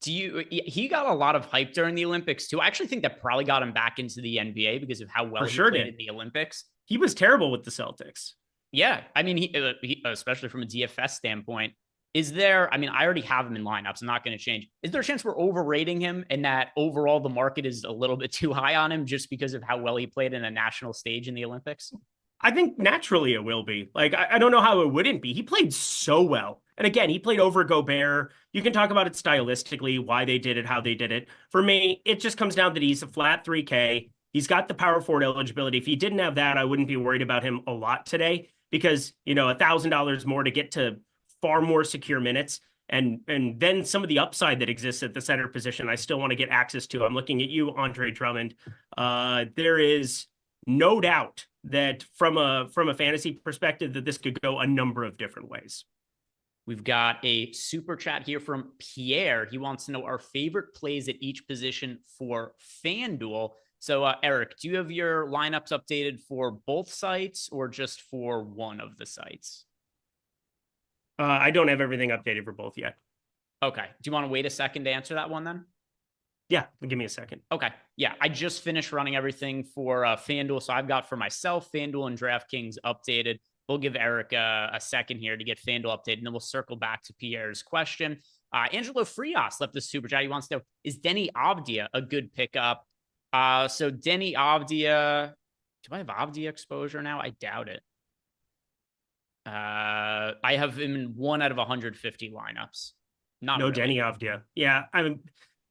He got a lot of hype during the Olympics too. I actually think that probably got him back into the NBA because of how well he played in the Olympics.
He was terrible with the Celtics.
Yeah. I mean, he especially from a DFS standpoint, I already have him in lineups. I'm not going to change. Is there a chance we're overrating him and that overall the market is a little bit too high on him just because of how well he played in a national stage in the Olympics?
I think naturally it will be. Like, I don't know how it wouldn't be. He played so well. And again, he played over Gobert. You can talk about it stylistically, why they did it, how they did it. For me, it just comes down that he's a flat 3K. He's got the power forward eligibility. If he didn't have that, I wouldn't be worried about him a lot today because, $1,000 more to get to far more secure minutes. And then some of the upside that exists at the center position, I still want to get access to. I'm looking at you, Andre Drummond. There is no doubt that from a fantasy perspective that this could go a number of different ways.
We've got a super chat here from Pierre. He wants to know our favorite plays at each position for FanDuel. So, Eric, do you have your lineups updated for both sites or just for one of the sites?
I don't have everything updated for both yet.
Okay. Do you want to wait a second to answer that one then?
Yeah, give me a second.
Okay. Yeah, I just finished running everything for FanDuel. So I've got for myself, FanDuel and DraftKings updated. We'll give Eric a second here to get FanDuel updated, and then we'll circle back to Pierre's question. Angelo Frias left the super chat. He wants to know, is Denny Avdia a good pickup? So Denny Avdia, do I have Avdia exposure now? I doubt it. I have him in 1 out of 150 lineups. No really.
Denny Avdia. Yeah,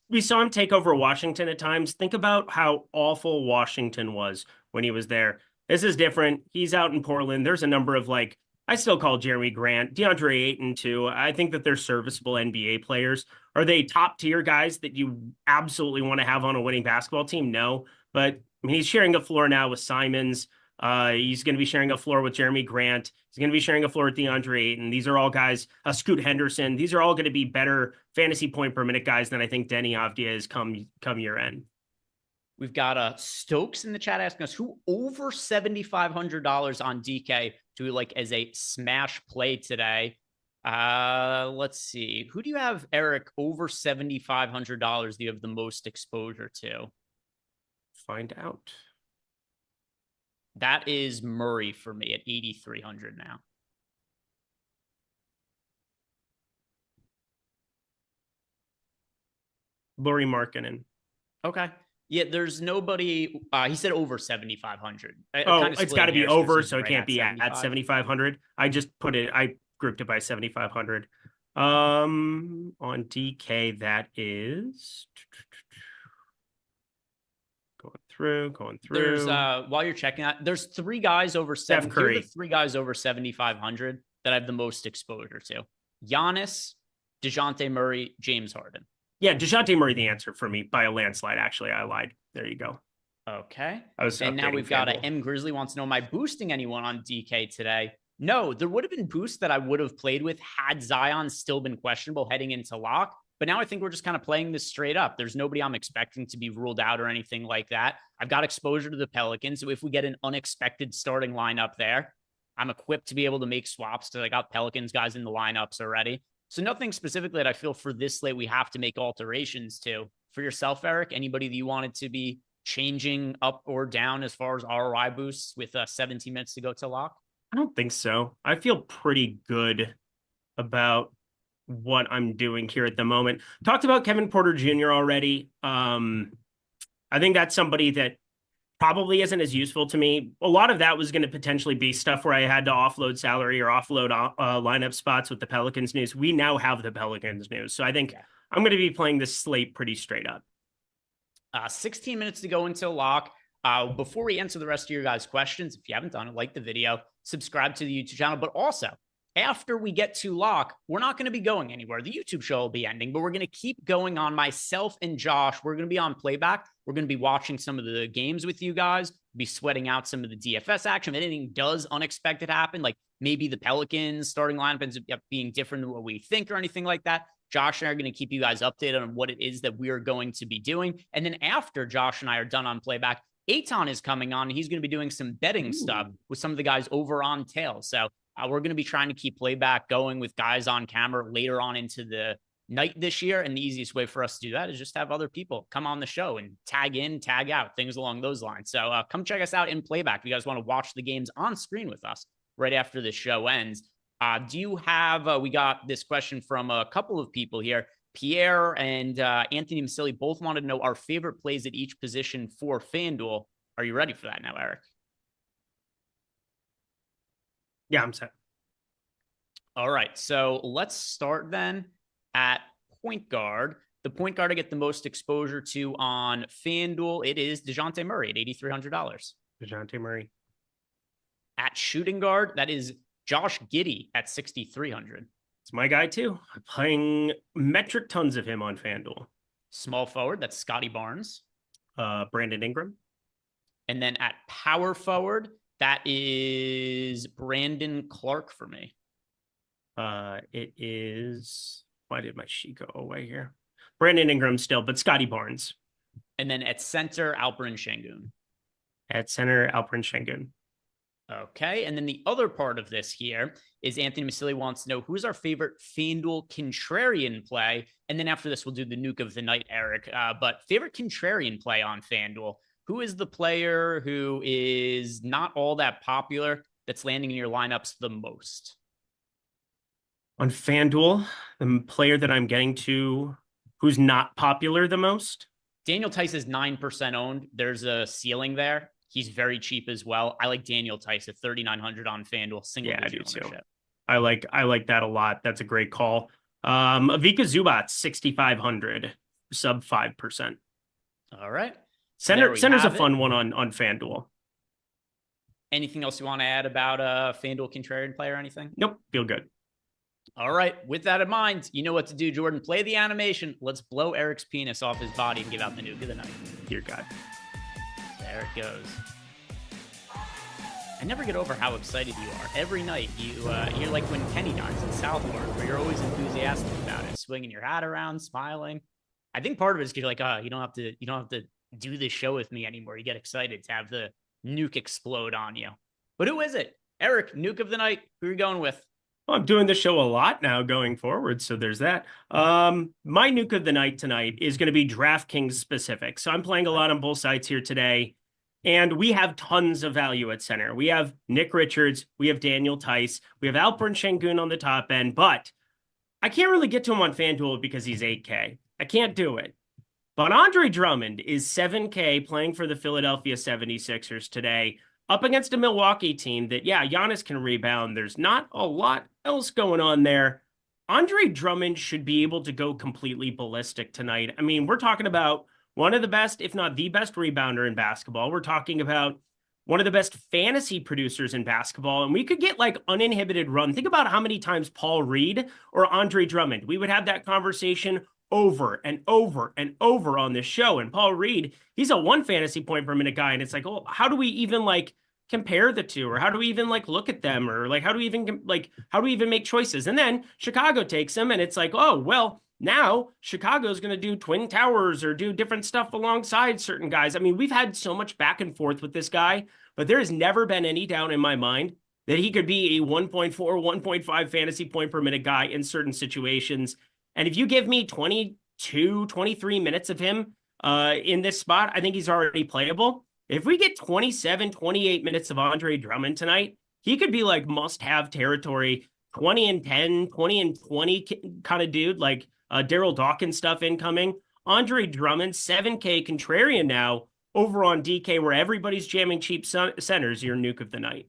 we saw him take over Washington at times. Think about how awful Washington was when he was there. This is different. He's out in Portland. There's a number of I still call Jeremy Grant, DeAndre Ayton too. I think that they're serviceable NBA players. Are they top tier guys that you absolutely want to have on a winning basketball team? No, but I mean, he's sharing a floor now with Simons. He's going to be sharing a floor with Jeremy Grant. He's going to be sharing a floor with DeAndre Ayton. These are all guys, Scoot Henderson. These are all going to be better fantasy point per minute guys than I think Denny Avdia is come year end.
We've got Stokes in the chat asking us who over $7,500 on DK to like as a smash play today. Let's see. Who do you have, Eric, over $7,500 that you have the most exposure to?
Find out.
That is Murray for me at 8,300 now.
Lauri Markkanen.
Okay. Yeah, there's nobody. He said over 7,500.
It's got to be over, so it can't be at
75.
7,500. I just put it. I grouped it by 7,500. On DK, that is going through.
There's while you're checking that, there's three guys over
Steph Curry.
7,500 that I have the most exposure to: Giannis, DeJounte Murray, James Harden.
Yeah, DeJounte Murray, the answer for me by a landslide. Actually, I lied. There you go.
Okay.
And
now we've got M Grizzly wants to know, am I boosting anyone on DK today? No, there would have been boosts that I would have played with had Zion still been questionable heading into lock. But now I think we're just kind of playing this straight up. There's nobody I'm expecting to be ruled out or anything like that. I've got exposure to the Pelicans. So if we get an unexpected starting lineup there, I'm equipped to be able to make swaps because I got Pelicans guys in the lineups already. So nothing specifically that I feel for this slate we have to make alterations to. For yourself, Eric, anybody that you wanted to be changing up or down as far as ROI boosts with 17 minutes to go to lock?
I don't think so. I feel pretty good about what I'm doing here at the moment. Talked about Kevin Porter Jr. already. I think that's somebody that probably isn't as useful to me. A lot of that was going to potentially be stuff where I had to offload salary or offload lineup spots with the Pelicans news. We now have the Pelicans news. So I think I'm going to be playing this slate pretty straight up.
16 minutes to go until lock. Before we answer the rest of your guys' questions, if you haven't done it, like the video, subscribe to the YouTube channel, but also after we get to lock, we're not going to be going anywhere. The YouTube show will be ending, but we're going to keep going on. Myself and Josh, we're going to be on playback. We're going to be watching some of the games with you guys, be sweating out some of the DFS action. If anything does unexpected happen, like maybe the Pelicans starting lineup ends up being different than what we think or anything like that, Josh and I are going to keep you guys updated on what it is that we are going to be doing. And then after Josh and I are done on playback, Eitan is coming on. He's going to be doing some betting stuff with some of the guys over on Tail. So we're going to be trying to keep playback going with guys on camera later on into the night this year. And the easiest way for us to do that is just have other people come on the show and tag in, tag out, things along those lines. So come check us out in playback if you guys want to watch the games on screen with us right after the show ends. Do you have, we got this question from a couple of people here. Pierre and Anthony Masilli both wanted to know our favorite plays at each position for FanDuel. Are you ready for that now, Eric?
Yeah, I'm set.
All right. So let's start then at point guard. The point guard I get the most exposure to on FanDuel, it is DeJounte Murray at $8,300.
DeJounte Murray.
At shooting guard, that is Josh Giddey at $6,300.
It's my guy too. I'm playing metric tons of him on FanDuel.
Small forward, that's Scotty Barnes.
Brandon Ingram.
And then at power forward, that is Brandon Clark for me.
It is, why did my sheet go away here? Brandon Ingram still, but Scotty Barnes.
And then at center, Alperen Şengün.
At center, Alperen Şengün.
Okay. And then the other part of this here is Anthony Masilli wants to know who's our favorite FanDuel contrarian play. And then after this, we'll do the nuke of the night, Eric. But favorite contrarian play on FanDuel. Who is the player who is not all that popular that's landing in your lineups the most?
On FanDuel, the player that I'm getting to who's not popular the most?
Daniel Tice is 9% owned. There's a ceiling there. He's very cheap as well. I like Daniel Tice at $3,900 on FanDuel.
I do too. I like that a lot. That's a great call. Ivica Zubac, 6,500, sub 5%.
All right.
Center's a fun one on FanDuel.
Anything else you want to add about a FanDuel contrarian play or anything?
Nope. Feel good.
All right. With that in mind, you know what to do, Jordan. Play the animation. Let's blow Eric's penis off his body and give out the nuke of the night.
Dear God.
There it goes. I never get over how excited you are. Every night, you're like when Kenny dies in Southwark, where you're always enthusiastic about it, swinging your hat around, smiling. I think part of it is because you're like, oh, you don't have to do this show with me anymore. You get excited to have the nuke explode on you. But who is it? Eric, nuke of the night. Who are you going with?
Well, I'm doing the show a lot now going forward, so there's that. My nuke of the night tonight is going to be DraftKings specific. So I'm playing a lot on both sides here today, and we have tons of value at center. We have Nick Richards, we have Daniel Tice, we have Alperen Şengün on the top end, but I can't really get to him on FanDuel because he's 8K. I can't do it. But Andre Drummond is 7K playing for the Philadelphia 76ers today, up against a Milwaukee team that, yeah, Giannis can rebound. There's not a lot else going on there. Andre Drummond should be able to go completely ballistic tonight. I mean, we're talking about one of the best, if not the best rebounder in basketball. We're talking about one of the best fantasy producers in basketball, and we could get like uninhibited run. Think about how many times Paul Reed or Andre Drummond, we would have that conversation over and over and over on this show. And Paul Reed, he's a 1 fantasy point per minute guy. And it's like, oh, how do we even like compare the two? Or how do we even like look at them? Or like, how do we even make choices? And then Chicago takes him and it's like, oh, well, now Chicago's going to do Twin Towers or do different stuff alongside certain guys. I mean, we've had so much back and forth with this guy, but there has never been any doubt in my mind that he could be a 1.4, 1.5 fantasy point per minute guy in certain situations. And if you give me 22, 23 minutes of him in this spot, I think he's already playable. If we get 27, 28 minutes of Andre Drummond tonight, he could be like must-have territory, 20 and 10, 20 and 20 kind of dude, like Daryl Dawkins stuff incoming. Andre Drummond, 7K contrarian now over on DK, where everybody's jamming cheap centers, your nuke of the night.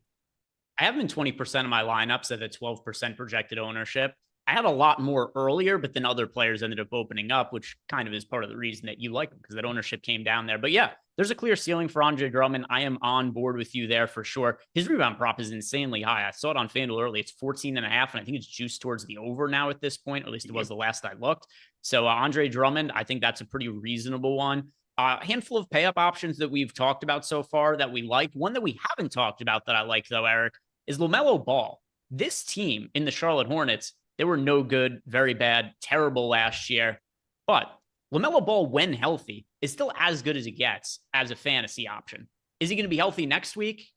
I have him in 20% of my lineups at a 12% projected ownership. I had a lot more earlier, but then other players ended up opening up, which kind of is part of the reason that you like him, because that ownership came down there. But yeah, there's a clear ceiling for Andre Drummond. I am on board with you there for sure. His rebound prop is insanely high. I saw it on FanDuel early. It's 14.5, and I think it's juiced towards the over now at this point, or at least it was the last I looked. So Andre Drummond, I think that's a pretty reasonable one. A handful of pay-up options that we've talked about so far that we like. One that we haven't talked about that I like, though, Eric, is LaMelo Ball. This team in the Charlotte Hornets, they were no good, very bad, terrible last year. But LaMelo Ball, when healthy, is still as good as it gets as a fantasy option. Is he going to be healthy next week?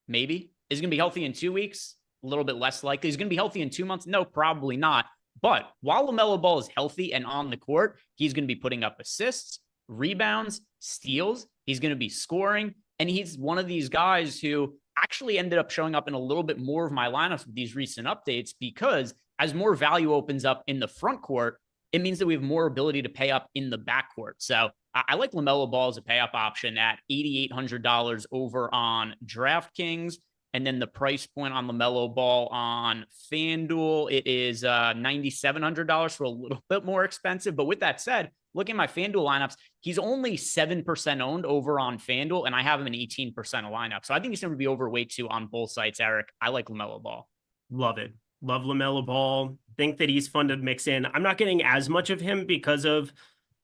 Maybe. Is he going to be healthy in 2 weeks? A little bit less likely. Is he going to be healthy in 2 months? No, probably not. But while LaMelo Ball is healthy and on the court, he's going to be putting up assists, rebounds, steals. He's going to be scoring. And he's one of these guys who actually ended up showing up in a little bit more of my lineups with these recent updates, because as more value opens up in the front court, it means that we have more ability to pay up in the backcourt. So I like LaMelo Ball as a pay up option at $8,800 over on DraftKings. And then the price point on LaMelo Ball on FanDuel, it is $9,700, so a little bit more expensive. But with that said, looking at my FanDuel lineups, he's only 7% owned over on FanDuel, and I have him in 18% of lineup. So I think he's going to be overweight too on both sites, Eric. I like LaMelo Ball.
Love it. Love LaMelo Ball. Think that he's fun to mix in. I'm not getting as much of him because of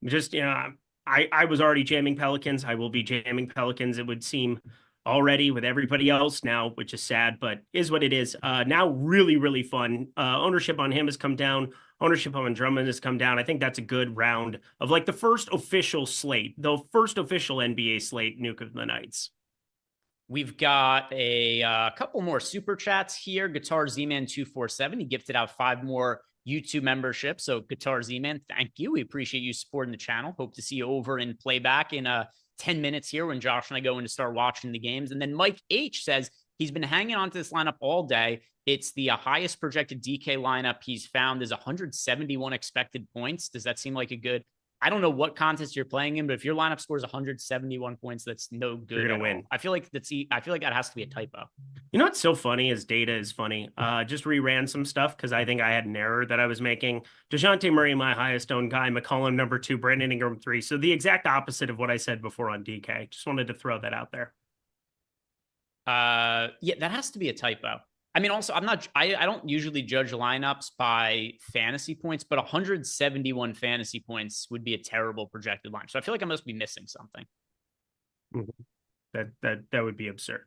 just, I was already jamming Pelicans. I will be jamming Pelicans, it would seem, already with everybody else now, which is sad, but is what it is. Now really, really fun. Ownership on him has come down. Ownership on Drummond has come down. I think that's a good round of like the first official slate, the first official NBA slate nuke of the nights.
We've got a couple more super chats here. Guitar Z-Man 247. He gifted out 5 more YouTube memberships. So Guitar Z-Man, thank you. We appreciate you supporting the channel. Hope to see you over in playback in 10 minutes here when Josh and I go in to start watching the games. And then Mike H says he's been hanging on to this lineup all day. It's the highest projected DK lineup he's found is 171 expected points. Does that seem like a good? I don't know what contest you're playing in, but if your lineup scores 171 points, that's no good.
You're gonna win.
I feel like that has to be a typo.
You know what's so funny is data is funny. Just reran some stuff because I think I had an error that I was making. DeJounte Murray, my highest owned guy. McCollum, number 2. Brandon Ingram, 3. So the exact opposite of what I said before on DK. Just wanted to throw that out there.
Yeah, that has to be a typo. I mean, also, I don't usually judge lineups by fantasy points, but 171 fantasy points would be a terrible projected line. So I feel like I must be missing something.
Mm-hmm. That would be absurd.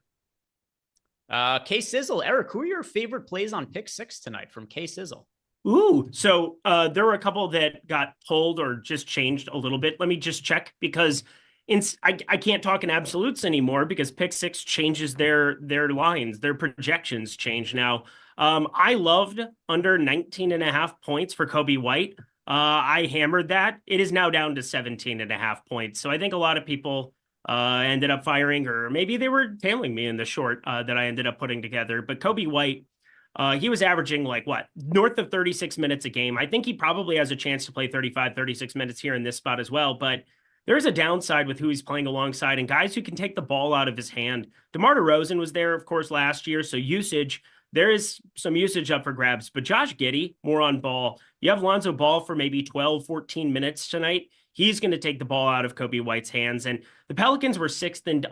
K Sizzle, Eric, who are your favorite plays on pick 6 tonight from K Sizzle?
Ooh, so there were a couple that got pulled or just changed a little bit. Let me just check because I can't talk in absolutes anymore because pick 6 changes their lines, their projections change now. I loved under 19.5 points for Kobe White. I hammered that. It is now down to 17.5 points. So I think a lot of people ended up firing, or maybe they were tailing me in the short that I ended up putting together. But Kobe White, he was averaging north of 36 minutes a game. I think he probably has a chance to play 35, 36 minutes here in this spot as well. But there's a downside with who he's playing alongside and guys who can take the ball out of his hand. DeMar DeRozan was there, of course, last year. So there is some usage up for grabs. But Josh Giddey, more on ball. You have Lonzo Ball for maybe 12, 14 minutes tonight. He's going to take the ball out of Kobe White's hands. And the Pelicans were 6th in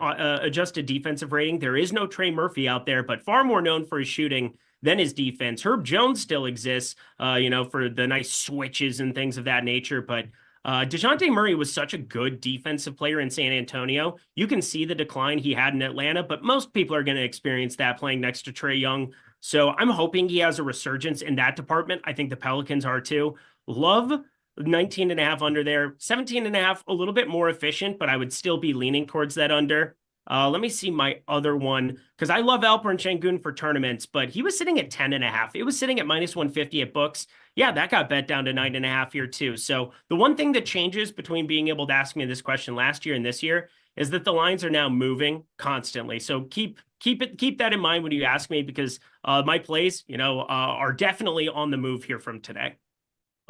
adjusted defensive rating. There is no Trey Murphy out there, but far more known for his shooting than his defense. Herb Jones still exists, for the nice switches and things of that nature. But DeJounte Murray was such a good defensive player in San Antonio. You can see the decline he had in Atlanta, but most people are going to experience that playing next to Trae Young. So I'm hoping he has a resurgence in that department. I think the Pelicans are too. Love 19.5 under there. 17.5, a little bit more efficient, but I would still be leaning towards that under. Let me see my other one, because I love Alperen Şengün for tournaments, but he was sitting at 10.5. It was sitting at -150 at books. Yeah, that got bet down to 9.5 here too. So the one thing that changes between being able to ask me this question last year and this year is that the lines are now moving constantly. So keep that in mind when you ask me, because my plays, are definitely on the move here from today.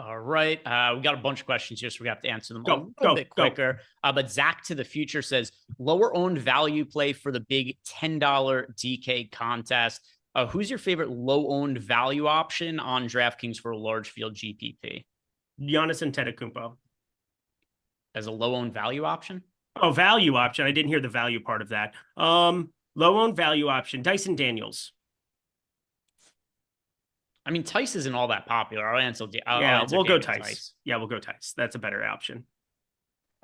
All right. We got a bunch of questions here, so we have to answer them a little bit quicker. But Zach to the Future says, lower owned value play for the big $10 DK contest. Who's your favorite low owned value option on DraftKings for a large field GPP?
Giannis Antetokounmpo.
As a low owned value option?
Oh, value option. I didn't hear the value part of that. Low owned value option. Dyson Daniels.
I mean, Tice isn't all that popular.
We'll go Tice. Yeah, we'll go Tice. That's a better option.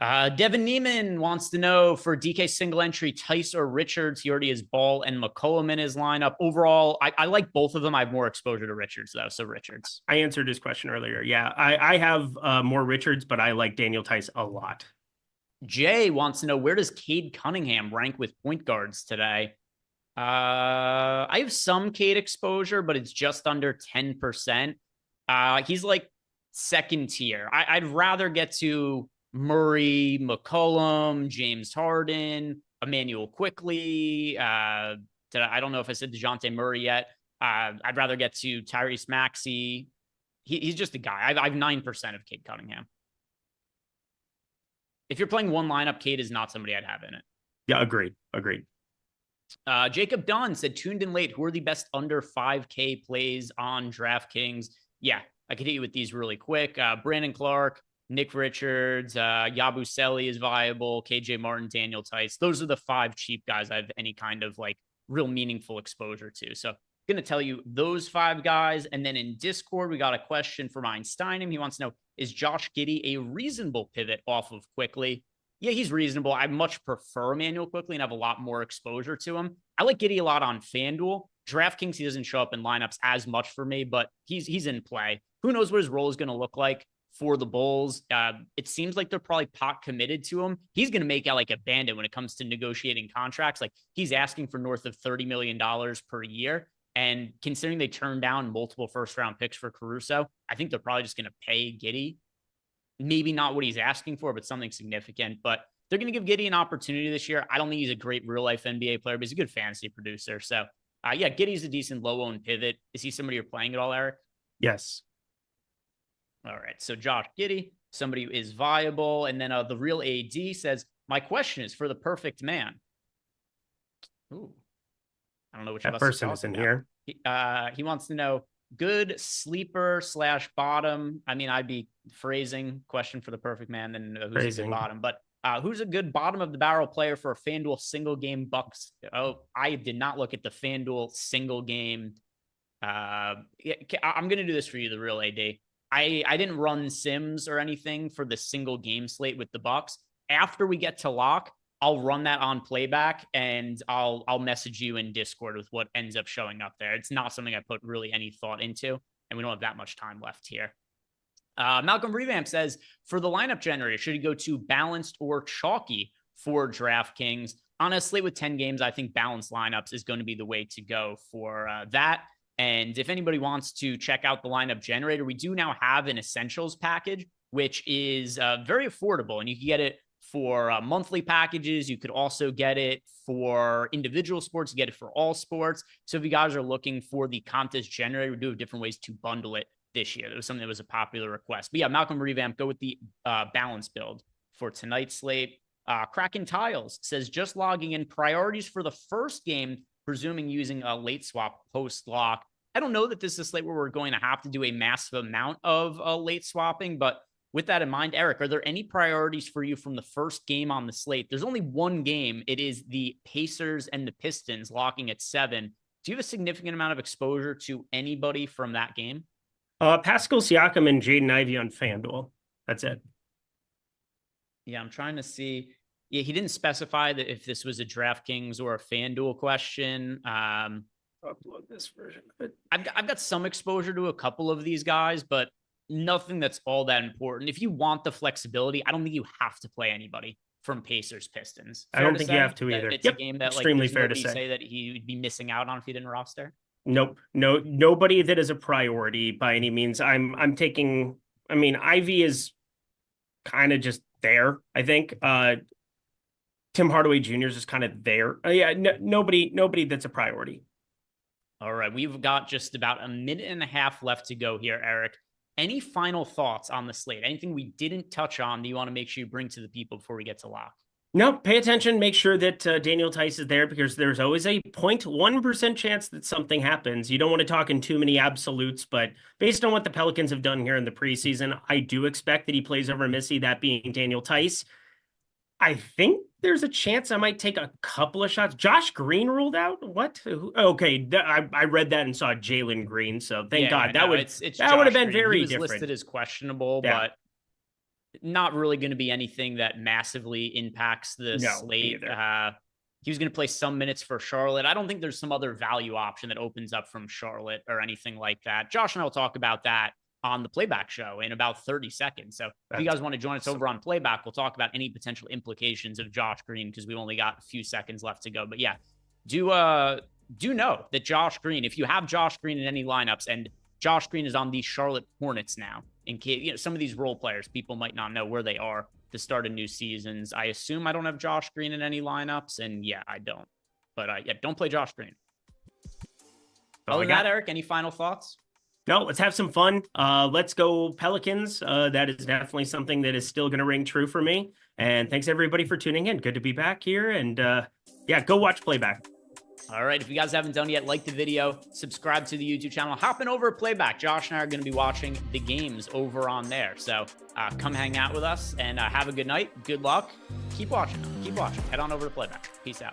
Devin Neiman wants to know for DK single entry, Tice or Richards. He already has Ball and McCollum in his lineup. Overall, I like both of them. I have more exposure to Richards, though. So Richards.
I answered his question earlier. Yeah, I have more Richards, but I like Daniel Tice a lot.
Jay wants to know, where does Cade Cunningham rank with point guards today? I have some Cade exposure, but it's just under 10%. He's like second tier. I'd rather get to Murray, McCollum, James Harden, Emmanuel Quickly. I don't know if I said DeJounte Murray yet. I'd rather get to Tyrese Maxey. He's just a guy. I have 9% of Cade Cunningham. If you're playing one lineup, Cade is not somebody I'd have in it.
Yeah, agreed.
Jacob Dunn said, tuned in late, who are the best under 5K plays on DraftKings? Yeah, I could hit you with these really quick. Brandon Clark, Nick Richards, Yabusele is viable, KJ Martin, Daniel Tice. Those are the 5 cheap guys I have any kind of real meaningful exposure to. So I'm going to tell you those 5 guys. And then in Discord, we got a question from Einsteinem. He wants to know, is Josh Giddey a reasonable pivot off of Quickly? Yeah, he's reasonable. I much prefer Emmanuel Quickly and have a lot more exposure to him. I like Giddey a lot on FanDuel. DraftKings, he doesn't show up in lineups as much for me, but he's in play. Who knows what his role is going to look like for the Bulls? It seems like they're probably pot committed to him. He's going to make out like a bandit when it comes to negotiating contracts. He's asking for north of $30 million per year. And considering they turned down multiple first-round picks for Caruso, I think they're probably just going to pay Giddey. Maybe not what he's asking for, but something significant. But they're going to give Giddey an opportunity this year. I don't think he's a great real-life NBA player, but he's a good fantasy producer. So, Giddey's a decent low-owned pivot. Is he somebody you're playing at all, Eric?
Yes.
All right. So, Josh Giddey, somebody who is viable. And then the real AD says, my question is for the perfect man. Ooh. I don't know which
that person is in here.
He wants to know, good sleeper / bottom. I mean, I'd be phrasing question for the perfect man, then who's a good bottom. But who's a good bottom of the barrel player for a FanDuel single game bucks? Oh, I did not look at the FanDuel single game. I'm going to do this for you, the real AD. I didn't run Sims or anything for the single game slate with the Bucks. After we get to lock, I'll run that on playback and I'll message you in Discord with what ends up showing up there. It's not something I put really any thought into, and we don't have that much time left here. Malcolm Revamp says, for the lineup generator, should he go to balanced or chalky for DraftKings? On a slate with 10 games, I think balanced lineups is going to be the way to go for that. And if anybody wants to check out the lineup generator, we do now have an essentials package, which is very affordable, and you can get it for monthly packages. You could also get it for individual sports, you get it for all sports. So if you guys are looking for the contest generator, we do have different ways to bundle it this year. That was something that was a popular request. But yeah, Malcolm Revamp, go with the balance build for tonight's slate. Kraken Tiles says, just logging in, priorities for the first game, presuming using a late swap post lock. I don't know that this is a slate where we're going to have to do a massive amount of late swapping, but with that in mind, Eric, are there any priorities for you from the first game on the slate? There's only one game. It is the Pacers and the Pistons locking at 7. Do you have a significant amount of exposure to anybody from that game?
Pascal Siakam and Jaden Ivey on FanDuel. That's it.
Yeah, I'm trying to see. Yeah, he didn't specify that if this was a DraftKings or a FanDuel question.
Upload this version of it.
I've got some exposure to a couple of these guys, but nothing that's all that important. If you want the flexibility, I don't think you have to play anybody from Pacers Pistons.
I don't think you have to either.
It's a game that
extremely fair to say
that he would be missing out on if he didn't roster.
Nope. No, nobody that is a priority by any means. I'm taking, I mean, Ivy is kind of just there, I think. Tim Hardaway Jr. is just kind of there. Nobody that's a priority.
All right. We've got just about a minute and a half left to go here, Eric. Any final thoughts on the slate? Anything we didn't touch on that you want to make sure you bring to the people before we get to lock?
No, pay attention. Make sure that Daniel Tice is there, because there's always a 0.1% chance that something happens. You don't want to talk in too many absolutes, but based on what the Pelicans have done here in the preseason, I do expect that he plays over Missy, that being Daniel Tice. I think there's a chance I might take a couple of shots. Josh Green ruled out? What? Okay, I read that and saw Jalen Green, so thank God. That would have been very different.
He was listed as questionable, but not really going to be anything that massively impacts the slate. He was going to play some minutes for Charlotte. I don't think there's some other value option that opens up from Charlotte or anything like that. Josh and I will talk about that on the playback show in about 30 seconds. So if you guys want to join us over on playback, we'll talk about any potential implications of Josh Green, because we've only got a few seconds left to go. But yeah, do know that Josh Green, if you have Josh Green in any lineups, and Josh Green is on the Charlotte Hornets now, in case, some of these role players, people might not know where they are to start a new seasons. I assume I don't have Josh Green in any lineups, and yeah, I don't. But don't play Josh Green. Other than that, Eric, any final thoughts?
No, let's have some fun. Let's go Pelicans. That is definitely something that is still going to ring true for me. And thanks everybody for tuning in. Good to be back here. And go watch playback.
All right. If you guys haven't done yet, like the video, subscribe to the YouTube channel, hopping over at playback. Josh and I are going to be watching the games over on there. So come hang out with us and have a good night. Good luck. Keep watching. Head on over to playback. Peace out.